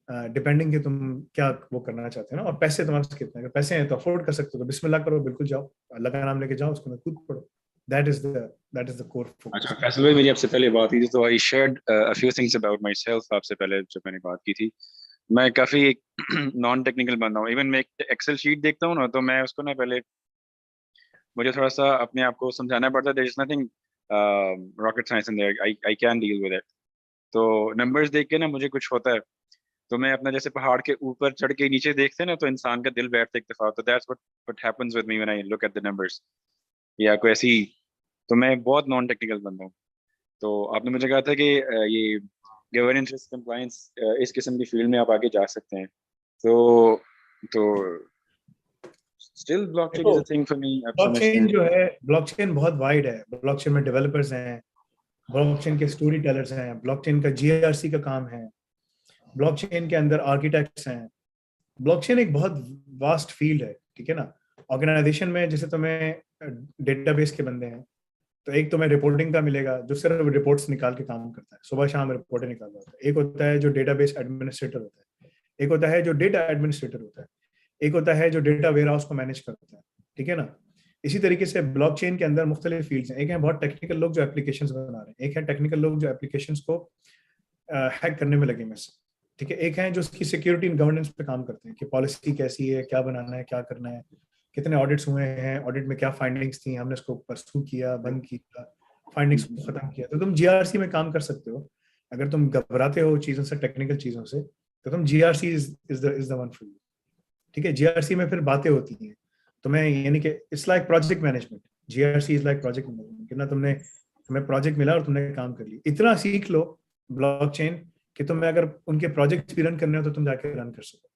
depending कि तुम क्या वो करना चाहते हो ना, और पैसे तुम्हारे पास कितने। अगर पैसे हैं तो अफोर्ड कर सकते हो तो बिस्मिल्लाह करो, बिल्कुल जाओ, अल्लाह का नाम लेके जाओ, उसको खुद पढ़ो। That is the core focus. अच्छा फैसल भाई, मेरी आपसे पहले बात हुई थी तो I shared a few things about my self आपसे पहले जब मैंने बात की थी। मैं काफ़ी नॉन टेक्निकल बंदा हूँ। इवन मैं एक एक्सेल शीट देखता हूँ ना, तो मैं उसको ना पहले मुझे थोड़ा सा अपने आप को समझाना पड़ता है। There is nothing rocket science in there, I can deal with it. तो नंबर्स देख के ना मुझे कुछ होता है, तो मैं अपना जैसे पहाड़ के ऊपर चढ़ के नीचे देखते हैं ना, तो इंसान का दिल बैठता है एक दफा। तो that's what happens with me when I look at the numbers या कोई ऐसी। तो मैं बहुत नॉन टेक्निकल बंदा हूँ। तो आपने मुझे कहा था कि ये गवर्नेंस रिस्क कंप्लायंस इस किस्म की फील्ड में आप आगे जा सकते हैं। तो still blockchain is a thing for me. आप समझते ब्लॉकचेन हैं? जो है, ब्लॉकचेन बहुत वाइड है। ब्लॉकचेन में डेवलपर्स हैं, ब्लॉकचेन के स्टोरी टेलर्स हैं, ब्लॉकचेन का GRC का काम है, ब्लॉकचेन के अंदर आर्किटेक्ट्स हैं। ब्लॉकचेन एक बहुत वास्ट फील्ड है, ठीक है ना। ऑर्गेनाइजेशन में जैसे तुम्हें डेटाबेस के बंदे हैं, तो एक तुम्हें रिपोर्टिंग का मिलेगा जो सिर्फ रिपोर्ट्स निकाल के काम करता है, सुबह शाम रिपोर्टें निकाल रहा होता है। एक होता है जो डेटाबेस एडमिनिस्ट्रेटर होता है, एक होता है जो डेटा एडमिनिस्ट्रेटर होता है, एक होता है जो डेटा वेयर हाउस को मैनेज करता है, ठीक है ना। इसी तरीके से ब्लॉकचेन के अंदर मुख्तलिफ फील्ड्स हैं। एक है बहुत टेक्निकल लोग जो एप्लीकेशन बना रहे हैं, एक है टेक्निकल लोग जो एप्लीकेशन को हैक करने में लगे में से, ठीक है। एक है जो उसकी सिक्योरिटी एंड गवर्नेंस पे काम करते हैं कि पॉलिसी कैसी है, क्या बनाना है, क्या करना है, कितने ऑडिट्स हुए हैं, ऑडिट में क्या फाइंडिंग्स थी, हमने उसको परस्यू किया, बंद किया, फाइंडिंग्स को खत्म किया। तो तुम GRC में काम कर सकते हो। अगर तुम घबराते हो चीजों से, टेक्निकल चीजों से, तो तुम GRC is the one for you, ठीक है। GRC में फिर बातें होती हैं। तो मैं यानी कि it's like project management. GRC is like project management कि ना तुम्हें प्रोजेक्ट मिला और तुमने काम कर लिया। इतना सीख लो ब्लॉकचेन कि तुम्हें अगर उनके प्रोजेक्ट भी रन करने हो तो तुम जाके रन कर सको,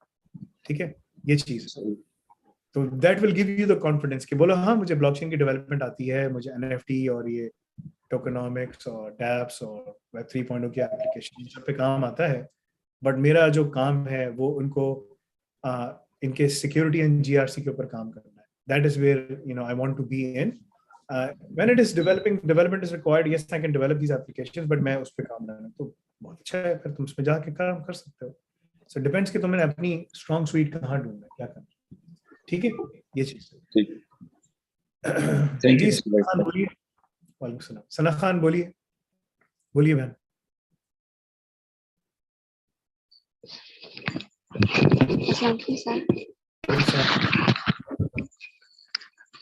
ठीक है। ये चीज, तो that will give you the confidence कि बोलो हाँ मुझे ब्लॉकचेन की डेवलपमेंट आती है, मुझे NFT और ये टोकनॉमिक्स और डैप्स और Web 3.0 की एप्लीकेशन सब पे काम आता है। बट मेरा जो काम है वो उनको इनके सिक्योरिटी एंड GRC के ऊपर काम करना है। That is where I want to be in. When it is development is required, yes I can develop these applications, but मैं उस पर काम करना तो बहुत अच्छा है, फिर तुम उसमें जाके काम कर सकते हो। सो डिपेंड्स कि तुमने अपनी स्ट्रॉन्ग स्वीट कहाँ ढूंढना है, क्या करना, ठीक है। ये चीज ठीक है। जी सना खान बोलिए। वालेकुम सलाम। सना खान बोलिए, बोलिए बहन।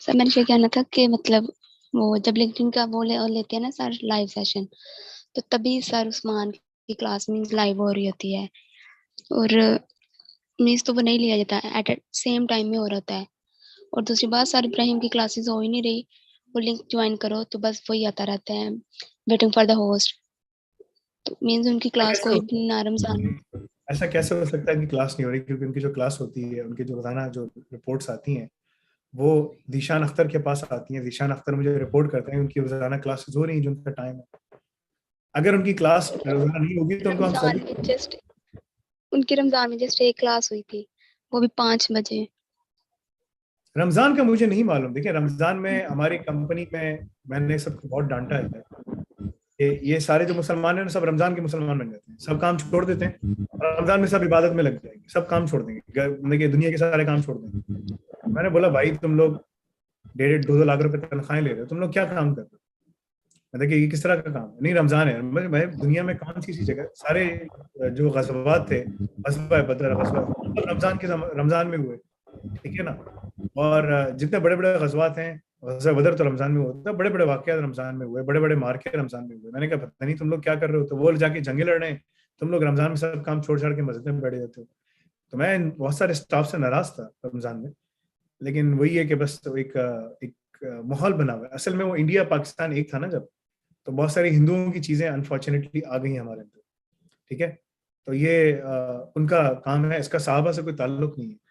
सर मैंने ये कहना था कि मतलब वो जब लिंक्डइन का वो लेते हैं ना सर लाइव सेशन, तो तभी सर उस्मान की क्लास मीन्स लाइव हो रही होती है और मीन्स तो वो नहीं लिया जाता, एट सेम टाइम में हो रहा है। और दूसरी बात सर इब्राहिम की क्लासेस हो ही नहीं रही, वो लिंक ज्वाइन करो तो बस वही आता रहता है, वेटिंग फॉर द होस्ट। तो मीन्स उनकी क्लास कोई भी ना रमजान। ऐसा कैसे हो सकता है कि क्लास नहीं हो रही? क्योंकि उनकी जो क्लास होती है, उनकी जो रोजाना जो रिपोर्ट्स आती हैं वो दिशान अख्तर के पास आती हैं। दिशान अख्तर मुझे रिपोर्ट करते हैं उनकी रोजाना क्लासेस हो रही हैं जो उनका टाइम है। अगर उनकी क्लास रोजाना नहीं होगी तो उनको हम उनकी रमजान में जस्ट एक क्लास हुई थी, वो भी 5 बजे। रमजान का मुझे नहीं मालूम। देखिए रमजान में हमारी कंपनी में मैंने सबको बहुत डांटा है कि ये सारे जो मुसलमान हैं सब रमजान के मुसलमान बन जाते हैं, सब काम छोड़ देते हैं और रमजान में सब इबादत में लग जाएंगे, सब काम छोड़ देंगे, देखिए दुनिया के सारे काम छोड़ देंगे। मैंने बोला भाई तुम लोग 1.5-2 लाख रुपए तनख्वाहें ले रहे हो, तुम लोग क्या काम कर रहे हो? देखिए ये किस तरह का काम है? नहीं रमजान है। मैं दुनिया में कौन सी जगह सारे जो गज़वात थे, गज़वा बदर, गज़वा रमजान में हुए, ठीक है ना। और जितने बड़े बड़े गज़वात हैं, गज़वा बदर तो रमजान में हुआ, बड़े बड़े वाक़यात रमजान में हुए, बड़े बड़े मार्के रमजान में हुए। मैंने कहा पता नहीं तुम लोग क्या कर रहे हो, तो वो जाके जंगे लड़ रहे हैं, तुम लोग रमजान में सब काम छोड़ छाड़ के मस्जिद में बैठ जाते हो। तो मैं बहुत सारे स्टाफ से नाराज था रमजान में, लेकिन वही है कि बस तो एक माहौल बना हुआ है। असल में वो इंडिया पाकिस्तान एक था ना जब, तो बहुत सारी हिंदुओं की चीजें अनफॉर्चुनेटली आ गई हमारे अंदर, ठीक है। तो ये उनका काम है, इसका साहबा से कोई ताल्लुक नहीं है।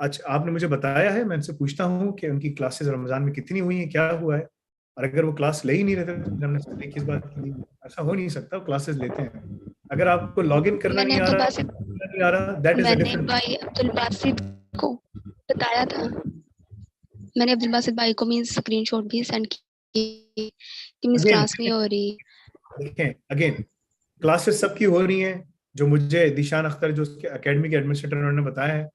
आज आपने मुझे बताया है, मैं इनसे पूछता हूँ कि उनकी क्लासेस रमजान में कितनी हुई हैं, क्या हुआ है, और अगर वो क्लास ले ही नहीं रहते तो हमने स्टडी किस बात की नहीं, ऐसा हो नहीं सकता। वो क्लासेस लेते हैं। अगर आपको लॉग इन करना मैंने नहीं आ रहा दैट इज अ मैंने डिफरेंट। भाई अब्दुल बासित को बताया था, मैंने अब्दुल बासित भाई को मींस स्क्रीनशॉट भी सेंड की कि मींस क्लास नहीं हो रही। देखें अगेन क्लासेस सबकी हो रही हैं, जो मुझे दिशान अख्तर जो उसके एकेडमी के एडमिनिस्ट्रेटर उन्होंने बताया है,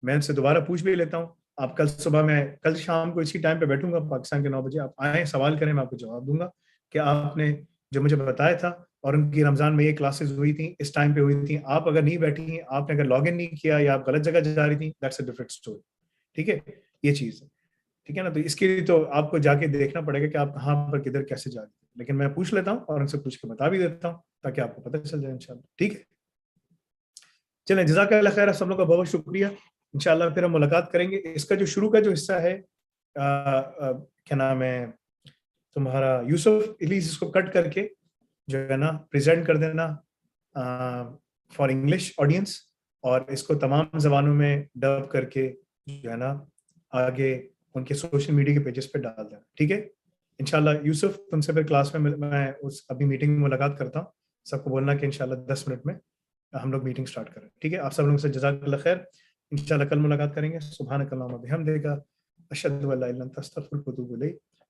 मैं उनसे दोबारा पूछ भी लेता हूँ। आप कल सुबह, मैं कल शाम को इसी टाइम पे बैठूंगा पाकिस्तान के 9 बजे, आप आए सवाल करें, मैं आपको जवाब दूंगा कि आपने जो मुझे बताया था और उनकी रमजान में ये क्लासेस हुई थी, इस टाइम पे हुई थी, आप अगर नहीं बैठी, आपने अगर लॉग इन नहीं किया या आप गलत जगह जा रही थी, दैट्स अ डिफरेंट स्टोरी, ठीक है। ये चीज़ है, ठीक है ना। तो इसके लिए तो आपको जाके देखना पड़ेगा कि आप कहाँ पर किधर कैसे जा रहे हैं, लेकिन मैं पूछ लेता हूँ और उनसे पूछ के बता भी देता हूँ ताकि आपको पता चल जाए इंशाल्लाह, ठीक है। चलें, जज़ाकल्लाह खैर, सब लोगों का बहुत शुक्रिया। इंशाल्लाह फिर हम मुलाकात करेंगे। इसका जो शुरू का जो हिस्सा है, क्या नाम है तुम्हारा, यूसुफ, प्लीज इसको कट करके जो है ना प्रेजेंट कर देना फॉर इंग्लिश ऑडियंस, और इसको तमाम जबानों में डब करके जो है ना आगे उनके सोशल मीडिया के पेजेस पे डाल देना, ठीक है। इंशाल्लाह यूसुफ, तुमसे फिर क्लास में मैं उस अभी मीटिंग में मुलाकात करता हूँ। सबको बोलना कि इंशाल्लाह 10 मिनट में हम लोग मीटिंग स्टार्ट करें, ठीक है। आप सब लोगों से जज़ाकल्लाह खैर। इंशाल्लाह कल मुलाकात करेंगे। सुभानक अल्लाहुम्मा बिहम्दिका, अशहदु अल्ला इलाहा इल्ला अंता, अस्तगफिरुका व अतूबु इलैक।